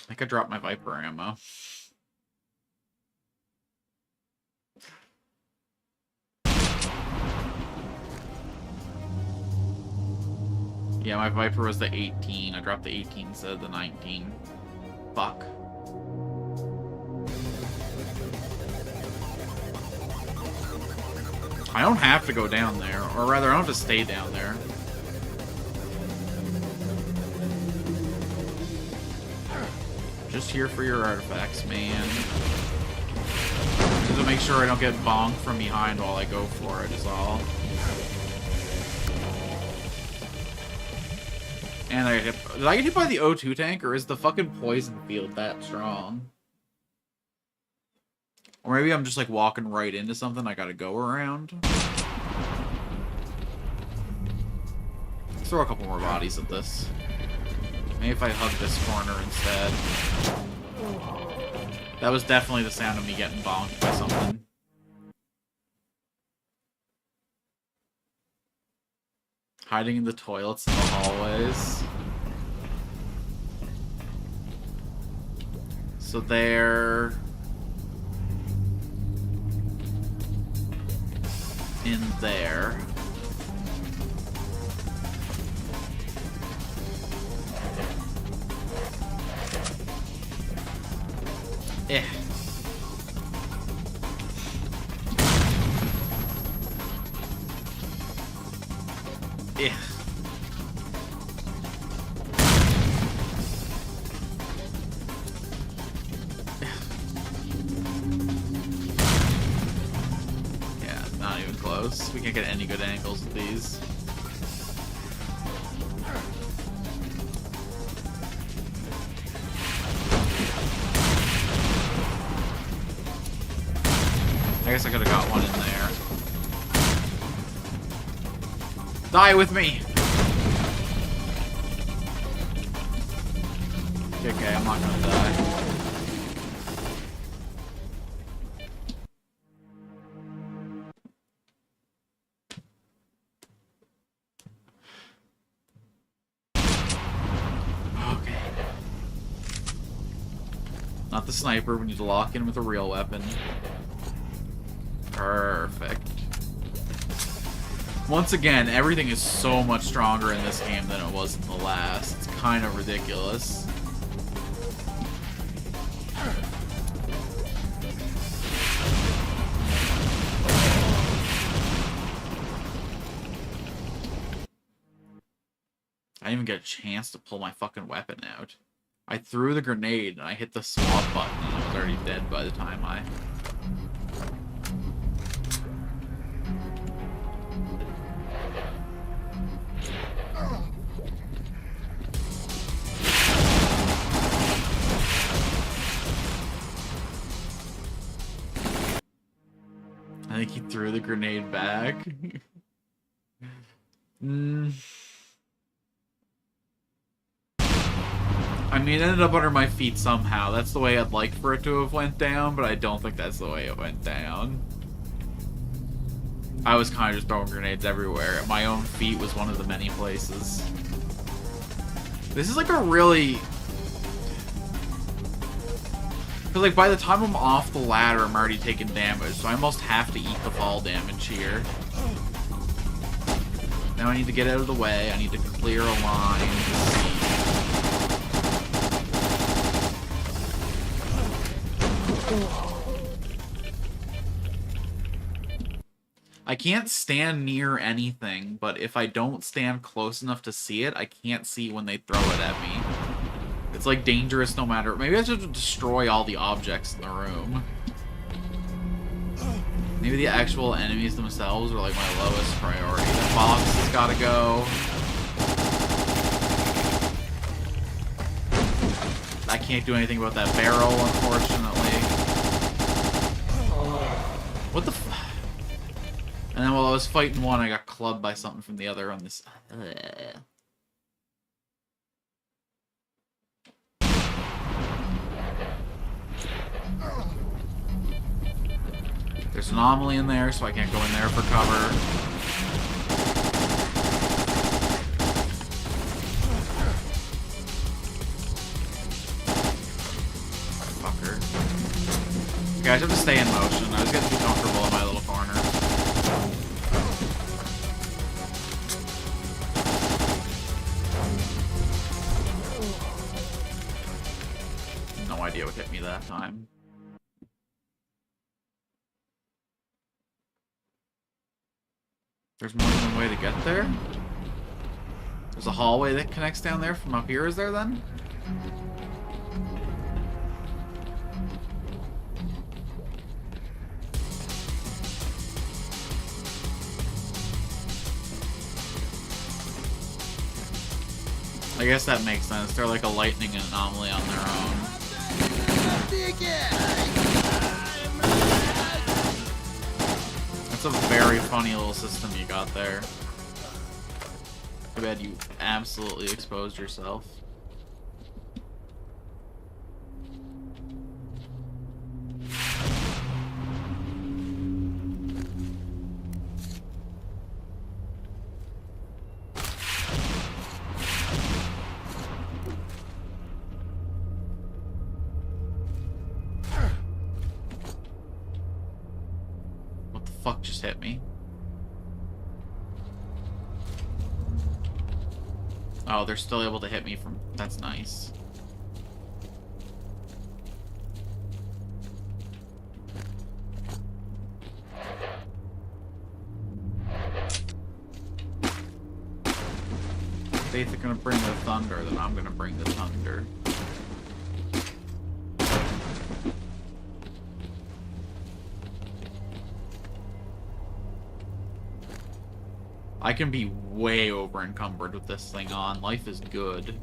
I could drop my Viper ammo. Yeah, my Viper was the 18. I dropped the 18 instead of the 19. Fuck. I don't have to go down there, or rather, I don't have to stay down there. Just here for your artifacts, man. Just to make sure I don't get bonked from behind while I go for it is all. And I get hit. Did I get hit by the O2 tank, or is the fucking poison field that strong? Or maybe I'm just like walking right into something I gotta go around. Let's throw a couple more bodies at this. Maybe if I hug this corner instead. That was definitely the sound of me getting bonked by something. Hiding in the toilets in the hallways. So they're in there. Eh. Yeah. Yeah, not even close. We can't get any good angles with these. I guess I could have got one in there. Die with me! Okay, I'm not gonna die. Not the sniper. We need to lock in with a real weapon. Perfect. Once again, everything is so much stronger in this game than it was in the last. It's kind of ridiculous. I didn't even get a chance to pull my fucking weapon out. I threw the grenade and I hit the swap button and I was already dead by the time I... I think he threw the grenade back. I mean, it ended up under my feet somehow. That's the way I'd like for it to have went down, but I don't think that's the way it went down. I was kind of just throwing grenades everywhere. My own feet was one of the many places. This is like a really... Because, like, by the time I'm off the ladder, I'm already taking damage, so I almost have to eat the fall damage here. Now I need to get out of the way. I need to clear a line. I can't stand near anything, but if I don't stand close enough to see it, I can't see when they throw it at me. It's like dangerous no matter... Maybe I should destroy all the objects in the room. Maybe the actual enemies themselves are like my lowest priority. The box has gotta go. I can't do anything about that barrel, unfortunately. What the f... And then while I was fighting one, I got clubbed by something from the other on this... There's an anomaly in there, so I can't go in there for cover. Fucker. Okay, I just have to stay in motion. I was getting too comfortable in my little corner. No idea what hit me that time. There's more than one way to get there? There's a hallway that connects down there from up here, is there then? I guess that makes sense. They're like a lightning anomaly on their own. That's a very funny little system you got there. Too bad you absolutely exposed yourself. Fuck just hit me. Oh, they're still able to hit me from... That's nice. If they're gonna bring the thunder, then I'm gonna bring the thunder. I can be way over encumbered with this thing on. Life is good.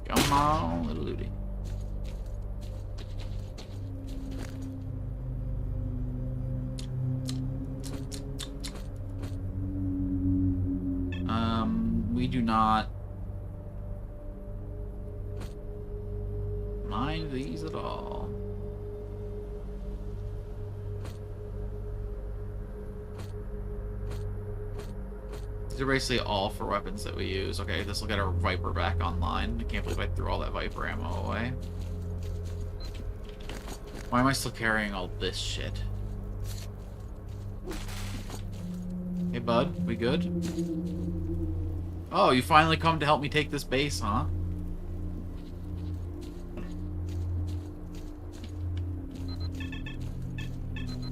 Come on, little Ludi. We do not... mind these at all. These are basically all for weapons that we use. Okay, this will get our Viper back online. I can't believe I threw all that Viper ammo away. Why am I still carrying all this shit? Hey, bud, we good? Oh, you finally come to help me take this base, huh?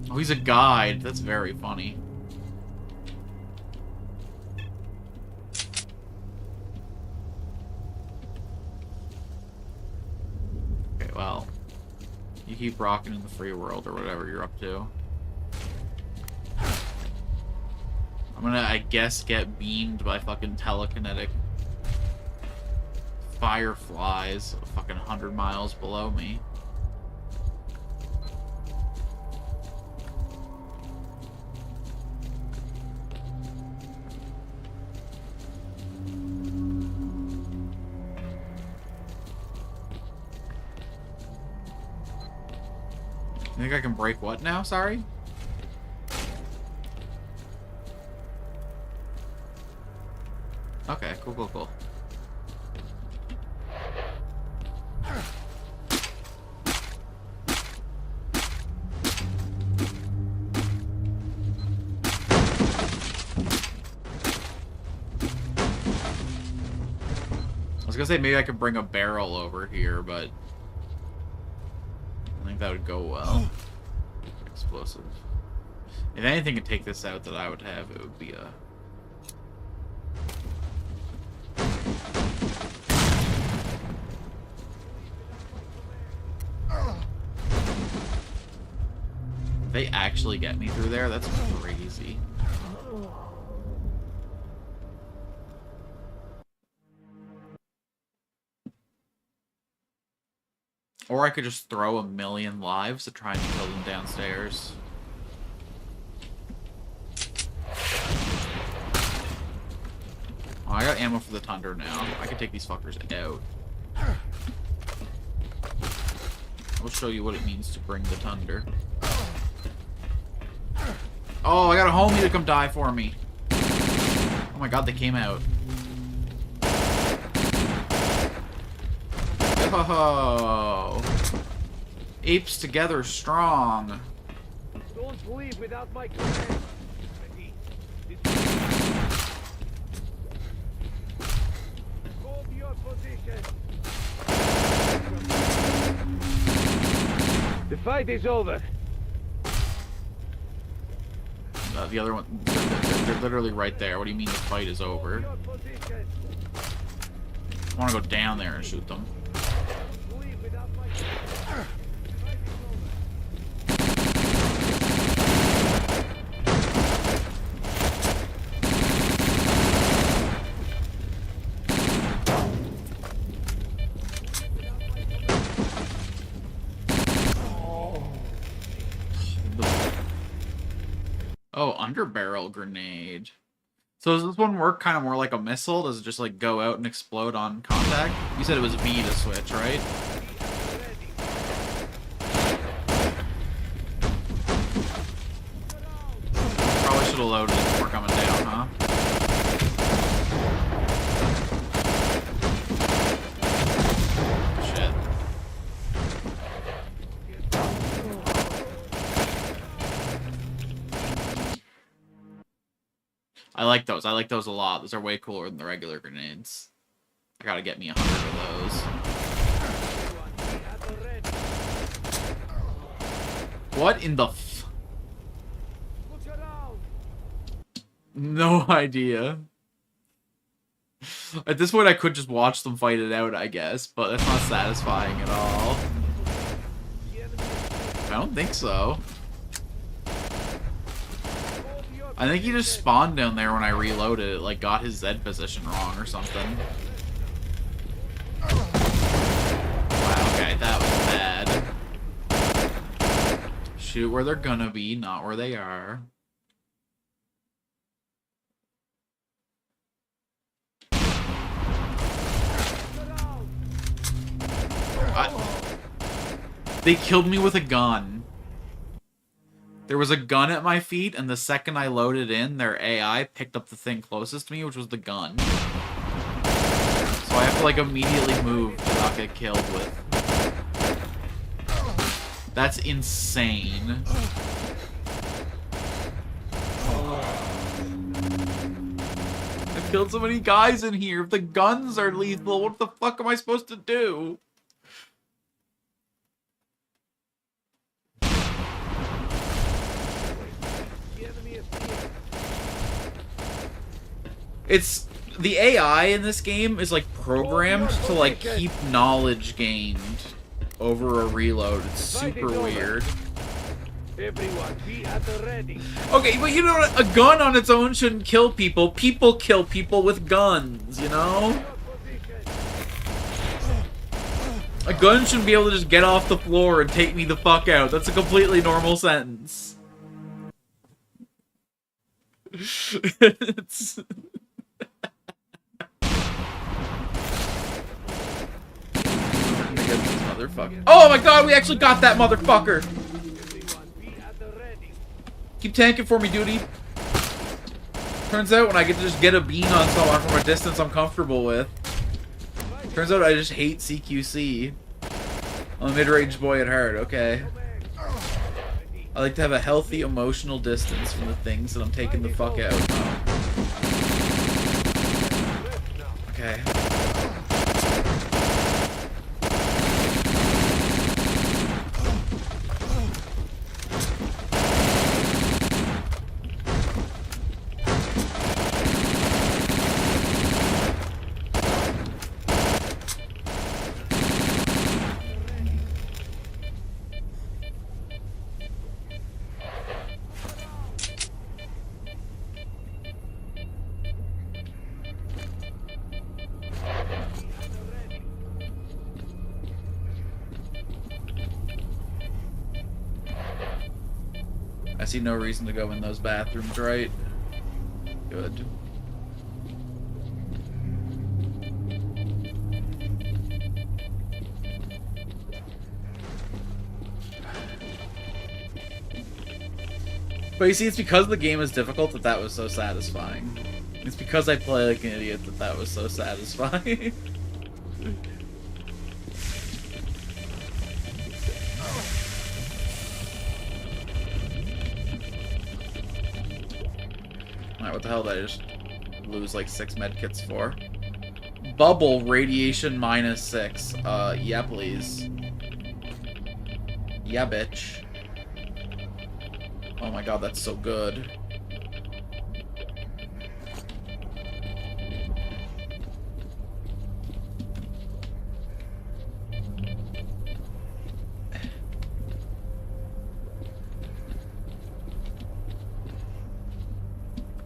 Oh, he's a guide. That's very funny. Okay, well. You keep rocking in the free world or whatever you're up to. I'm gonna, I guess, get beamed by fucking telekinetic fireflies fucking 100 miles below me. You think I can break what now? Sorry? Okay, cool, cool, cool. I was gonna say maybe I could bring a barrel over here, but I think that would go well. Explosive. If anything could take this out that I would have, it would be a... If they actually get me through there, that's crazy. Or I could just throw 1,000,000 lives to try and kill them downstairs. Oh, I got ammo for the Thunder now. I can take these fuckers out. I'll show you what it means to bring the Thunder. Oh, I got a homie to come die for me. Oh my god, they came out. Oh, apes together strong. Don't leave without my command. Hold your position. The fight is over. The other one, they're literally right there. What do you mean the fight is over? I want to go down there and shoot them. Oh, underbarrel grenade. So does this one work kind of more like a missile? Does it just like go out and explode on contact? You said it was V to switch, right? Probably should have loaded it before coming down, huh? Shit. I like those. I like those a lot. Those are way cooler than the regular grenades. I gotta get me 100 of those. What in the f... No idea. At this point, I could just watch them fight it out, I guess, but that's not satisfying at all. I don't think so. I think he just spawned down there when I reloaded it, like got his Z position wrong or something. Wow, okay, that was bad. Shoot where they're gonna be, not where they are. They killed me with a gun. There was a gun at my feet, and the second I loaded in, their AI picked up the thing closest to me, which was the gun. So I have to, like, immediately move to not get killed with. That's insane. I've killed so many guys in here. If the guns are lethal, what the fuck am I supposed to do? It's the AI in this game is like programmed to like keep knowledge gained over a reload. It's super weird. Everyone, be at the ready. Okay, but you know what? A gun on its own shouldn't kill people. People kill people with guns, you know? A gun shouldn't be able to just get off the floor and take me the fuck out. That's a completely normal sentence. It's... Motherfucker. Oh my god, we actually got that motherfucker! Keep tanking for me, duty. Turns out when I get to just get a bean on someone from a distance I'm comfortable with. Turns out I just hate CQC. I'm a mid-range boy at heart, okay. I like to have a healthy emotional distance from the things that I'm taking the fuck out of. Okay. I see no reason to go in those bathrooms, right? Good. But you see, it's because the game is difficult that that was so satisfying. It's because I play like an idiot that that was so satisfying. Alright, what the hell did I just lose like 6 medkits for? Bubble, radiation -6. Yeah, please. Yeah, bitch. Oh my god, that's so good.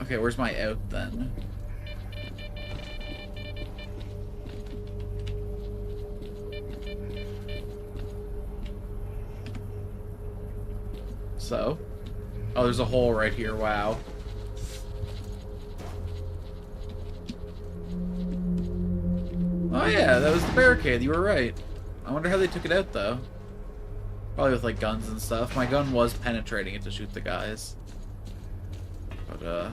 Okay, where's my out then? So? Oh, there's a hole right here, wow. Oh yeah, that was the barricade, you were right. I wonder how they took it out, though. Probably with, like, guns and stuff. My gun was penetrating it to shoot the guys. But,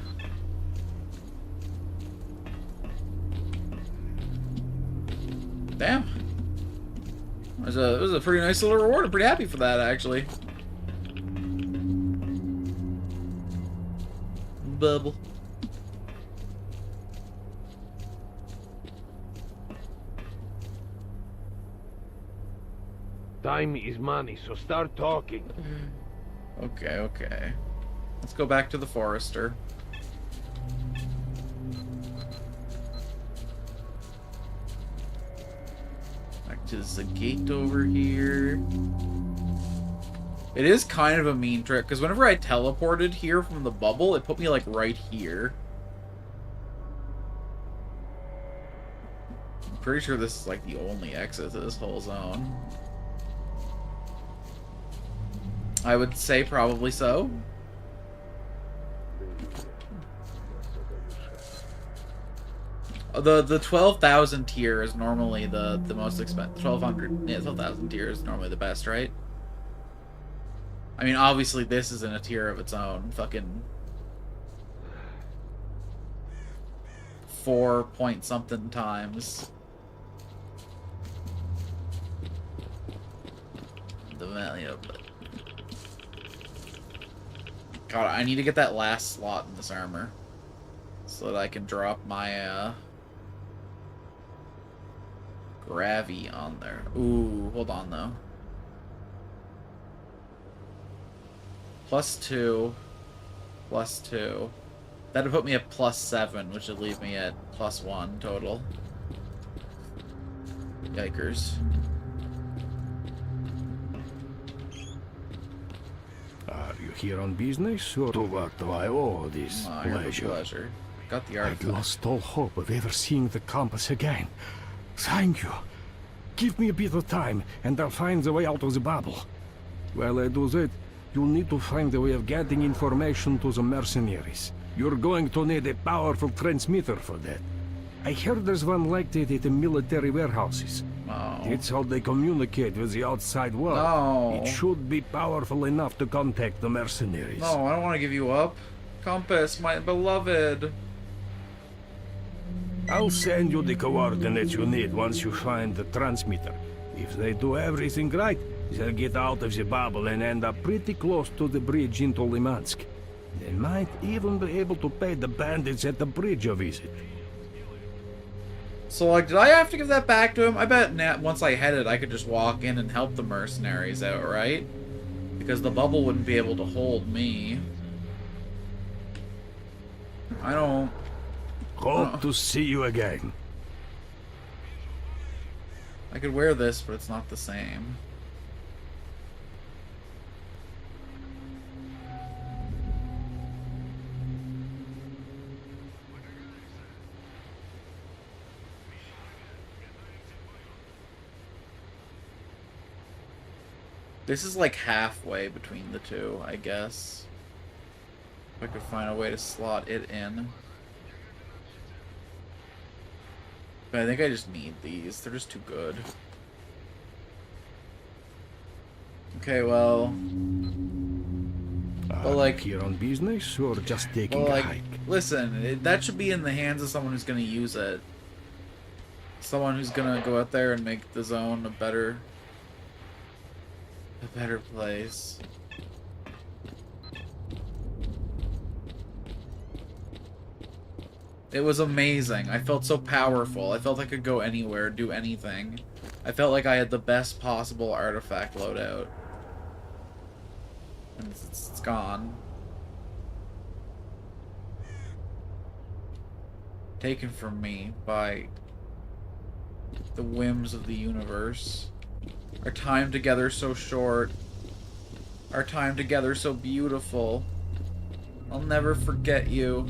damn. It was a pretty nice little reward. I'm pretty happy for that, actually. Bubble. Time is money, so start talking. Okay, okay. Let's go back to the Forester. Back to the gate over here. It is kind of a mean trick, because whenever I teleported here from the bubble, it put me, like, right here. I'm pretty sure this is, like, the only exit to this whole zone. I would say probably so. The 12,000 tier is normally the most expensive. 1,200, yeah, 12,000 tier is normally the best, right? I mean, obviously this is in a tier of its own. Fucking 4 point something times. The value of it. God, I need to get that last slot in this armor. So that I can drop my, Gravy on there. Ooh, hold on, though. +2. +2. That'd put me at +7, which would leave me at +1 total. Yikers. Are you here on business, or to what do I owe this pleasure? Got the I'd artifact. lost all hope of ever seeing the compass again. Thank you. Give me a bit of time, and I'll find the way out of the bubble. While I do that, you'll need to find a way of getting information to the mercenaries. You're going to need a powerful transmitter for that. I heard there's one like that at the military warehouses. Oh. It's how they communicate with the outside world. No. It should be powerful enough to contact the mercenaries. No, I don't want to give you up. Compass, my beloved. I'll send you the coordinates you need once you find the transmitter. If they do everything right, they'll get out of the bubble and end up pretty close to the bridge into Limansk. They might even be able to pay the bandits at the bridge a visit. So, like, did I have to give that back to him? I bet once I headed, I could just walk in and help the mercenaries out, right? Because the bubble wouldn't be able to hold me. I don't... Hope to see you again. I could wear this, but it's not the same. This is like halfway between the two, I guess. If I could find a way to slot it in. But I think I just need these. They're just too good. Okay, well... Are But like... you here on business, or just taking Well, a like, hike? listen, that should be in the hands of someone who's gonna use it. Someone who's gonna go out there and make the zone a better place. It was amazing. I felt so powerful. I felt I could go anywhere, do anything. I felt like I had the best possible artifact loadout. And it's gone. Taken from me by the whims of the universe. Our time together so short. Our time together so beautiful. I'll never forget you.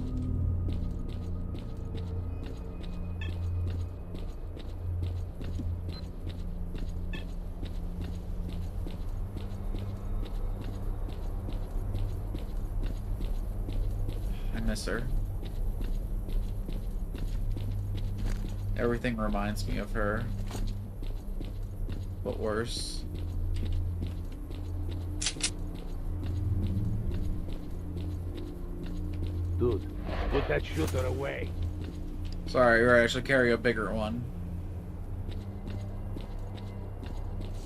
I miss her. Everything reminds me of her. But worse. Dude, put that shooter away. Sorry, right, I should carry a bigger one.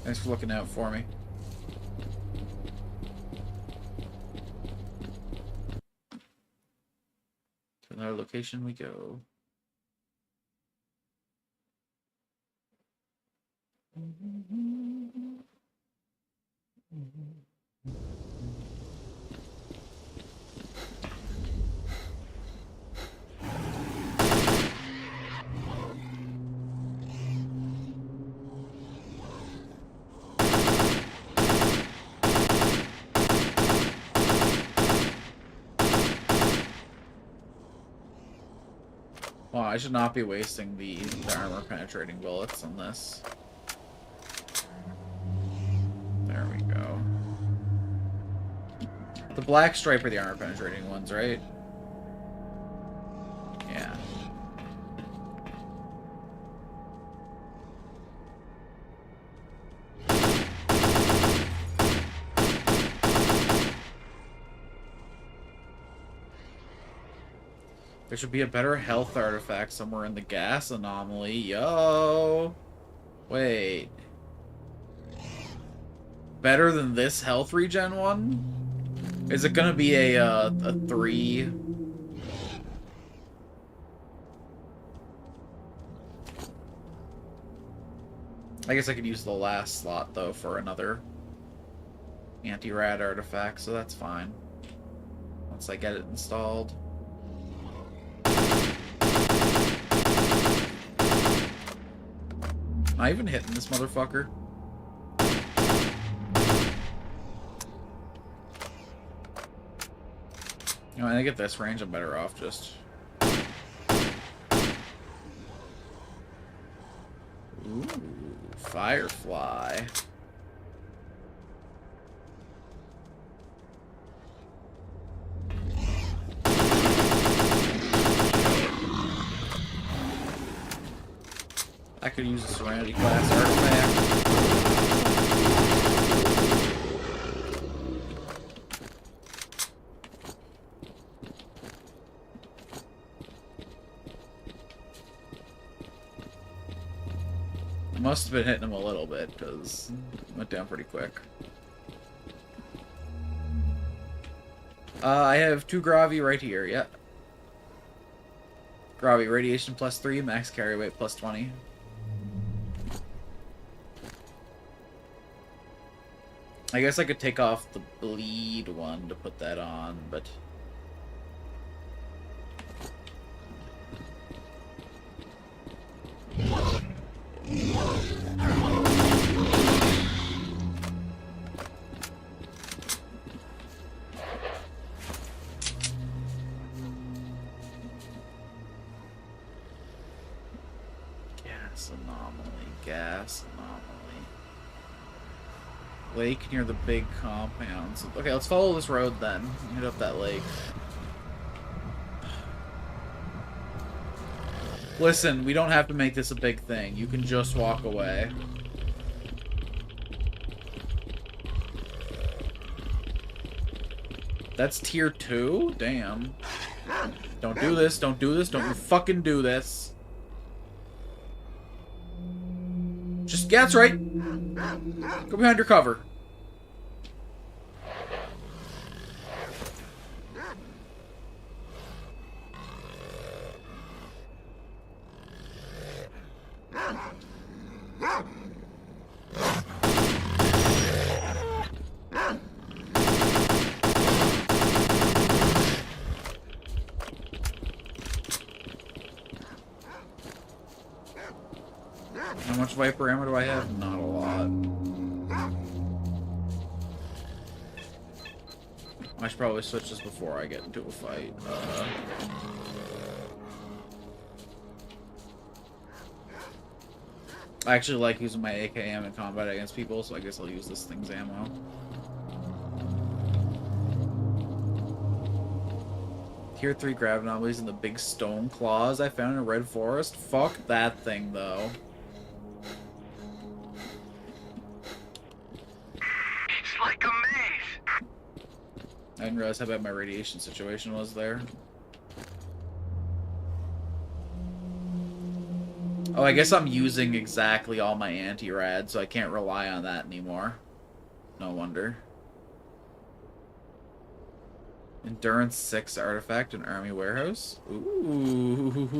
Thanks for looking out for me. To another location we go. Well, I should not be wasting the armor penetrating bullets on this. There we go. The black stripe are the armor penetrating ones, right? Yeah. There should be a better health artifact somewhere in the gas anomaly. Yo! Wait. Better than this health regen one? Is it gonna be a 3? I guess I could use the last slot, though, for another anti-rad artifact, so that's fine. Once I get it installed. Am I even hitting this motherfucker? You know, I think at this range I'm better off just... Ooh, Firefly. I could use a Serenity class artifact. I must have been hitting him a little bit, because it went down pretty quick. I have 2 Gravi right here, yeah. Gravi, radiation +3, max carry weight +20. I guess I could take off the bleed one to put that on, but... Gas anomaly, gas anomaly. Lake near the big compounds. Okay, let's follow this road then. Hit up that lake. Listen, we don't have to make this a big thing. You can just walk away. That's tier 2? Damn. Don't do this, don't do this, don't you fucking do this. Just, yeah, that's right. Go behind your cover. How much Viper ammo do I have? Not a lot. I should probably switch this before I get into a fight. I actually like using my AKM in combat against people, so I guess I'll use this thing's ammo. Tier 3 grab anomalies and the big stone claws I found in Red Forest. Fuck that thing, though. It's like a maze. I didn't realize how bad my radiation situation was there. Oh, I guess I'm using exactly all my anti-rad, so I can't rely on that anymore. No wonder. Endurance 6 artifact in army warehouse. Ooh.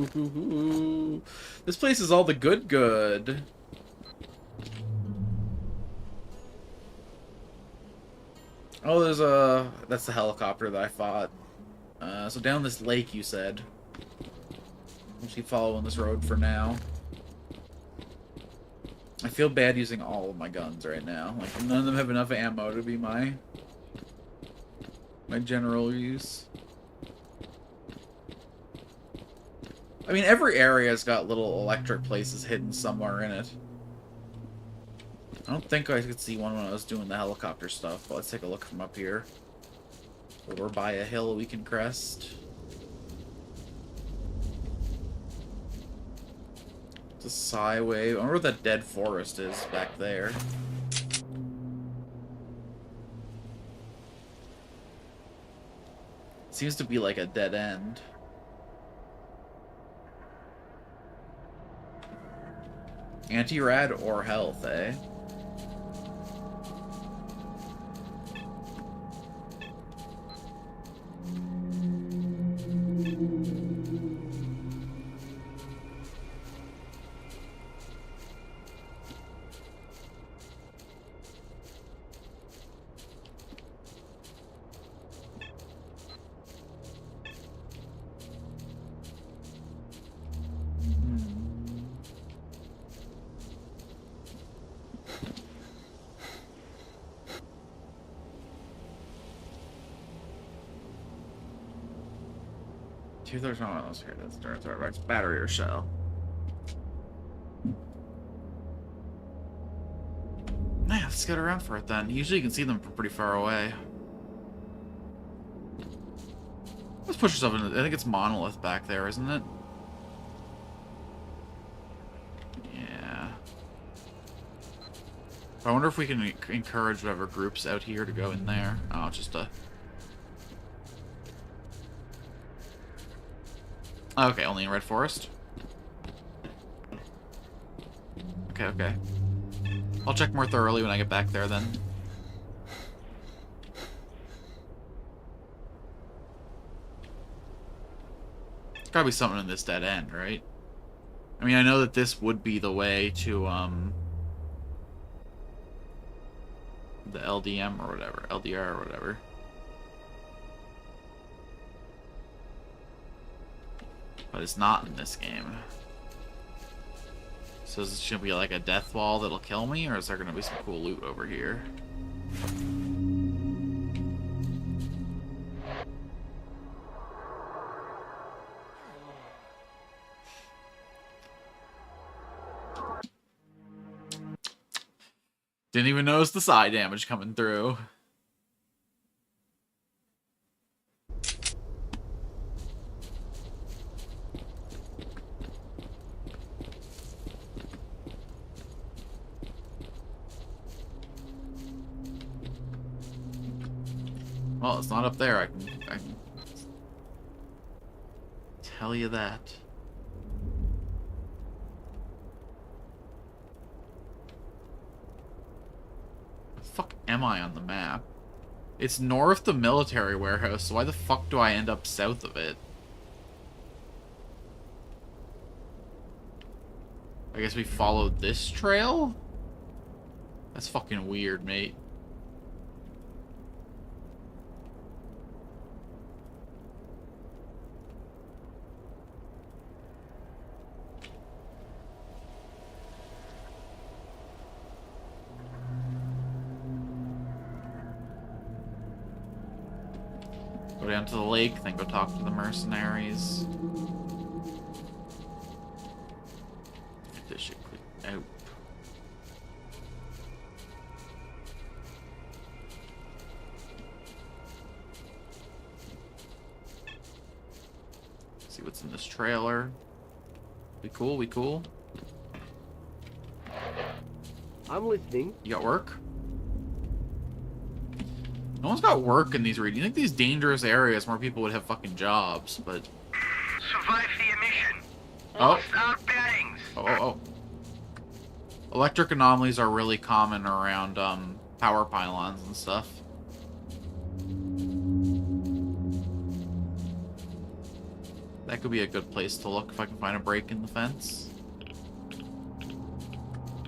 This place is all the good. Oh, there's a... That's the helicopter that I fought. So down this lake, you said. I'll keep following this road for now. I feel bad using all of my guns right now. Like, none of them have enough ammo to be my general use. I mean, every area's got little electric places hidden somewhere in it. I don't think I could see one when I was doing the helicopter stuff, but let's take a look from up here. We're by a hill we can crest. It's a psi wave. I wonder what that dead forest is back there. Seems to be like a dead end. Anti-rad or health, eh? There's one of those here. That's Starbucks battery or shell. Yeah, let's get around for it then. Usually you can see them from pretty far away. Let's push yourself into. I think it's Monolith back there, isn't it? Yeah. I wonder if we can encourage whatever groups out here to go in there. Oh, just a. Okay, only in Red Forest? Okay, okay. I'll check more thoroughly when I get back there, then. There's gotta be something in this dead end, right? I mean, I know that this would be the way to, the LDM or whatever. LDR or whatever. But it's not in this game. So is this gonna be like a death wall that'll kill me, or is there gonna be some cool loot over here? Didn't even notice the side damage coming through. Well, it's not up there. I can tell you that. The fuck am I on the map? It's north the military warehouse, so why the fuck do I end up south of it? I guess we followed this trail? That's fucking weird, mate. Go down to the lake, then go talk to the mercenaries. Get this shit clicked out. See what's in this trailer. We cool? We cool? I'm listening. You got work? No one's got work in these regions. You think these dangerous areas more people would have fucking jobs, but... Survive the emission. Oh. Lost our bearings. Oh. Electric anomalies are really common around, power pylons and stuff. That could be a good place to look if I can find a break in the fence.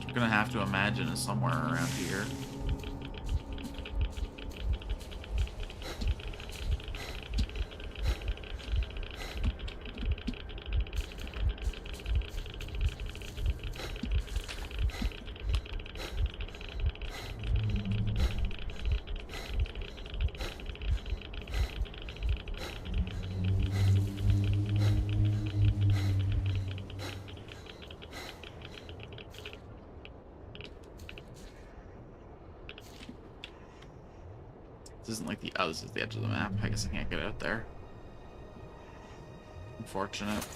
I'm gonna have to imagine it's somewhere around here. This isn't like the... Oh, this is the edge of the map. I guess I can't get out there. Unfortunate.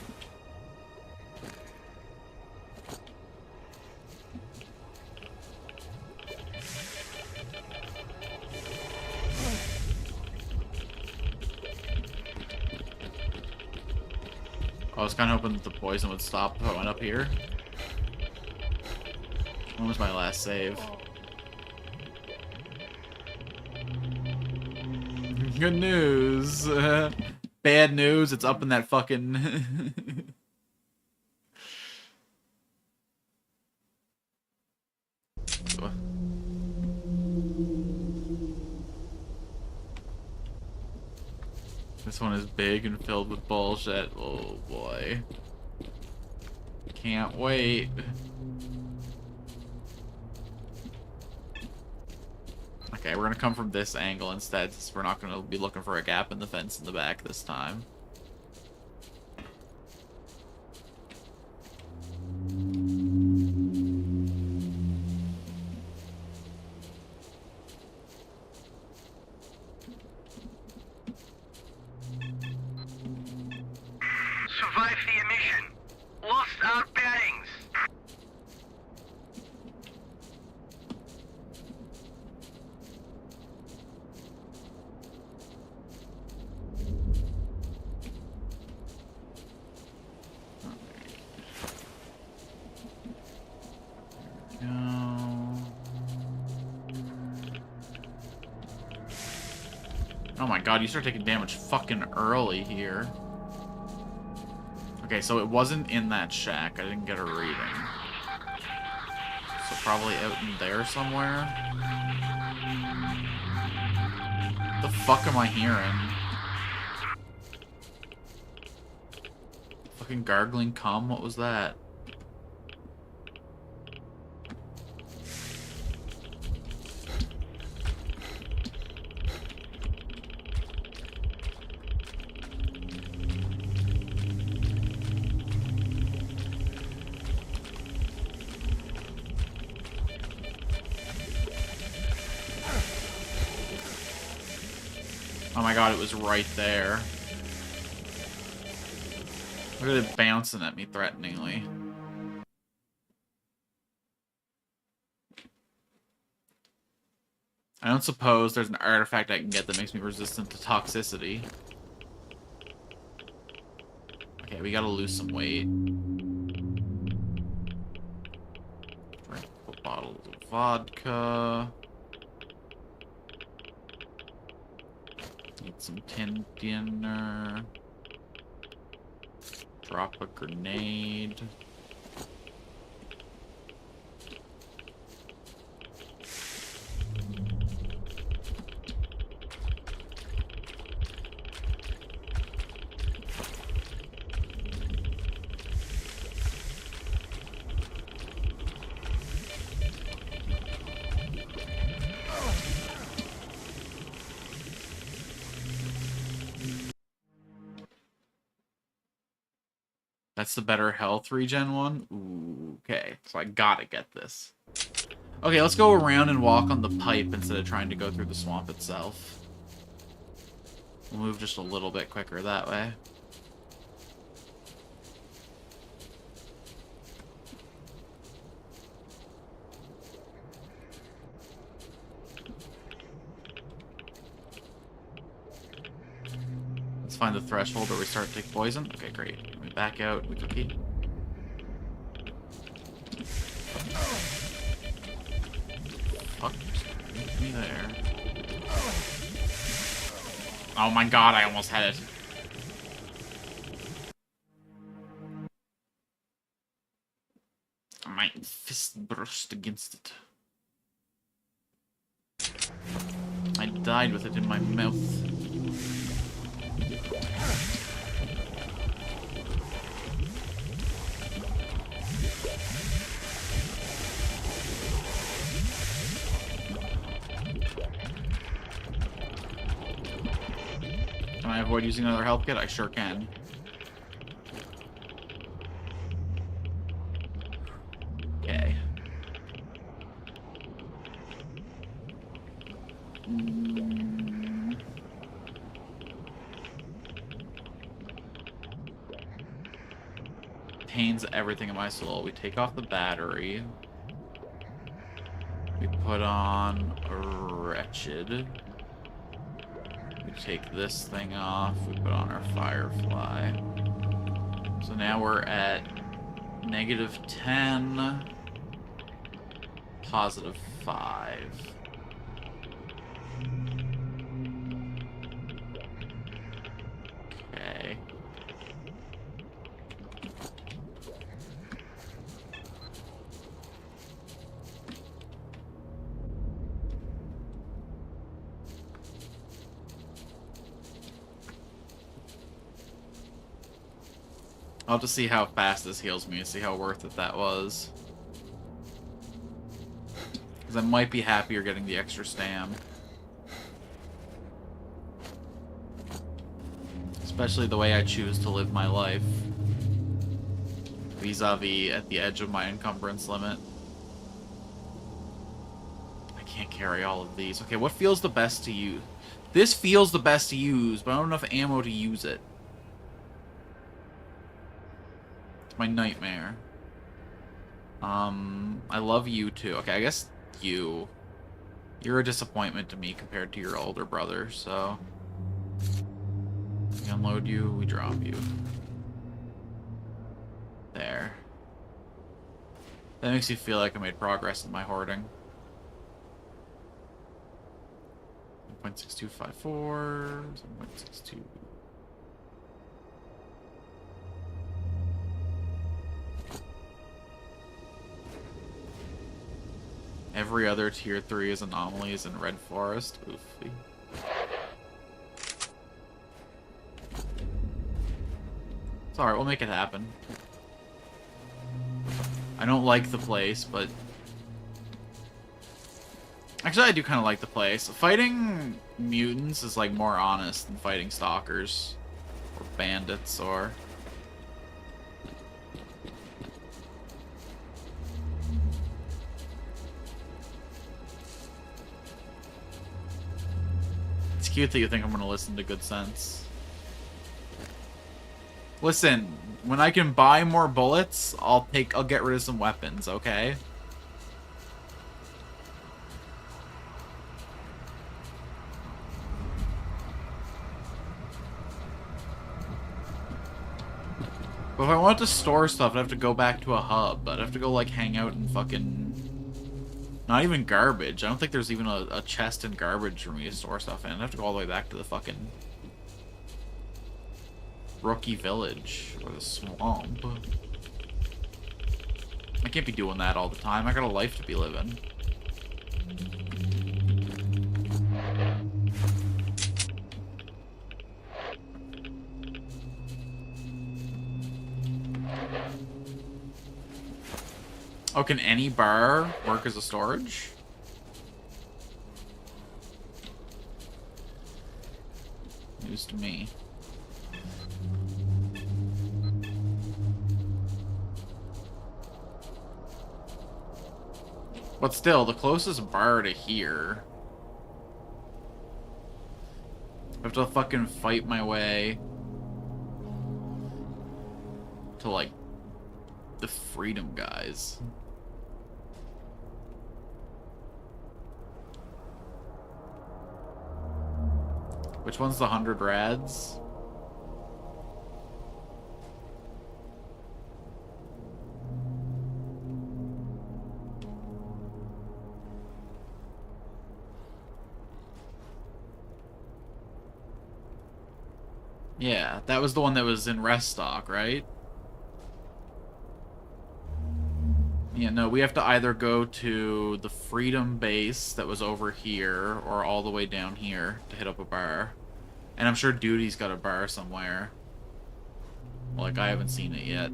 I was kind of hoping that the poison would stop if I went up here. When was my last save? Good news. Bad news, it's up in that fucking... This one is big and filled with bullshit. Oh boy. Can't wait. Okay, we're gonna come from this angle instead, since we're not gonna be looking for a gap in the fence in the back this time. Survived the emission. Lost our bearings. Oh my god, you start taking damage fucking early here. Okay, so it wasn't in that shack. I didn't get a reading. So probably out in there somewhere. What the fuck am I hearing? Fucking gargling cum? What was that? Oh my god, it was right there. Look at it bouncing at me threateningly. I don't suppose there's an artifact I can get that makes me resistant to toxicity. Okay, we gotta lose some weight. Drink a couple bottles of vodka. Eat some tin dinner. Drop a grenade. That's the better health regen one? Ooh, okay, so I gotta get this. Okay, let's go around and walk on the pipe instead of trying to go through the swamp itself. We'll move just a little bit quicker that way. Let's find the threshold where we start to take poison. Okay, great. We back out, we cookie. Fuck, leave me there. Oh my god, I almost had it. My fist brushed against it. I died with it in my mouth. Can I avoid using another health kit? I sure can. Okay. Pains everything in my soul. We take off the battery. We put on Wretched. We take this thing off. We put on our Firefly. So now we're at -10. +5. Okay. I'll have to see how fast this heals me and see how worth it that was. Because I might be happier getting the extra stam. Especially the way I choose to live my life. Vis-a-vis at the edge of my encumbrance limit. I can't carry all of these. Okay, what feels the best to use? This feels the best to use, but I don't have enough ammo to use it. It's my nightmare. I love you too. Okay, I guess you. You're a disappointment to me compared to your older brother, so... We unload you, we drop you. There. That makes you feel like I made progress in my hoarding. 1.6254, 1.62... Every other tier 3 is anomalies in Red Forest. Oofy. It's alright, we'll make it happen. I don't like the place, but... Actually, I do kind of like the place. Fighting mutants is, like, more honest than fighting stalkers. Or bandits, or... It's cute that you think I'm gonna listen to good sense. Listen, when I can buy more bullets, I'll get rid of some weapons, okay? But if I want to store stuff, I'd have to go back to a hub. I'd have to go, like, hang out in fucking... Not even garbage. I don't think there's even a chest in garbage for me to store stuff in. I'd have to go all the way back to the fucking... Rookie Village. Or the swamp. I can't be doing that all the time. I got a life to be living. Oh, can any bar work as a storage? News to me. But still, the closest bar to here... I have to fucking fight my way... to, like, the Freedom guys. Which one's the 100 rads? Yeah, that was the one that was in rest stock, right? Yeah, no, we have to either go to the Freedom base that was over here, or all the way down here to hit up a bar. And I'm sure Duty's got a bar somewhere. Like, I haven't seen it yet.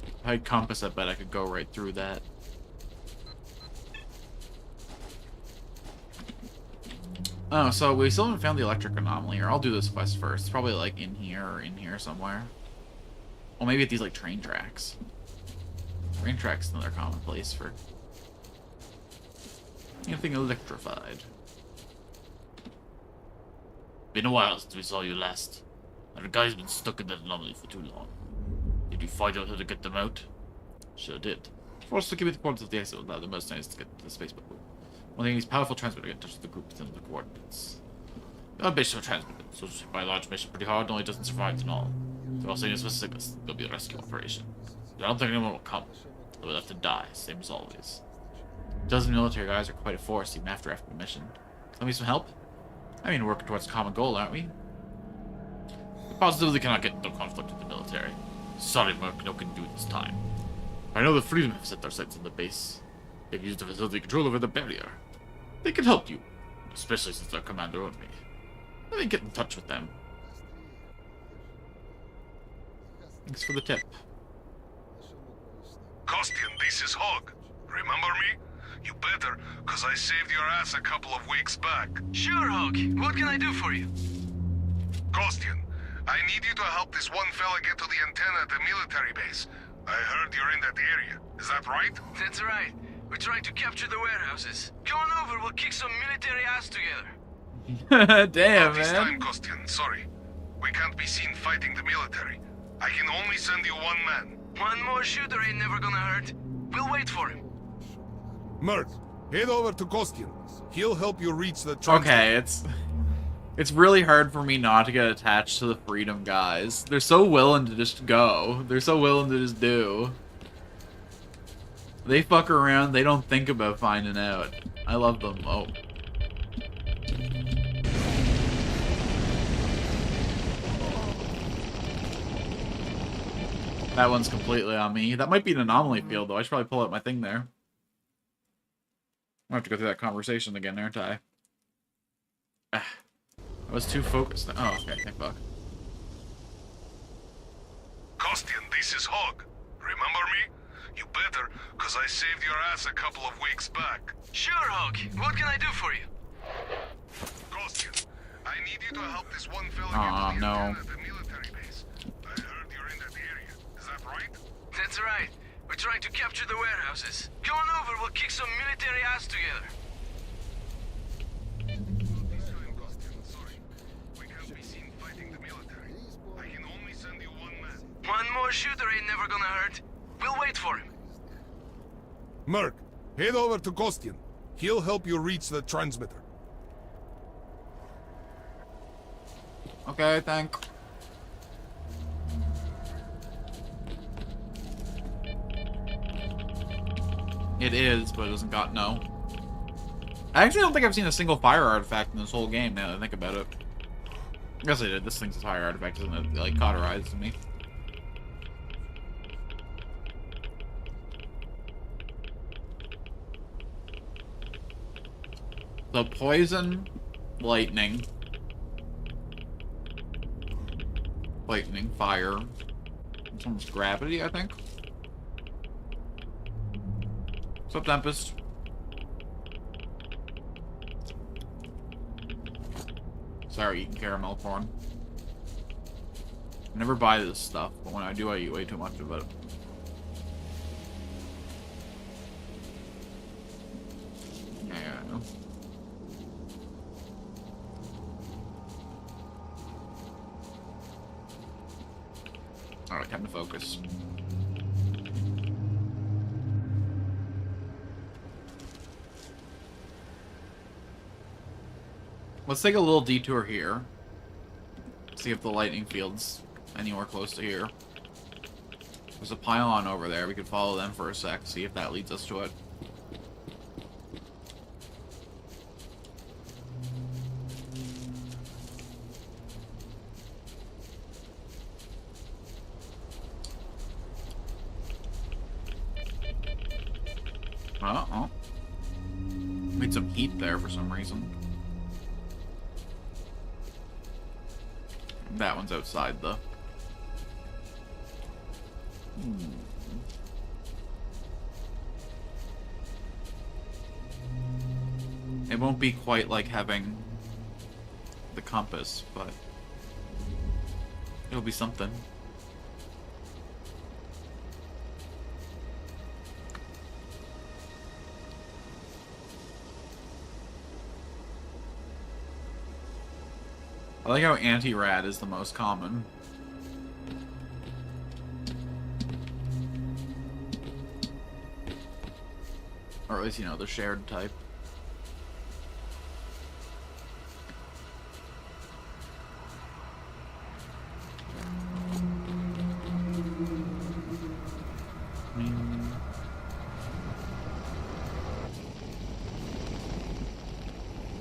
If I had compass, I bet I could go right through that. Oh, so we still haven't found the electric anomaly here. I'll do this quest first. It's probably, like, in here or in here somewhere. Well, maybe at these, like, train tracks. Train tracks is another common place for anything electrified. Been a while since we saw you last. Our guy's been stuck in that anomaly for too long. Did you find out how to get them out? Sure did. Forced to give me the coordinates of the exit now the mercenaries to get to the space bubble. One thing is powerful transmitter to get in touch with the group within the coordinates. A base of transmitted, so by large mission pretty hard, only doesn't survive in all. They're all saying it's sickness, there'll be a rescue operation. I don't think anyone will come. They'll have to die, same as always. A dozen military guys are quite a force even after the mission. Let me some help? I mean, we're working towards a common goal, aren't we? We positively cannot get into conflict with the military. Sorry, Merc, no can do it this time. I know the Freedom have set their sights on the base. They've used the facility control over the barrier. They can help you, especially since their commander owned me. Let me get in touch with them. Thanks for the tip. Kostian, this is Hog. Remember me? You better, cause I saved your ass a couple of weeks back. Sure, Hog. What can I do for you? Kostian, I need you to help this one fella get to the antenna at the military base. I heard you're in that area. Is that right? That's right. We're trying to capture the warehouses. Come on over, we'll kick some military ass together. Damn, This man. time, Kostian, sorry. We can't be seen fighting the military. I can only send you one man. One more shooter ain't never gonna hurt. We'll wait for him. Merc, head over to Kostian. He'll help you reach the Okay, it's really hard for me not to get attached to the Freedom guys. They're so willing to just go. They're so willing to just do. They fuck around, they don't think about finding out. I love them. Oh. That one's completely on me. That might be an anomaly field, though. I should probably pull out my thing there. I'll have to go through that conversation again, aren't I? Ah, I was too focused. Oh, okay, thank fuck. Kostian, this is Hog. Remember me? You better, cause I saved your ass a couple of weeks back. Sure, Hog. What can I do for you? Kostian, I need you to help this one fella Aw, get to the no. antenna at the military base. I heard you're in that area. Is that right? That's right. We're trying to capture the warehouses. Come on over, we'll kick some military ass together. This time, Kostian, sorry. We can't be seen fighting the military. I can only send you one man. One more shooter ain't never gonna hurt. We'll wait for him. Merc, head over to Kostian. He'll help you reach the transmitter. Okay, thank. It is, but it doesn't got no. I actually don't think I've seen a single fire artifact in this whole game, now that I think about it. I guess I did. This thing's a fire artifact, isn't it? Like, cauterized to me. So, poison, lightning, fire, it's almost gravity, I think. What's up, Tempest? Sorry, eating caramel corn. I never buy this stuff, but when I do, I eat way too much of it. Yeah, I know. Alright, time to focus. Let's take a little detour here. See if the lightning field's anywhere close to here. There's a pylon over there. We could follow them for a sec, see if that leads us to it. Uh-oh. Made some heat there for some reason. That one's outside, though. It won't be quite like having the compass, but it'll be something. I like how anti-rad is the most common. Or at least, you know, the shared type.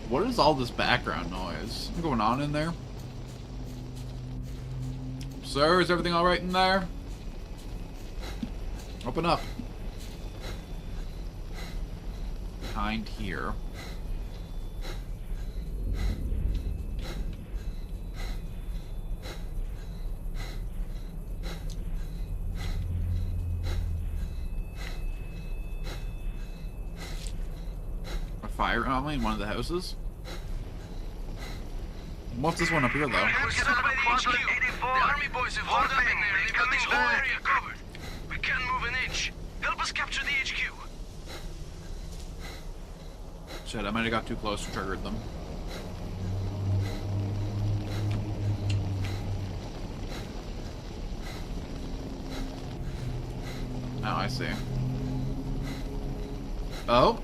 What is all this background noise? What's going on in there? Sir, is everything alright in there? Open up. Behind here. A fire anomaly in one of the houses? What's this one up here, though? We're set up by the HQ. The army boys have holed up in there. They've got this whole area covered. We can't move an inch. Help us capture the HQ. Shit, I might have got too close and triggered them. Oh, I see. Oh?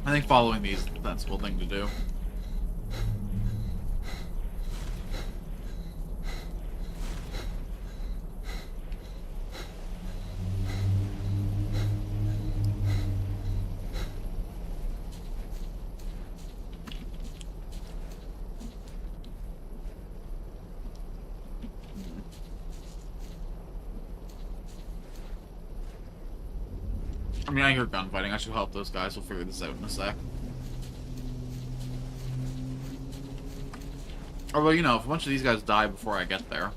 I think following these is the sensible thing to do. I mean, I hear gunfighting. I should help those guys. We'll figure this out in a sec. Although, you know, if a bunch of these guys die before I get there,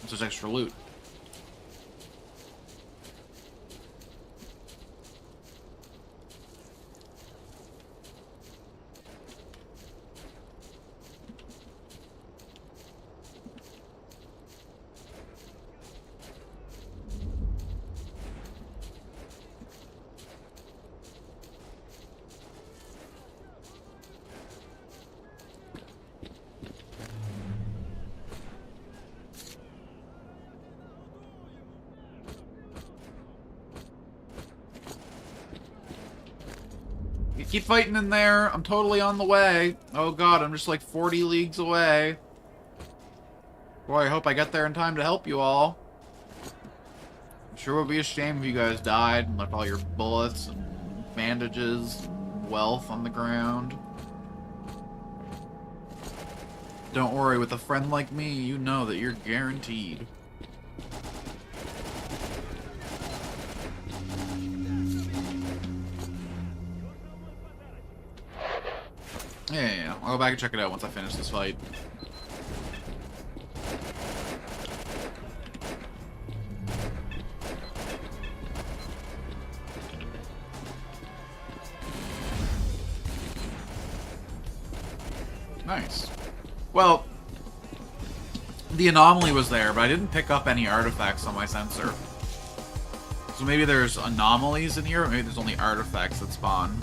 it's just extra loot. Keep fighting in there. I'm totally on the way. Oh god, I'm just like 40 leagues away. Boy, I hope I get there in time to help you all. I'm sure it would be a shame if you guys died and left all your bullets and bandages and wealth on the ground. Don't worry, with a friend like me, you know that you're guaranteed. Yeah. I'll go back and check it out once I finish this fight. Nice. Well, the anomaly was there, but I didn't pick up any artifacts on my sensor. So maybe there's anomalies in here, or maybe there's only artifacts that spawn.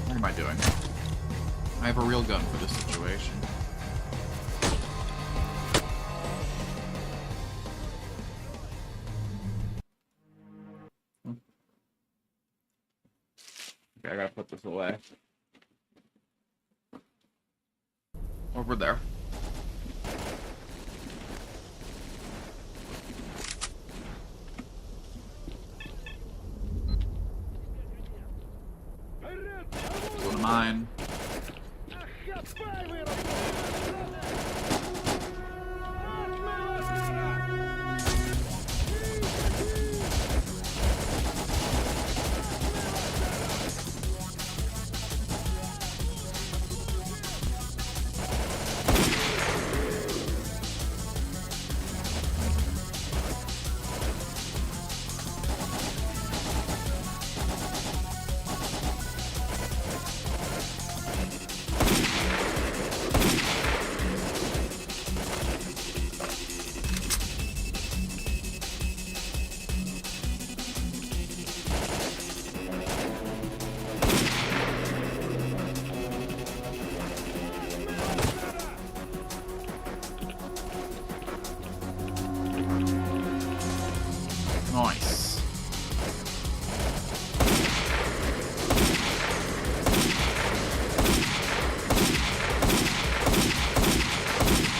What am I doing? I have a real gun for this situation. Okay, I gotta put this away. Over there. Go to mine.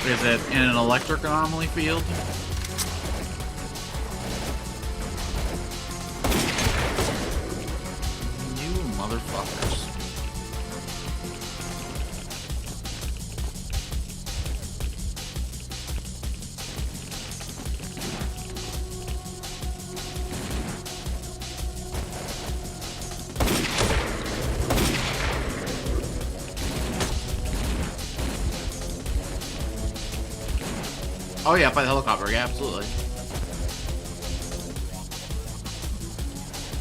Is it in an electric anomaly field? You motherfuckers. Oh yeah, by the helicopter, yeah, absolutely.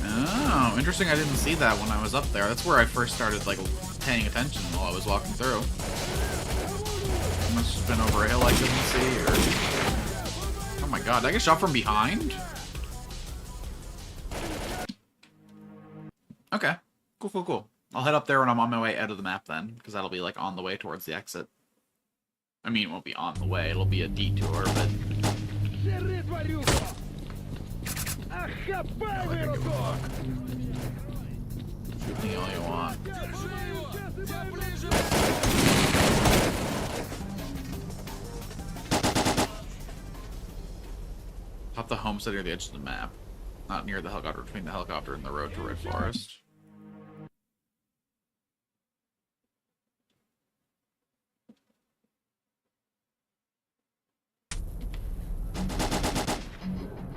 Oh, interesting, I didn't see that when I was up there. That's where I first started, like, paying attention while I was walking through. Must have been over a hill I couldn't see, or... Oh my god, did I get shot from behind? Okay. Cool, cool, cool. I'll head up there when I'm on my way out of the map then, because that'll be, like, on the way towards the exit. I mean, it won't be on the way, it'll be a detour, but... Shoot me all you want. Pop the homestead near the edge of the map. Not near the helicopter, between the helicopter and the road to Red Forest.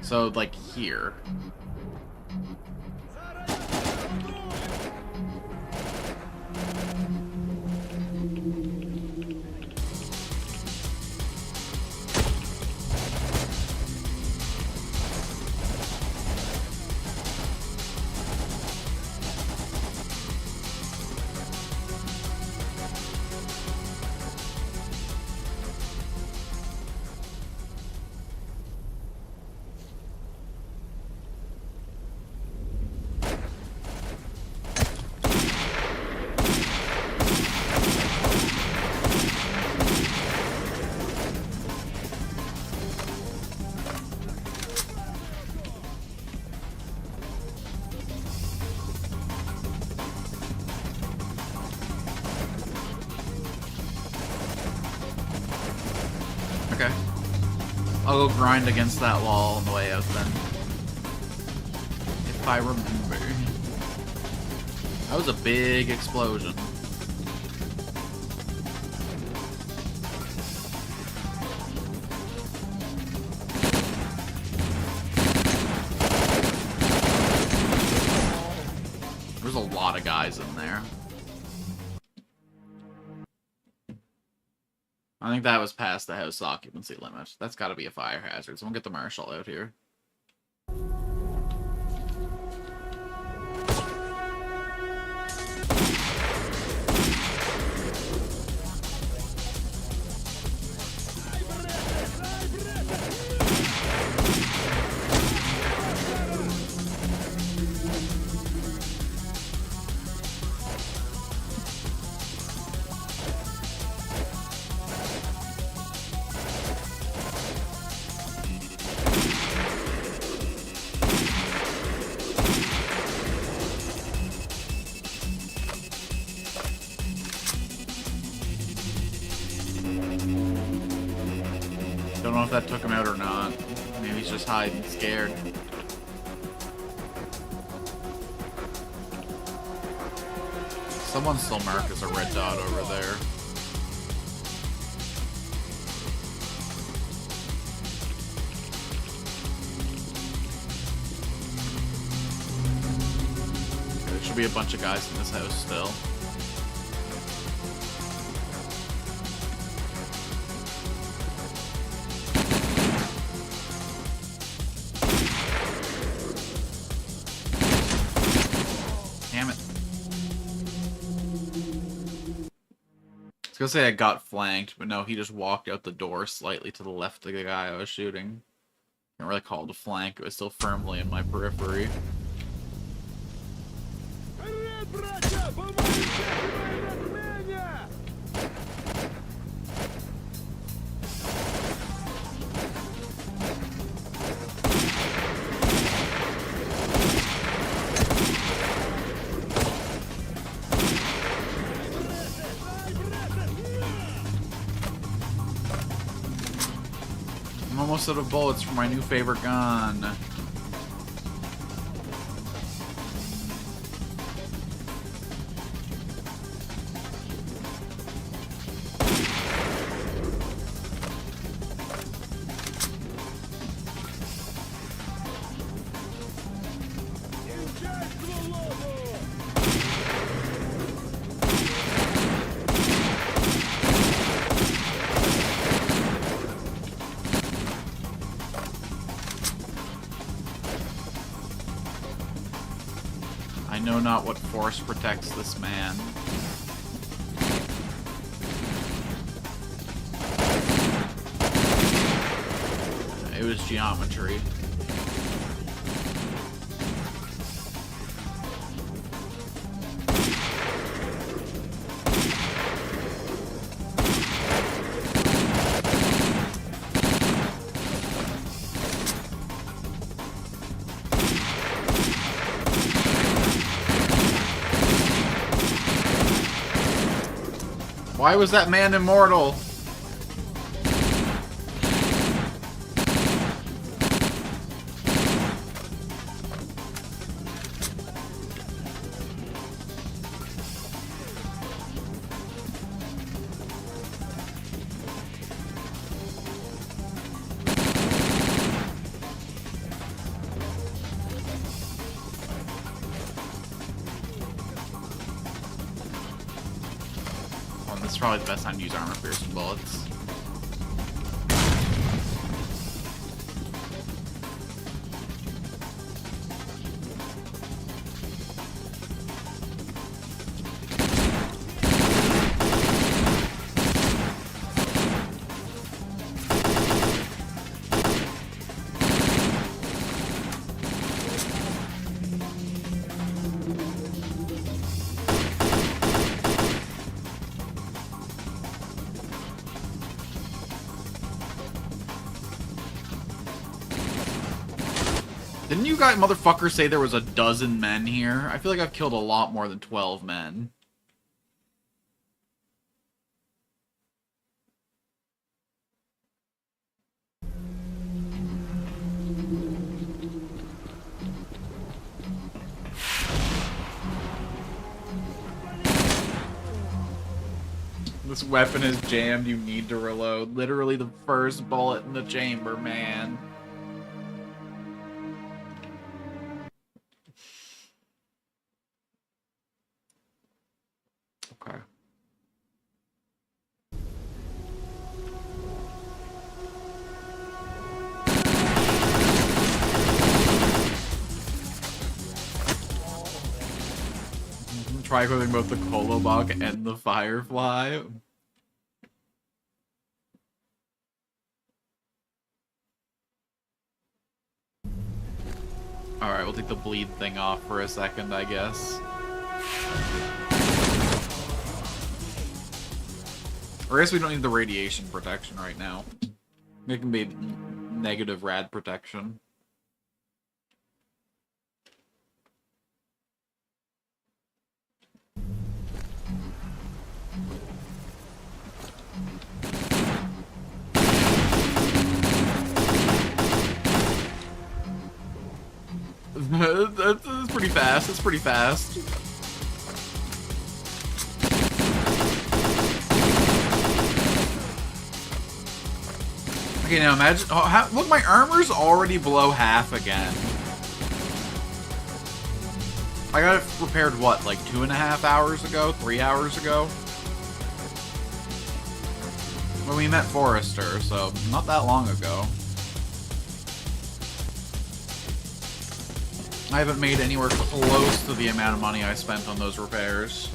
So, like, here. Okay. I'll go grind against that wall on the way out then. If I remember. That was a big explosion. There's a lot of guys in there. I think that was past the house occupancy limit. That's got to be a fire hazard. Someone get the marshal out here. Don't know if that took him out or not. Maybe he's just hiding, scared. Someone still marked as a red dot over there. Okay, there should be a bunch of guys in this house still. Damn it. I was gonna say I got flanked, but no, he just walked out the door slightly to the left of the guy I was shooting. Can't really call it a flank, it was still firmly in my periphery. almost out of bullets for my new favorite gun. I know not what force protects this man. It was geometry. Why was that man immortal? This is probably the best time to use armor-piercing bullets. Didn't you guys motherfuckers say there was a dozen men here? I feel like I've killed a lot more than 12 men. This weapon is jammed, you need to reload. Literally the first bullet in the chamber, man. Okay. Try equipping both the Kolobok and the Firefly. Alright, we'll take the bleed thing off for a second, I guess. Or I guess we don't need the radiation protection right now. It can be negative rad protection. That's pretty fast. It's pretty fast. Okay, now imagine. Oh, look, my armor's already below half again. I got it repaired, what, like 2.5 hours ago? 3 hours ago? When we met Forrester, so not that long ago. I haven't made anywhere close to the amount of money I spent on those repairs.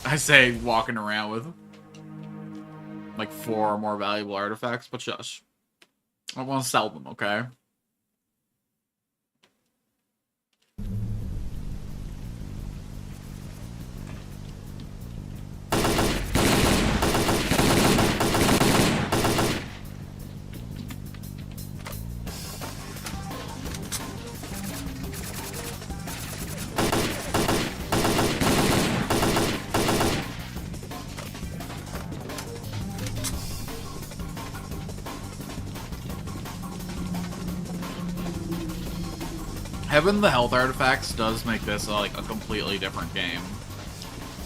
I say walking around with like 4 more valuable artifacts, but shush. I want to sell them, okay? Having the health artifacts does make this like a completely different game.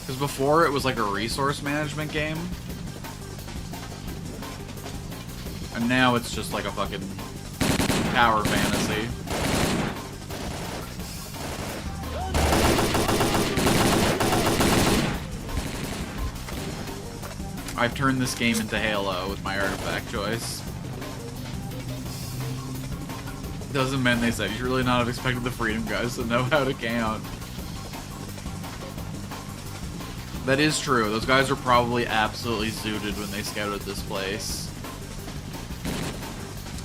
Because before it was like a resource management game. And now it's just like a fucking tower fantasy. I've turned this game into Halo with my artifact choice. Doesn't mean they said you should really not have expected the Freedom guys to know how to count. That is true. Those guys are probably absolutely zooted when they scouted this place.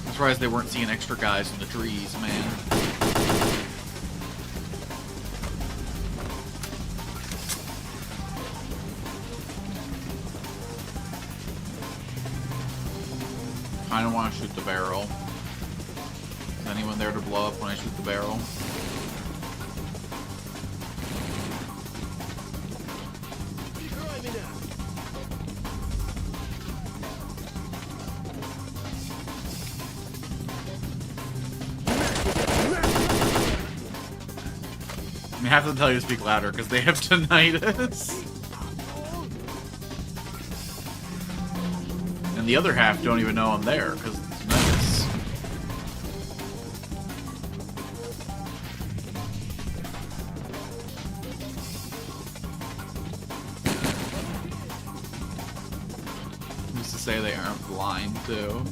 I'm surprised they weren't seeing extra guys in the trees, man. I don't want to shoot the barrel. Is anyone there to blow up when I shoot the barrel? I have to tell you to speak louder because they have tinnitus. And the other half don't even know I'm there because it's tinnitus. Used to say they aren't blind too.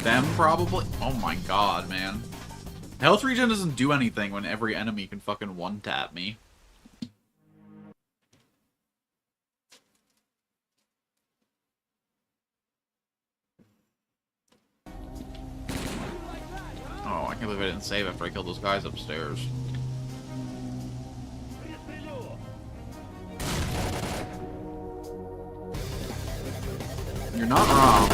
Them, probably? Oh my god, man. Health regen doesn't do anything when every enemy can fucking one-tap me. Oh, I can't believe I didn't save after I killed those guys upstairs. You're not wrong.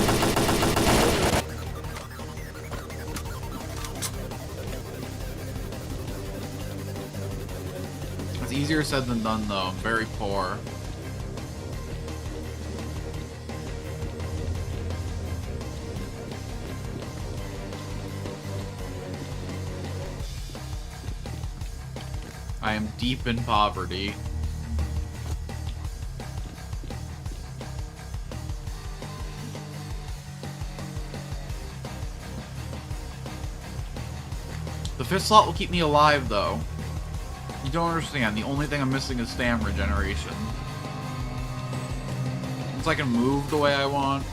It's easier said than done, though. I'm very poor. I am deep in poverty. The fifth slot will keep me alive, though. You don't understand. The only thing I'm missing is stamina regeneration. Once I can move the way I want.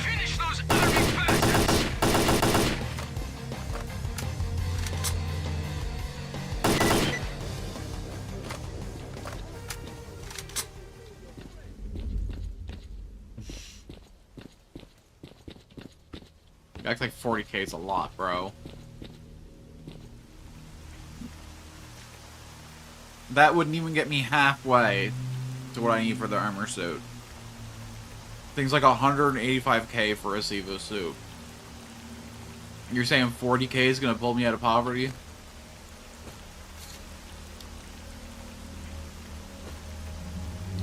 Finish those army bastards! Act like 40k is a lot, bro. That wouldn't even get me halfway to what I need for the armor suit. Things like 185k for a Sivu suit. You're saying 40k is gonna pull me out of poverty?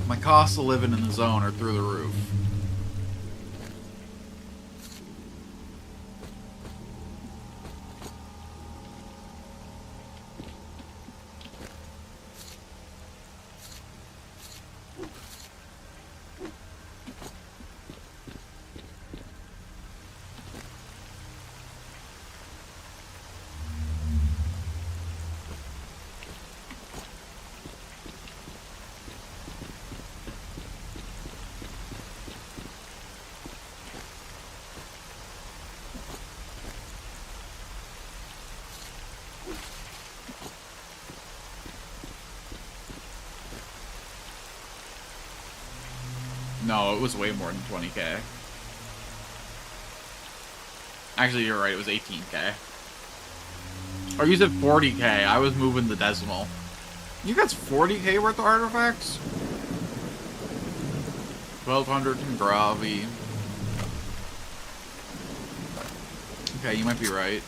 My costs of living in the zone are through the roof. No, it was way more than 20k. Actually, you're right, it was 18k. Or you said 40k, I was moving the decimal. You got 40k worth of artifacts? 1200 in Gravi. Okay, you might be right.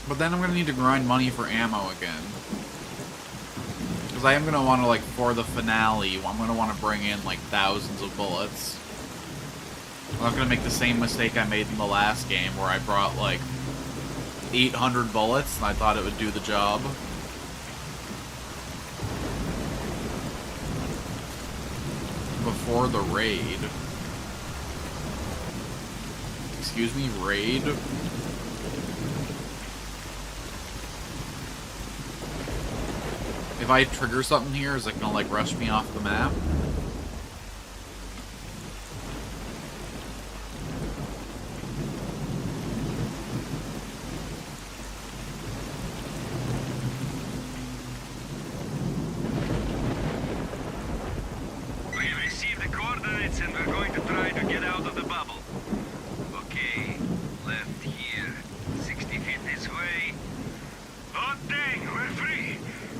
But then I'm gonna need to grind money for ammo again. Because I am gonna want to, like, for the finale, I'm gonna want to bring in, like, thousands of bullets. I'm not gonna make the same mistake I made in the last game, where I brought, like, 800 bullets, and I thought it would do the job. Before the raid. Excuse me, raid? If I trigger something here, is it gonna, like, rush me off the map? We received the coordinates and we're going to try to get out of the bubble. Okay, left here, 60 feet this way. Oh dang, we're free!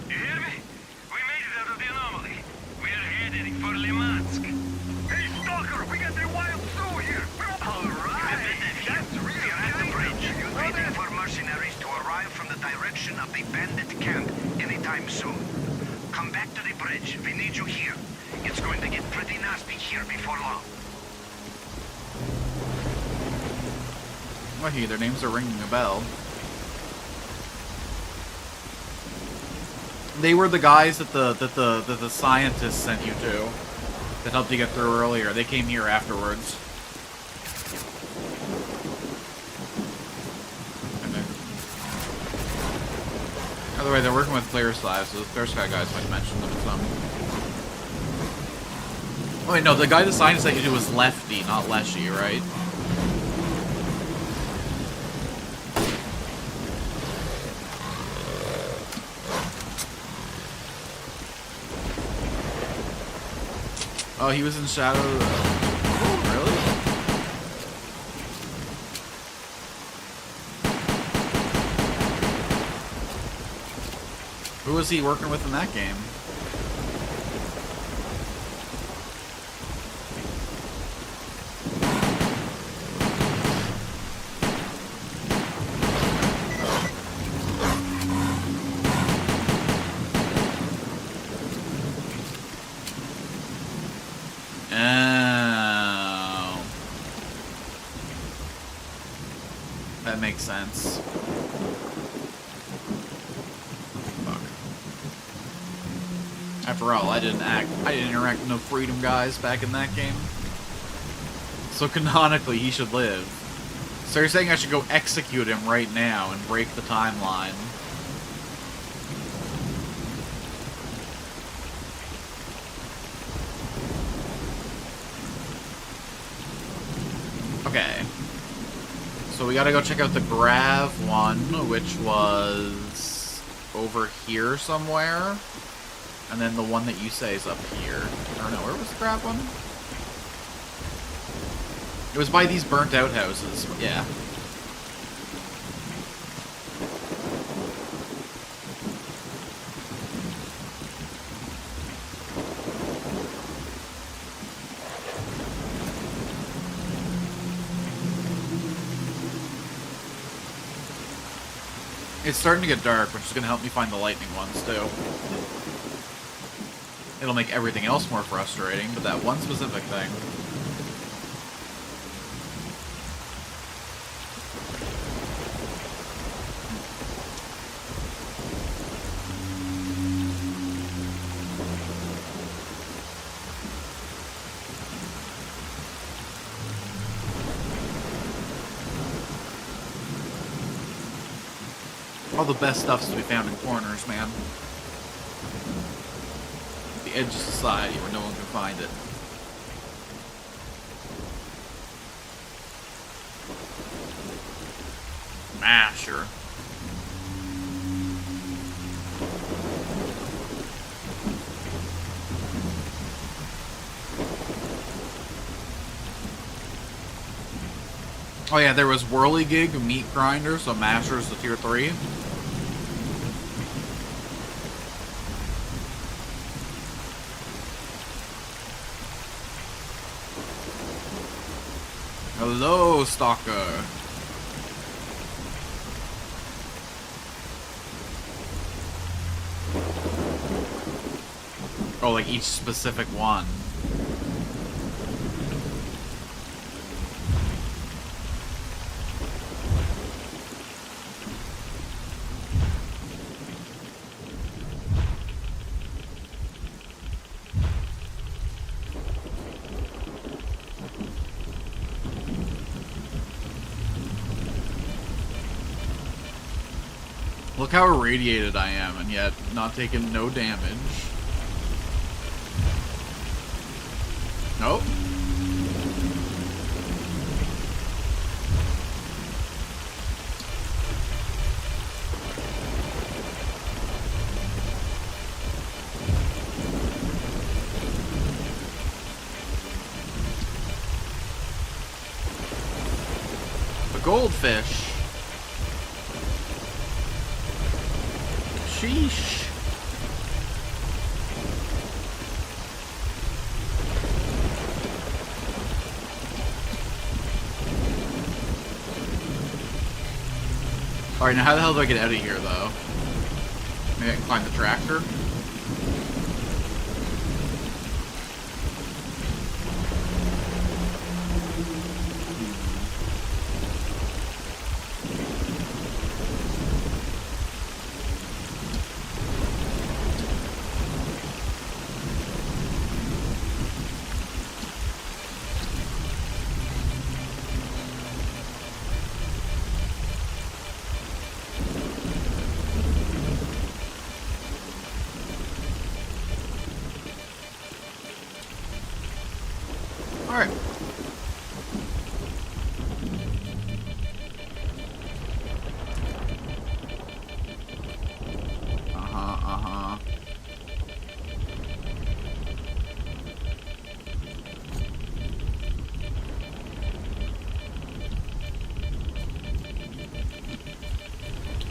You hear me? We made it out of the anomaly. We're heading for Limansk. Hey, Stalker, we got the wild zoo here! Alright! That's real! We're at the bridge, waiting for mercenaries to arrive from the direction of the bandit camp anytime soon. Come back to the bridge. We need you here. It's going to get pretty nasty here before long. Well, hey, their names are ringing a bell. They were the guys that the scientists sent you to, that helped you get through earlier. They came here afterwards. By the way, they're working with Clear-Sky, so the Clear-Sky guys might mention them at some. Oh wait, no, the guy the scientist sent you to was Lefty, not Leshy, right? Oh, he was in Shadow. Oh, really? Who was he working with in that game? Oh. That makes sense. Fuck. After all, I didn't interact with no Freedom guys back in that game. So canonically, he should live. So you're saying I should go execute him right now and break the timeline? Okay. So we gotta go check out the Grav one, which was over here somewhere. And then the one that you say is up here. Or no, where was the Grav one? It was by these burnt out houses. Yeah. It's starting to get dark, which is going to help me find the lightning ones, too. It'll make everything else more frustrating, but that one specific thing... All the best stuff's to be found in corners, man. The edge of society where no one can find it. Ah, sure. Oh yeah, there was Whirligig, Meat Grinder, so Masters to tier 3. Hello, S.T.A.L.K.E.R. Oh, like each specific one. Look how irradiated I am, and yet not taking no damage. Nope. A goldfish. Sheesh. Alright, now how the hell do I get out of here, though? Maybe I can climb the tractor? Alright.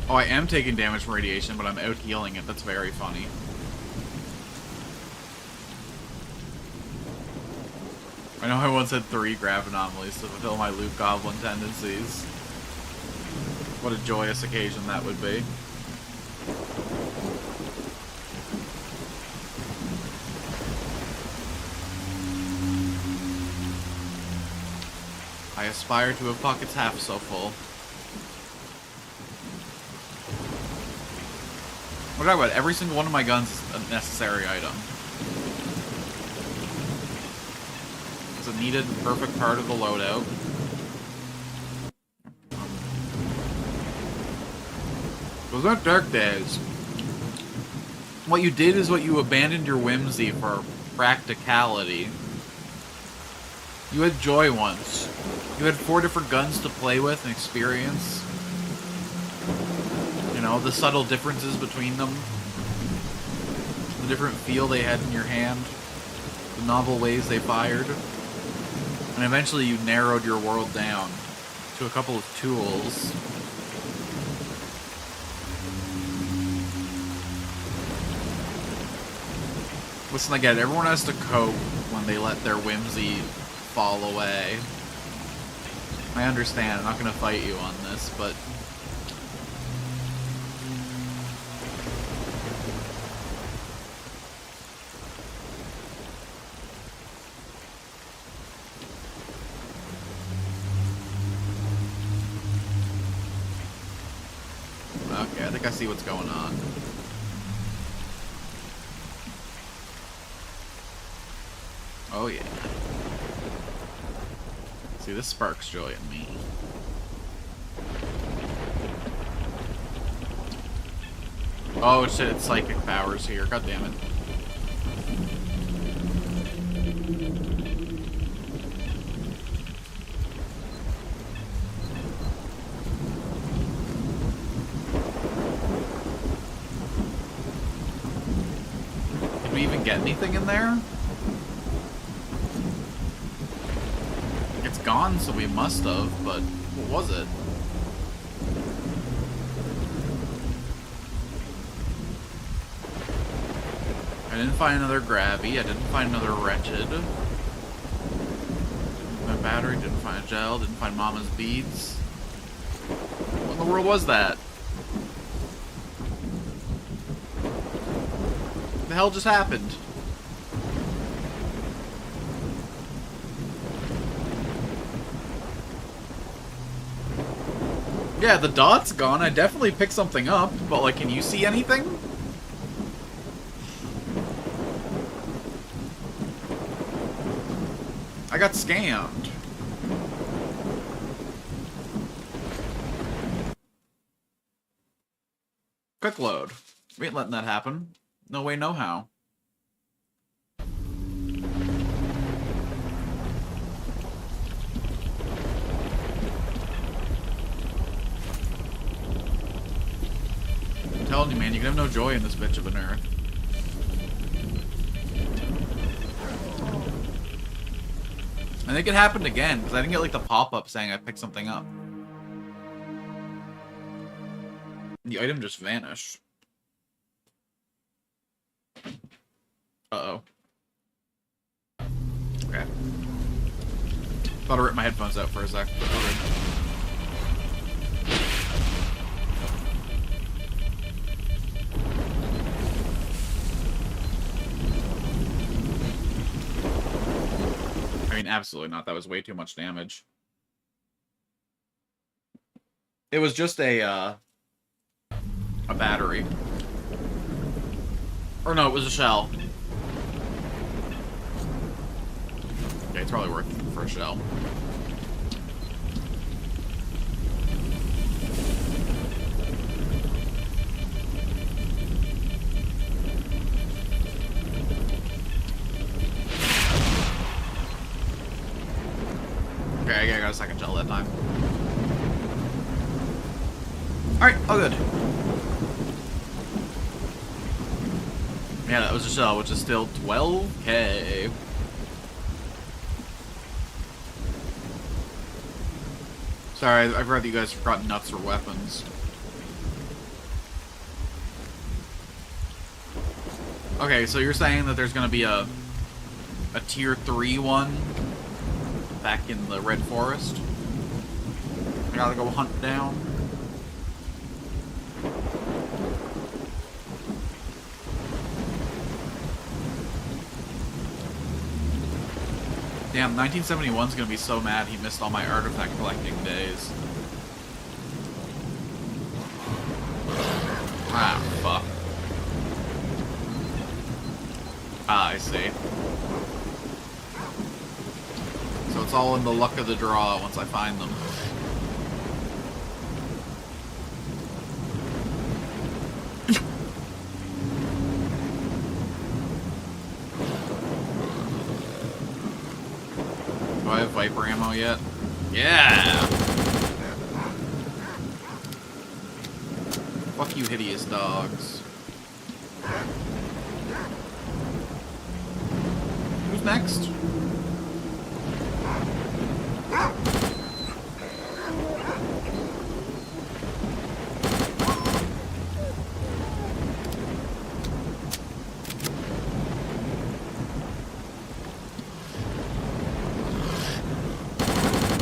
Oh, I am taking damage from radiation, but I'm out healing it. That's very funny. I know I once had 3 grab anomalies to fulfill my loot goblin tendencies. What a joyous occasion that would be. I aspire to have pockets half so full. What about every single one of my guns is a necessary item. It's a needed, perfect part of the loadout. Those aren't dark days. What you did is what you abandoned your whimsy for practicality. You had joy once. You had 4 different guns to play with and experience. You know, the subtle differences between them. The different feel they had in your hand. The novel ways they fired. And eventually you narrowed your world down to a couple of tools. Listen, I get it. Everyone has to cope when they let their whimsy fall away. I understand. I'm not going to fight you on this, but... Okay, I think I see what's going on. Oh yeah. See, this sparks joy in me. Oh shit, it's psychic powers here. God damn it. Did we even get anything in there? It's gone, so we must have, but What was it? I didn't find another Gravy. I didn't find another Wretched. My battery. Didn't find a gel. Didn't find Mama's beads. What in the world was that? What the hell just happened? Yeah, the dot's gone. I definitely picked something up, but like, can you see anything? I got scammed. Quick load. We ain't letting that happen. No way, no how. I'm telling you, man, you can have no joy in this bitch of an earth. I think it happened again, because I didn't get like the pop-up saying I picked something up. The item just vanished. Uh-oh. Okay. Thought I ripped my headphones out for a sec. But okay. I mean, absolutely not. That was way too much damage. It was just a battery. Or no, it was a shell. Okay, it's probably worth it for a shell. Okay, I got a second shell that time. Alright, all good. Yeah, that was a shell, which is still 12k. Sorry, I've read that you guys forgot nuts for weapons. Okay, so you're saying that there's gonna be a tier 3 one back in the Red Forest? I gotta go hunt down. Damn, 1971's gonna be so mad he missed all my artifact collecting days. Ah, fuck. Ah, I see. So it's all in the luck of the draw once I find them. Do I have Viper ammo yet? Yeah! Fuck you, hideous dogs. Who's next?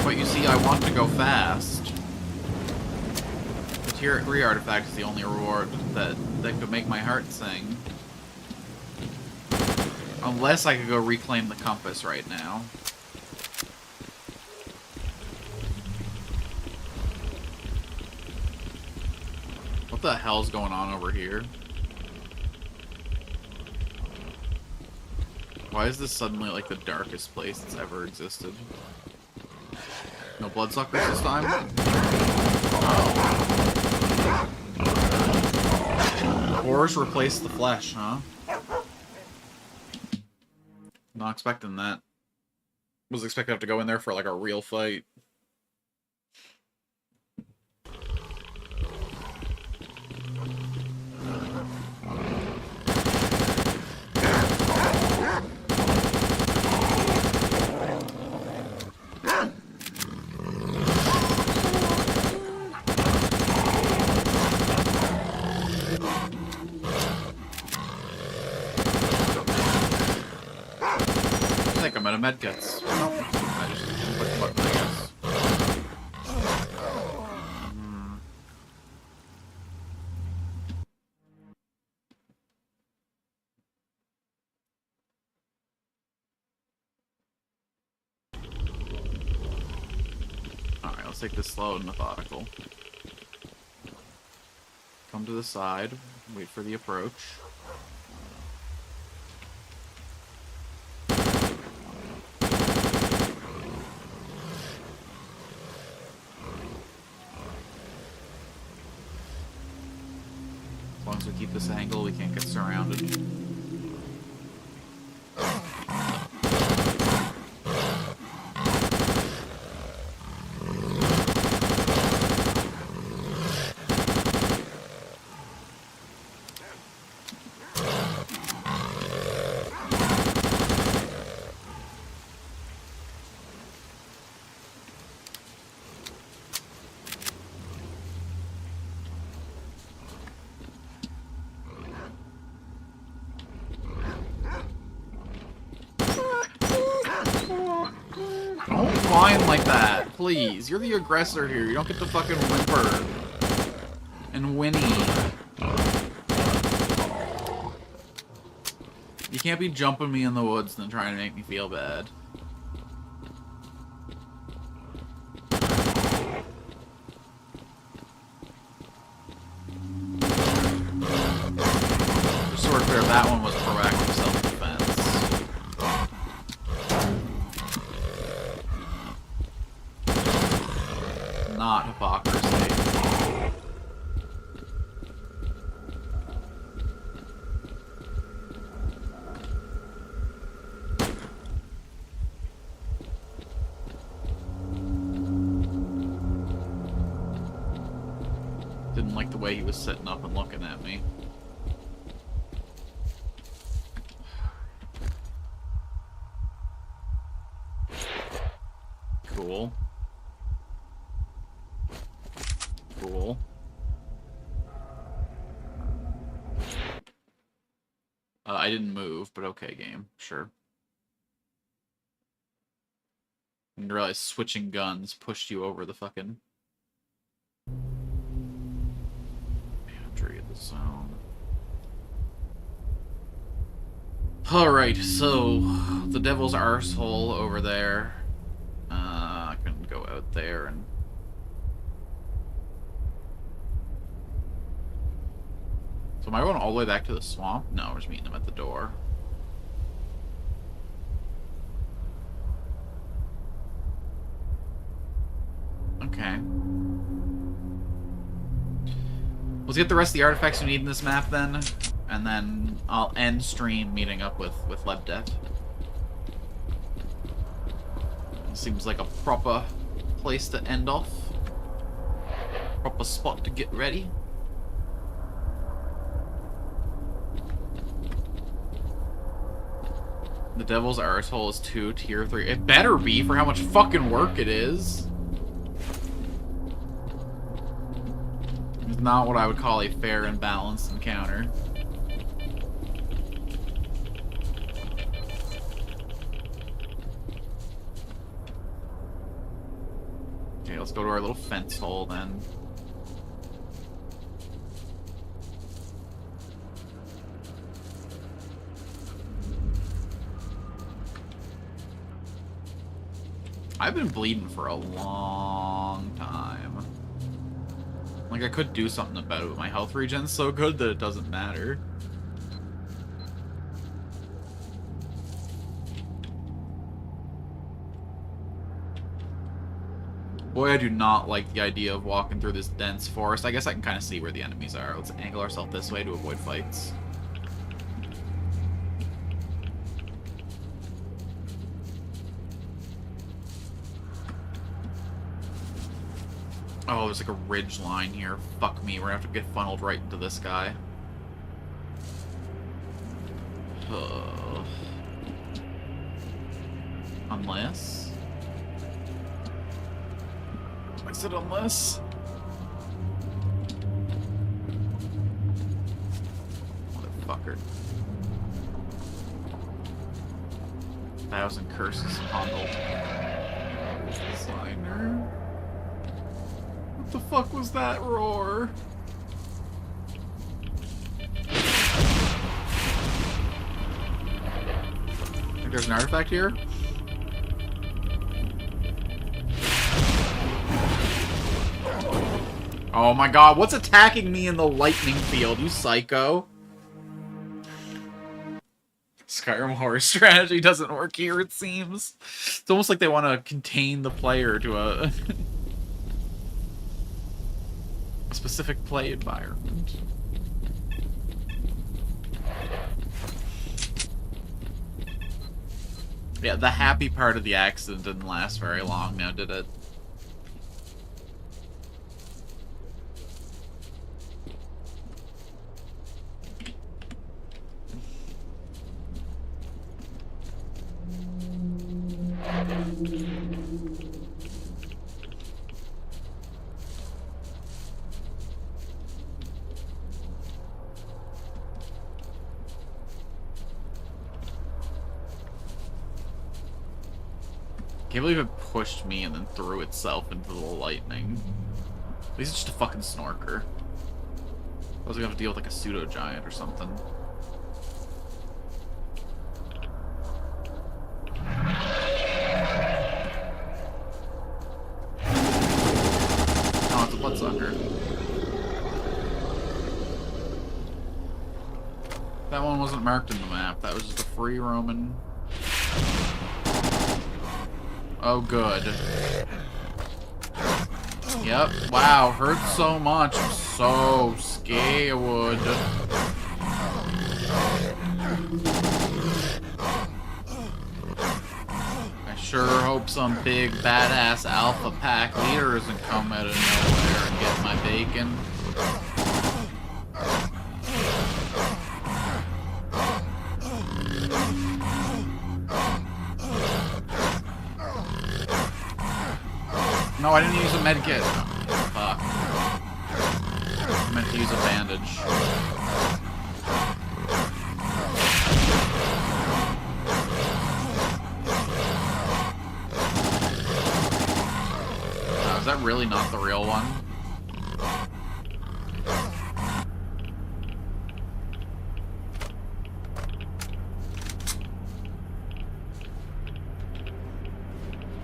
But you see, I want to go fast. The tier 3 artifact is the only reward that could make my heart sing. Unless I could go reclaim the compass right now. What the hell's going on over here? Why is this suddenly like the darkest place that's ever existed? No bloodsuckers this time? Horrors replace the flesh, huh? Not expecting that. Was expecting to have to go in there for like a real fight. sick. I'm out of medkits. I just didn't click the button, I guess. Alright, let's take this slow and methodical. Come to the side, wait for the approach. As long as we keep this angle, we can't get surrounded. Don't whine like that, please. You're the aggressor here. You don't get to fucking whimper and whinny. You can't be jumping me in the woods and then trying to make me feel bad. Just sort of clear that one was proactive self-defense. Not hypocrisy. Didn't like the way he was sitting up and looking at me. Cool. Cool. I didn't move, but okay, game. Sure. I didn't realize switching guns pushed you over the fucking boundary of the zone. Alright, so the devil's arsehole over there. I can go out there and so am I going all the way back to the swamp? No, we're just meeting them at the door. Okay. Let's get the rest of the artifacts we need in this map then, and then I'll end stream meeting up with Lebdev. Seems like a proper place to end off. Proper spot to get ready. The Devil's Arsehole is 2, tier 3. It better be for how much fucking work it is. It's not what I would call a fair and balanced encounter. Okay, let's go to our little fence hole then. I've been bleeding for a long time. Like, I could do something about it, but my health regen's so good that it doesn't matter. Boy, I do not like the idea of walking through this dense forest. I guess I can kind of see where the enemies are. Let's angle ourselves this way to avoid fights. Oh, there's like a ridge line here. Fuck me, we're gonna have to get funneled right into this guy. Unless... I said unless... Motherfucker. 1,000 curses bundled. Designer. What the fuck was that roar? Think there's an artifact here? Oh my god, what's attacking me in the lightning field, you psycho? Skyrim horror strategy doesn't work here, it seems. It's almost like they want to contain the player to a specific play environment. Yeah, the happy part of the accident didn't last very long now, did it? Can't believe it pushed me and then threw itself into the lightning. At least it's just a fucking snorker. I was gonna have to deal with like a pseudo giant or something. Oh, it's a bloodsucker. That one wasn't marked in the map. That was just a free roaming. Oh, good. Yep. Wow, hurts so much. I'm so scared. I sure hope some big badass alpha pack leader doesn't come out of nowhere and get my bacon. No, I didn't use a medkit. Fuck. I meant to use a bandage. Is that really not the real one?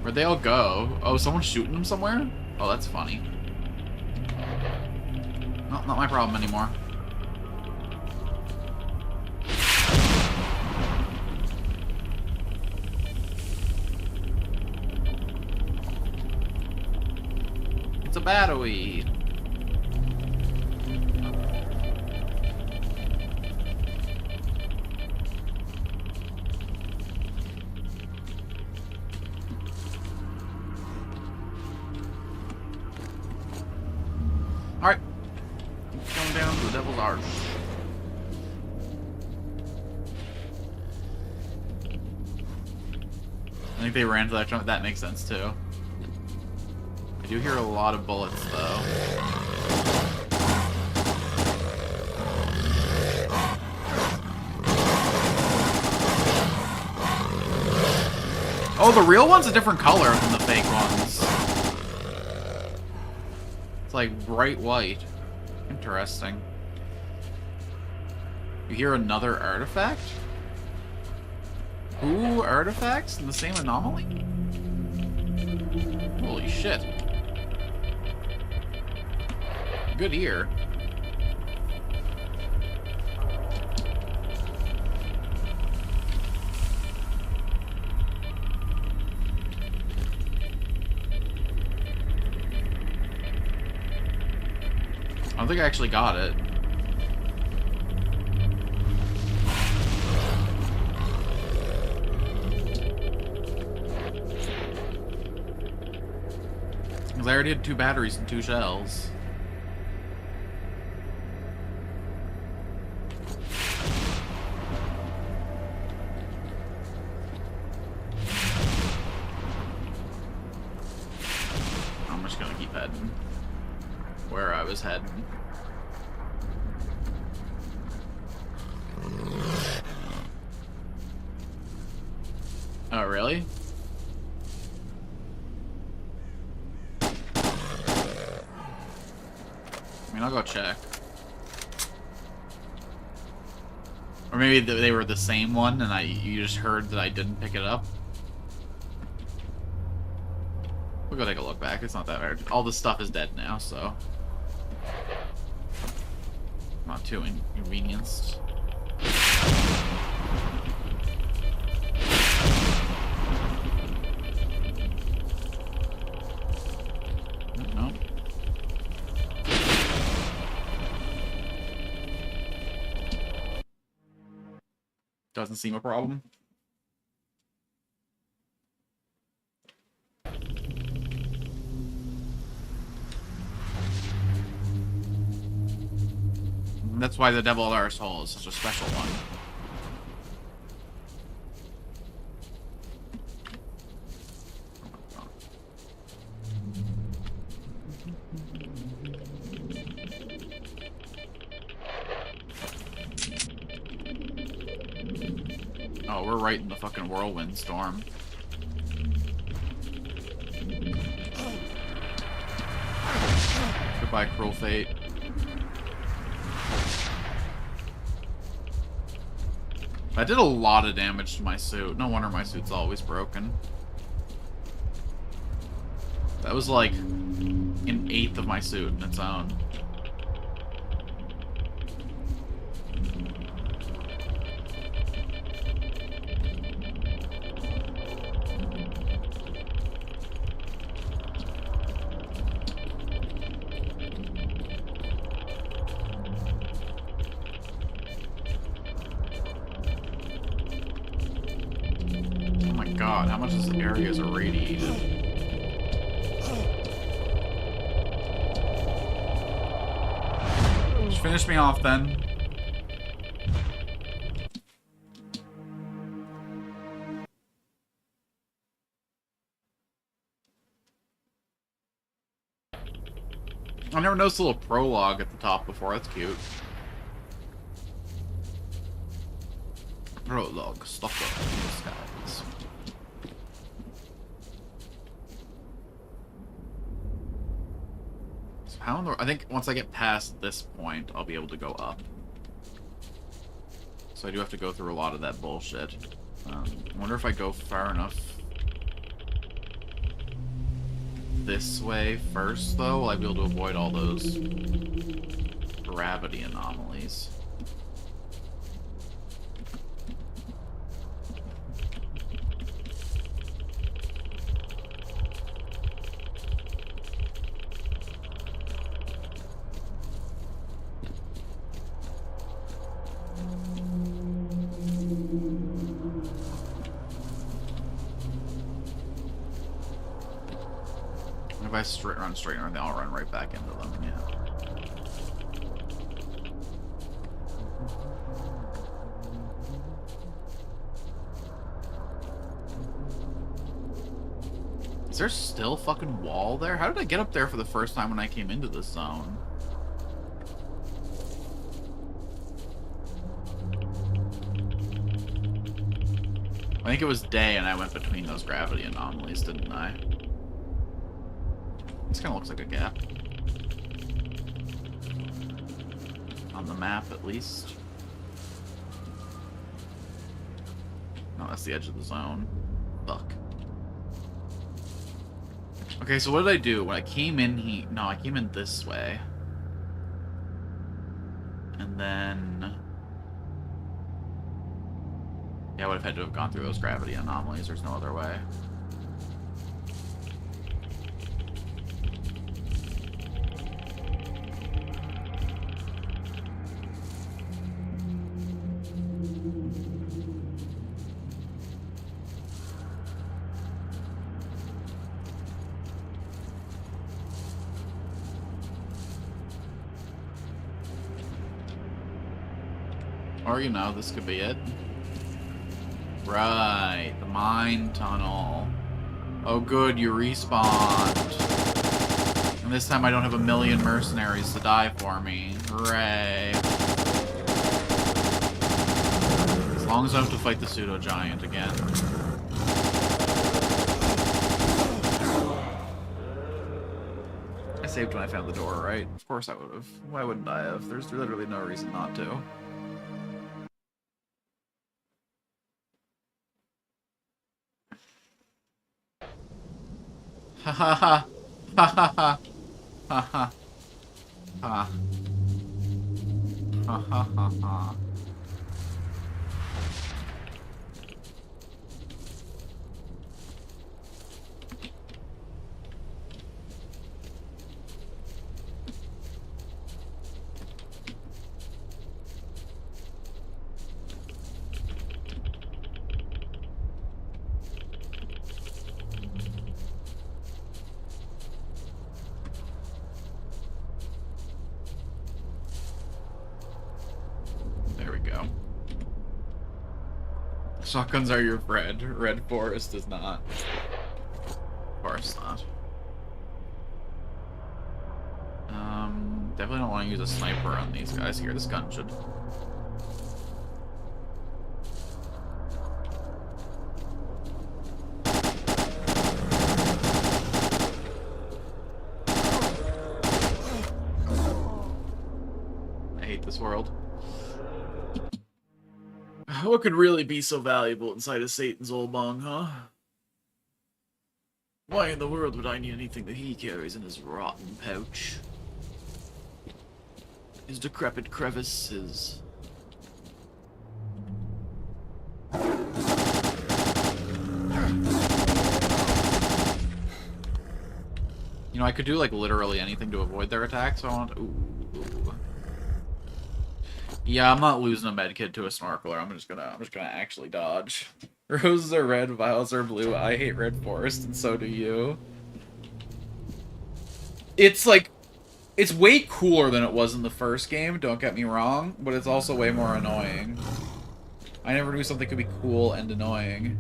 Where'd they all go? Oh, someone's shooting them somewhere? Oh, that's funny. No, not my problem anymore. It's a battery. Alright. Going down to the Devil's Arch. I think they ran to that jump. That makes sense too. I do hear a lot of bullets though. Oh, the real one's a different color than the fake ones. It's like bright white. Interesting. You hear another artifact? 2 artifacts in the same anomaly? Holy shit. Good ear. I don't think I actually got it. Because I already had 2 batteries and 2 shells. I'm just gonna keep heading where I was heading. Oh, really? I mean, I'll go check. Or maybe they were the same one, and you just heard that I didn't pick it up. We'll go take a look back. It's not that hard. All this stuff is dead now, so not too inconvenienced. No. Doesn't seem a problem. That's why the Deviled Arsehole is such a special one. Oh, we're right in the fucking whirlwind storm. Goodbye, cruel fate. I did a lot of damage to my suit. No wonder my suit's always broken. That was like an eighth of my suit in its own. God, how much this area is irradiated? Just finish me off then. I never noticed a little prologue at the top before. That's cute. Prologue, stuff up in the skies. How in the, I think once I get past this point, I'll be able to go up. So I do have to go through a lot of that bullshit. I wonder if I go far enough this way first, though, will I be able to avoid all those gravity anomalies? If I run straight north, then I'll run right back into them, yeah. Is there still fucking wall there? How did I get up there for the first time when I came into this zone? I think it was day and I went between those gravity anomalies, didn't I? This kind of looks like a gap. On the map, at least. No, that's the edge of the zone. Fuck. Okay, so what did I do? When I came in here... No, I came in this way. And then... Yeah, I would have had to have gone through those gravity anomalies. There's no other way. Or, you know, this could be it. Right, the mine tunnel. Oh good, you respawned. And this time I don't have a million mercenaries to die for me. Hooray. As long as I don't have to fight the pseudo-giant again. saved when I found the door, right? Of course I would have. Why wouldn't I have? There's literally no reason not to. Ha ha ha. Ha ha ha. Ha ha. Ha. Ha ha ha ha. There we go. Shotguns are your bread. Red Forest is not. Of course not. Definitely don't want to use a sniper on these guys here. This gun should. I hate this world. What could really be so valuable inside of Satan's old bong, huh? Why in the world would I need anything that he carries in his rotten pouch? His decrepit crevices. You know, I could do like literally anything to avoid their attack, so I want. Ooh. Yeah, I'm not losing a medkit to a snorkeler. I'm just gonna actually dodge. Roses are red, violets are blue. I hate Red Forest, and so do you. It's like, it's way cooler than it was in the first game, don't get me wrong, but it's also way more annoying. I never knew something could be cool and annoying.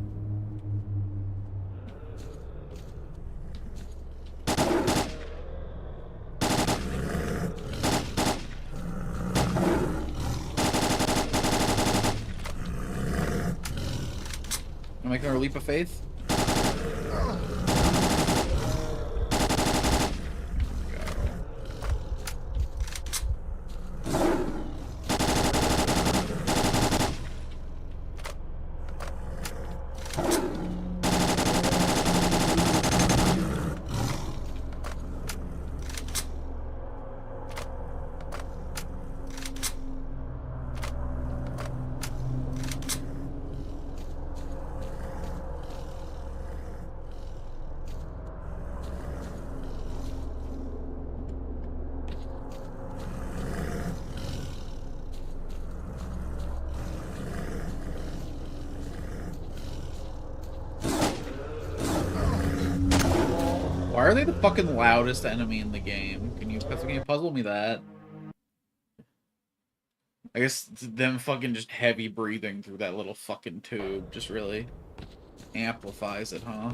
Am I making a leap of faith? Why are they the fucking loudest enemy in the game? Can you puzzle me that? I guess them fucking just heavy breathing through that little fucking tube just really amplifies it, huh?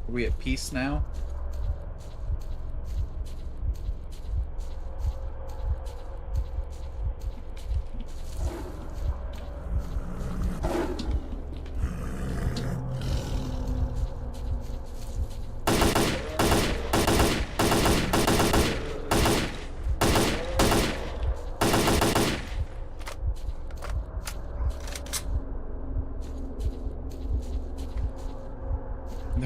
Are we at peace now?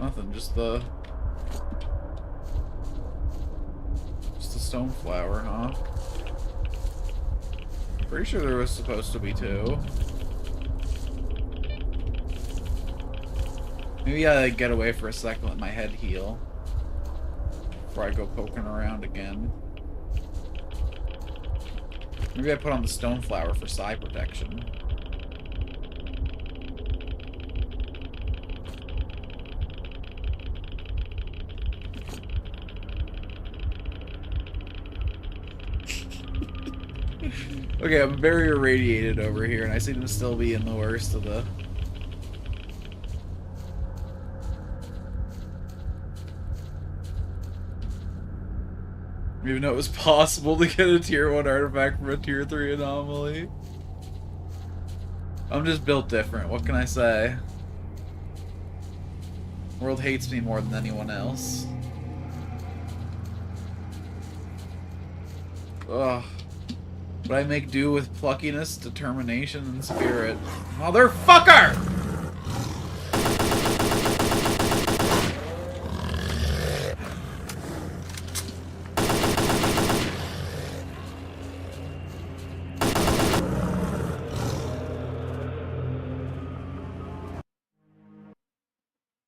Nothing, just the stone flower, huh? Pretty sure there was supposed to be 2. Maybe I get away for a second, let my head heal before I go poking around again. Maybe I put on the stone flower for psi protection. Okay, I'm very irradiated over here, and I seem to still be in the worst of the... Even though it was possible to get a tier 1 artifact from a tier 3 anomaly. I'm just built different, what can I say? The world hates me more than anyone else. Ugh. But I make do with pluckiness, determination, and spirit. Motherfucker!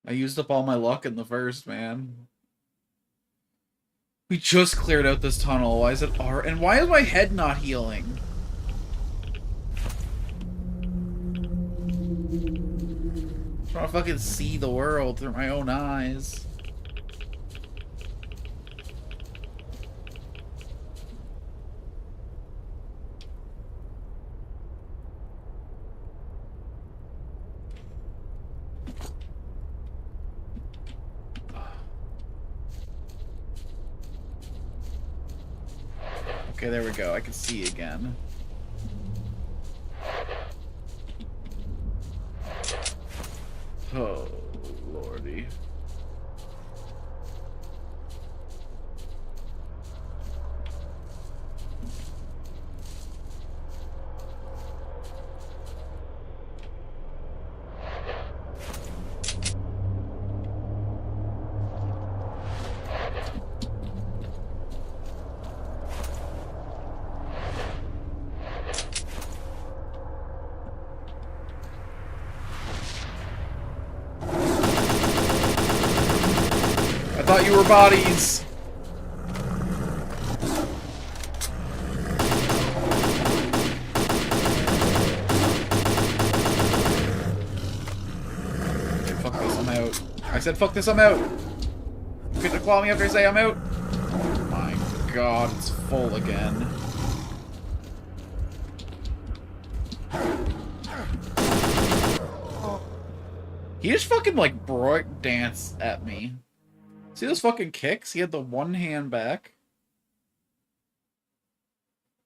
I used up all my luck in the first, man. We just cleared out this tunnel. Why is it R? And why is my head not healing? I'm trying to fucking see the world through my own eyes. Okay, there we go. I can see again. Oh, lordy. I thought you were bodies. Okay, fuck this, I'm out. I said fuck this, I'm out. You get to claw me after I say I'm out? Oh my god, it's full again. He just fucking like break dance at me. See those fucking kicks? He had the one hand back.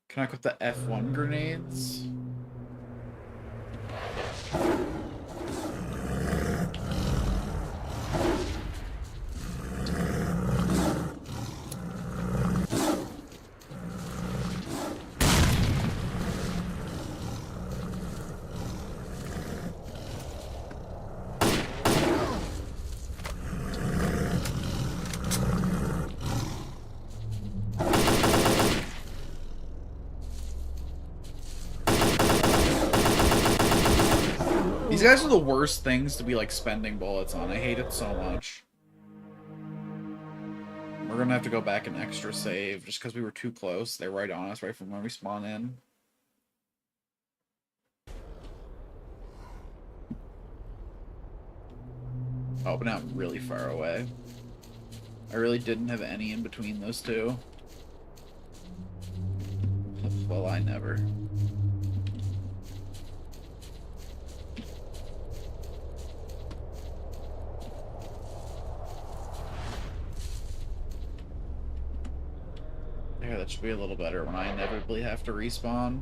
Can I equip the F1 grenades? These guys are the worst things to be like spending bullets on. I hate it so much. We're gonna have to go back and extra save just because we were too close. They're right on us right from when we spawn in. Oh, but now I'm really far away. I really didn't have any in between those two. Well, I never. There, that should be a little better when I inevitably have to respawn.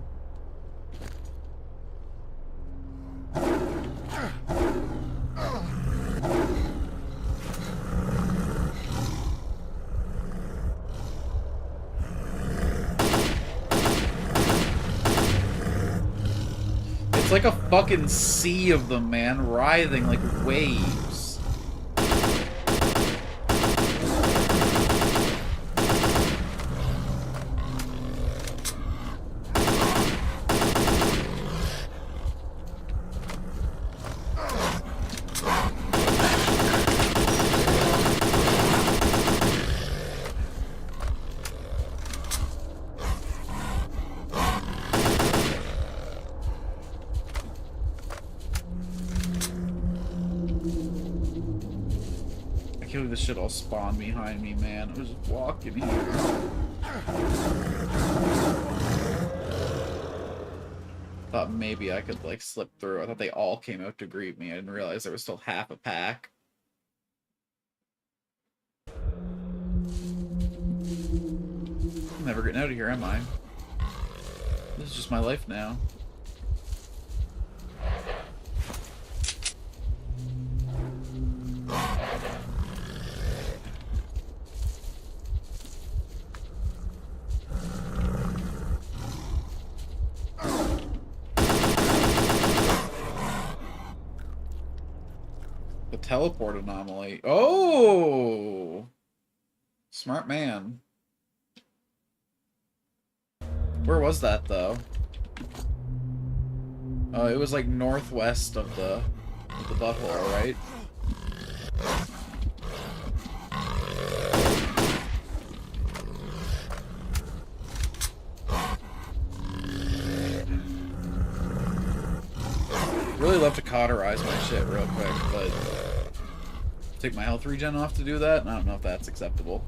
It's like a fucking sea of them, man, writhing like waves. can't believe this shit all spawned behind me, man. I was just walking here. Thought maybe I could, like, slip through. I thought they all came out to greet me. I didn't realize there was still half a pack. I'm never getting out of here, am I? This is just my life now. The teleport anomaly. Oh! Smart man. Where was that, though? Oh, it was like northwest of the butthole, right? Really love to cauterize my shit real quick, but take my health regen off to do that? I don't know if that's acceptable.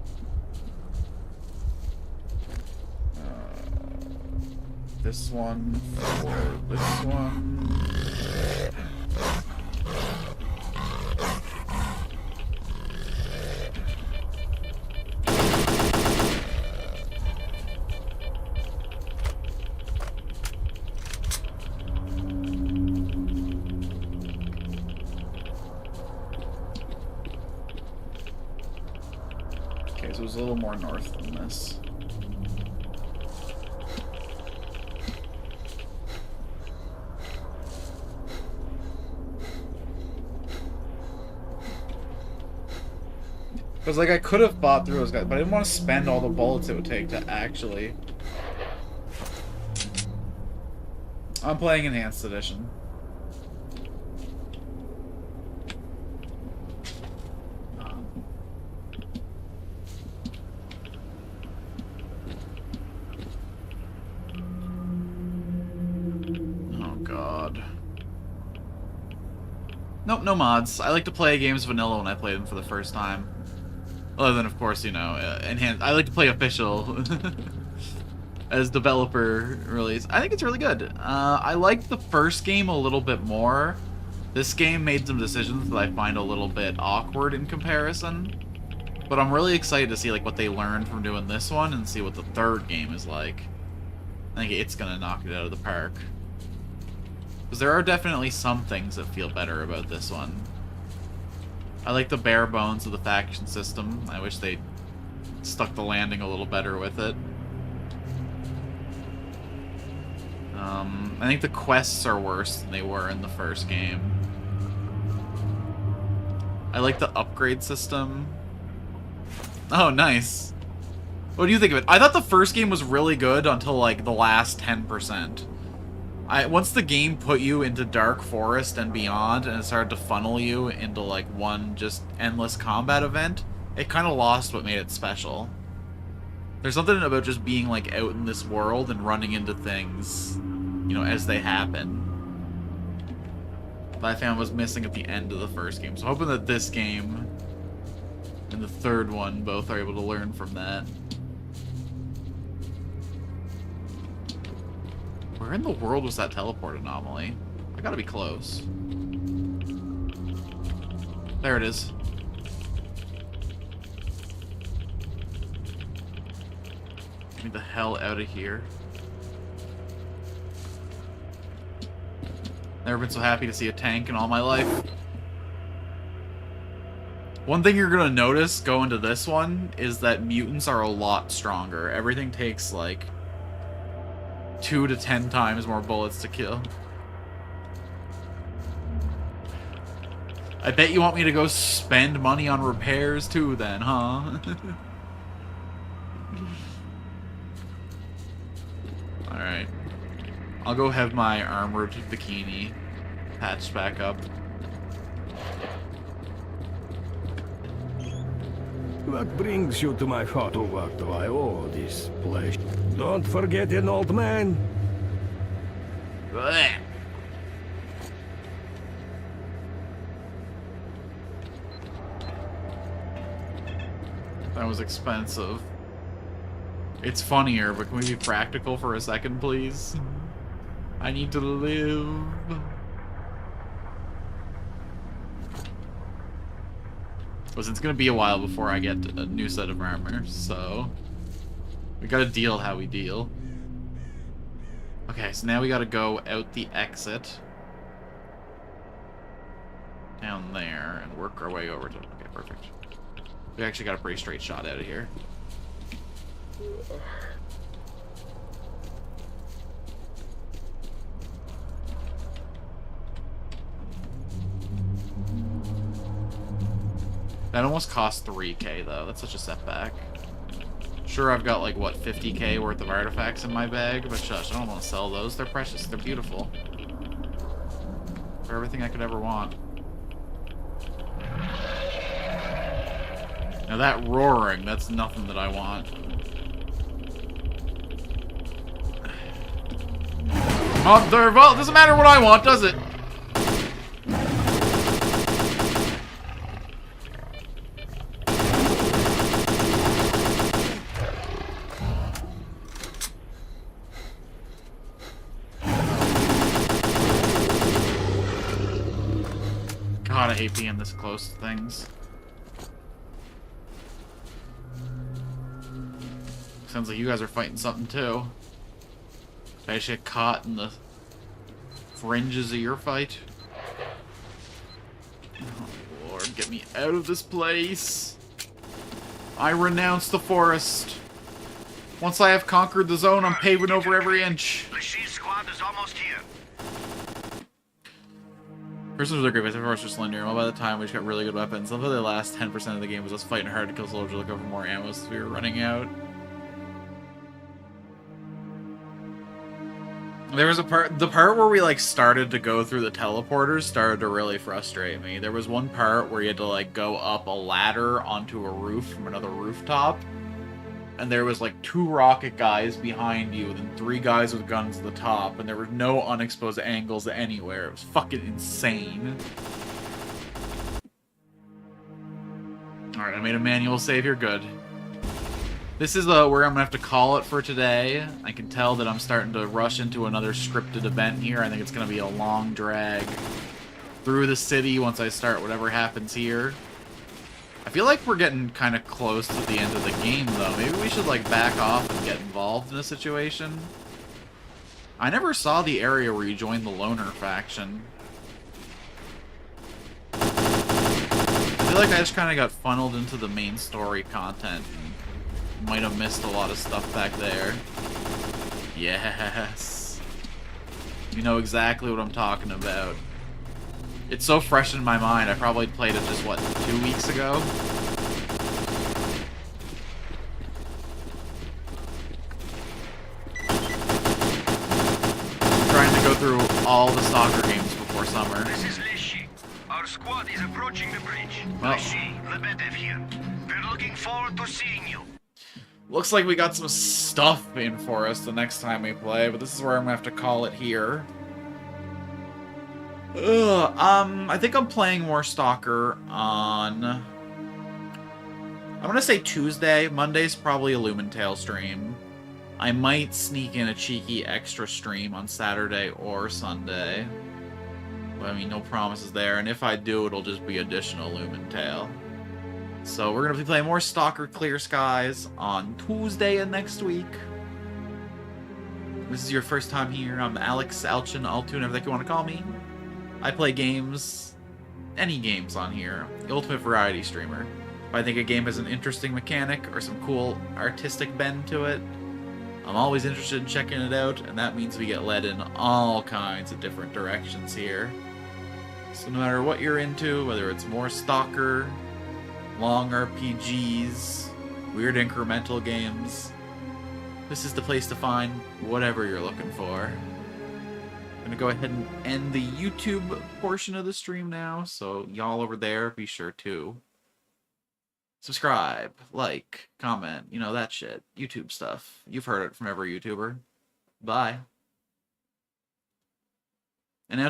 This one or this one. Okay, so it was a little more north than this. Because, like, I could have fought through those guys, but I didn't want to spend all the bullets it would take to actually... I'm playing Enhanced Edition. Oh, God. Nope, no mods. I like to play games vanilla when I play them for the first time. Other than, of course, you know, enhanced. I like to play official as developer release. I think it's really good. I liked the first game a little bit more. This game made some decisions that I find a little bit awkward in comparison. But I'm really excited to see like what they learned from doing this one and see what the third game is like. I think it's gonna knock it out of the park. Because there are definitely some things that feel better about this one. I like the bare bones of the faction system. I wish they stuck the landing a little better with it. I think the quests are worse than they were in the first game. I like the upgrade system. Oh, nice. What do you think of it? I thought the first game was really good until, like, the last 10%. Once the game put you into Dark Forest and beyond, and it started to funnel you into, like, one just endless combat event, it kind of lost what made it special. There's something about just being, like, out in this world and running into things, you know, as they happen, that I found was missing at the end of the first game. So hoping that this game and the third one both are able to learn from that. Where in the world was that teleport anomaly? I gotta be close. There it is. Get me the hell out of here. Never been so happy to see a tank in all my life. One thing you're gonna notice going to this one is that mutants are a lot stronger. Everything takes like 2 to 10 times more bullets to kill. I bet you want me to go spend money on repairs too then, huh? Alright. I'll go have my armored bikini patched back up. What brings you to my hut? To what do I owe this place? Don't forget an old man. Blech. That was expensive. It's funnier, but can we be practical for a second, please? I need to live. Because it's gonna be a while before I get a new set of armor, so we gotta deal how we deal. Okay, so now we gotta go out the exit down there and work our way over to. Okay, perfect. We actually got a pretty straight shot out of here. That almost cost 3k though. That's such a setback. Sure, I've got like what 50k worth of artifacts in my bag, but shush, I don't want to sell those. They're precious. They're beautiful. They're everything I could ever want. Now that roaring, that's nothing that I want. Mother, well, it doesn't matter what I want, does it? God, I hate being this close to things. Sounds like you guys are fighting something too. Did I just get caught in the fringes of your fight? Oh Lord, get me out of this place. I renounce the forest. Once I have conquered the zone, I'm paving over every inch. The Shield squad is almost here. First was a great base, of course, just slender. Well, by the time we just got really good weapons. Some of the last 10% of the game was us fighting hard to kill soldiers, looking for more ammo since we were running out. There was the part where we like started to go through the teleporters started to really frustrate me. There was one part where you had to like go up a ladder onto a roof from another rooftop, and there was like 2 rocket guys behind you, and 3 guys with guns at the top, and there were no unexposed angles anywhere. It was fucking insane. Alright, I made a manual save here, good. This is where I'm gonna have to call it for today. I can tell that I'm starting to rush into another scripted event here. I think it's gonna be a long drag through the city once I start whatever happens here. I feel like we're getting kind of close to the end of the game, though. Maybe we should, like, back off and get involved in a situation. I never saw the area where you joined the Loner faction. I feel like I just kind of got funneled into the main story content and might have missed a lot of stuff back there. Yes. You know exactly what I'm talking about. It's so fresh in my mind. I probably played it just, what, 2 weeks ago? I'm trying to go through all the soccer games before summer. This is Leshy. Our squad is approaching the bridge. Well, Leshy, Lebedev here. We're looking forward to seeing you. looks like we got some stuff in for us the next time we play, but this is where I'm gonna have to call it here. I think I'm playing more Stalker on... I'm gonna say Tuesday. Monday's probably a Lumentale stream. I might sneak in a cheeky extra stream on Saturday or Sunday. But, I mean, no promises there, and if I do, it'll just be additional Lumentale. So we're gonna be playing more Stalker Clear Skies on Tuesday of next week. If this is your first time here, I'm Alex, Alchin, Altun, everything you want to call me. I play games, any games on here, the ultimate variety streamer. If I think a game has an interesting mechanic or some cool artistic bend to it, I'm always interested in checking it out, and that means we get led in all kinds of different directions here. So no matter what you're into, whether it's more Stalker, long RPGs, weird incremental games, this is the place to find whatever you're looking for. I'm gonna go ahead and end the YouTube portion of the stream now, so y'all over there, be sure to subscribe, like, comment, you know, that shit. YouTube stuff. You've heard it from every YouTuber. Bye. And now to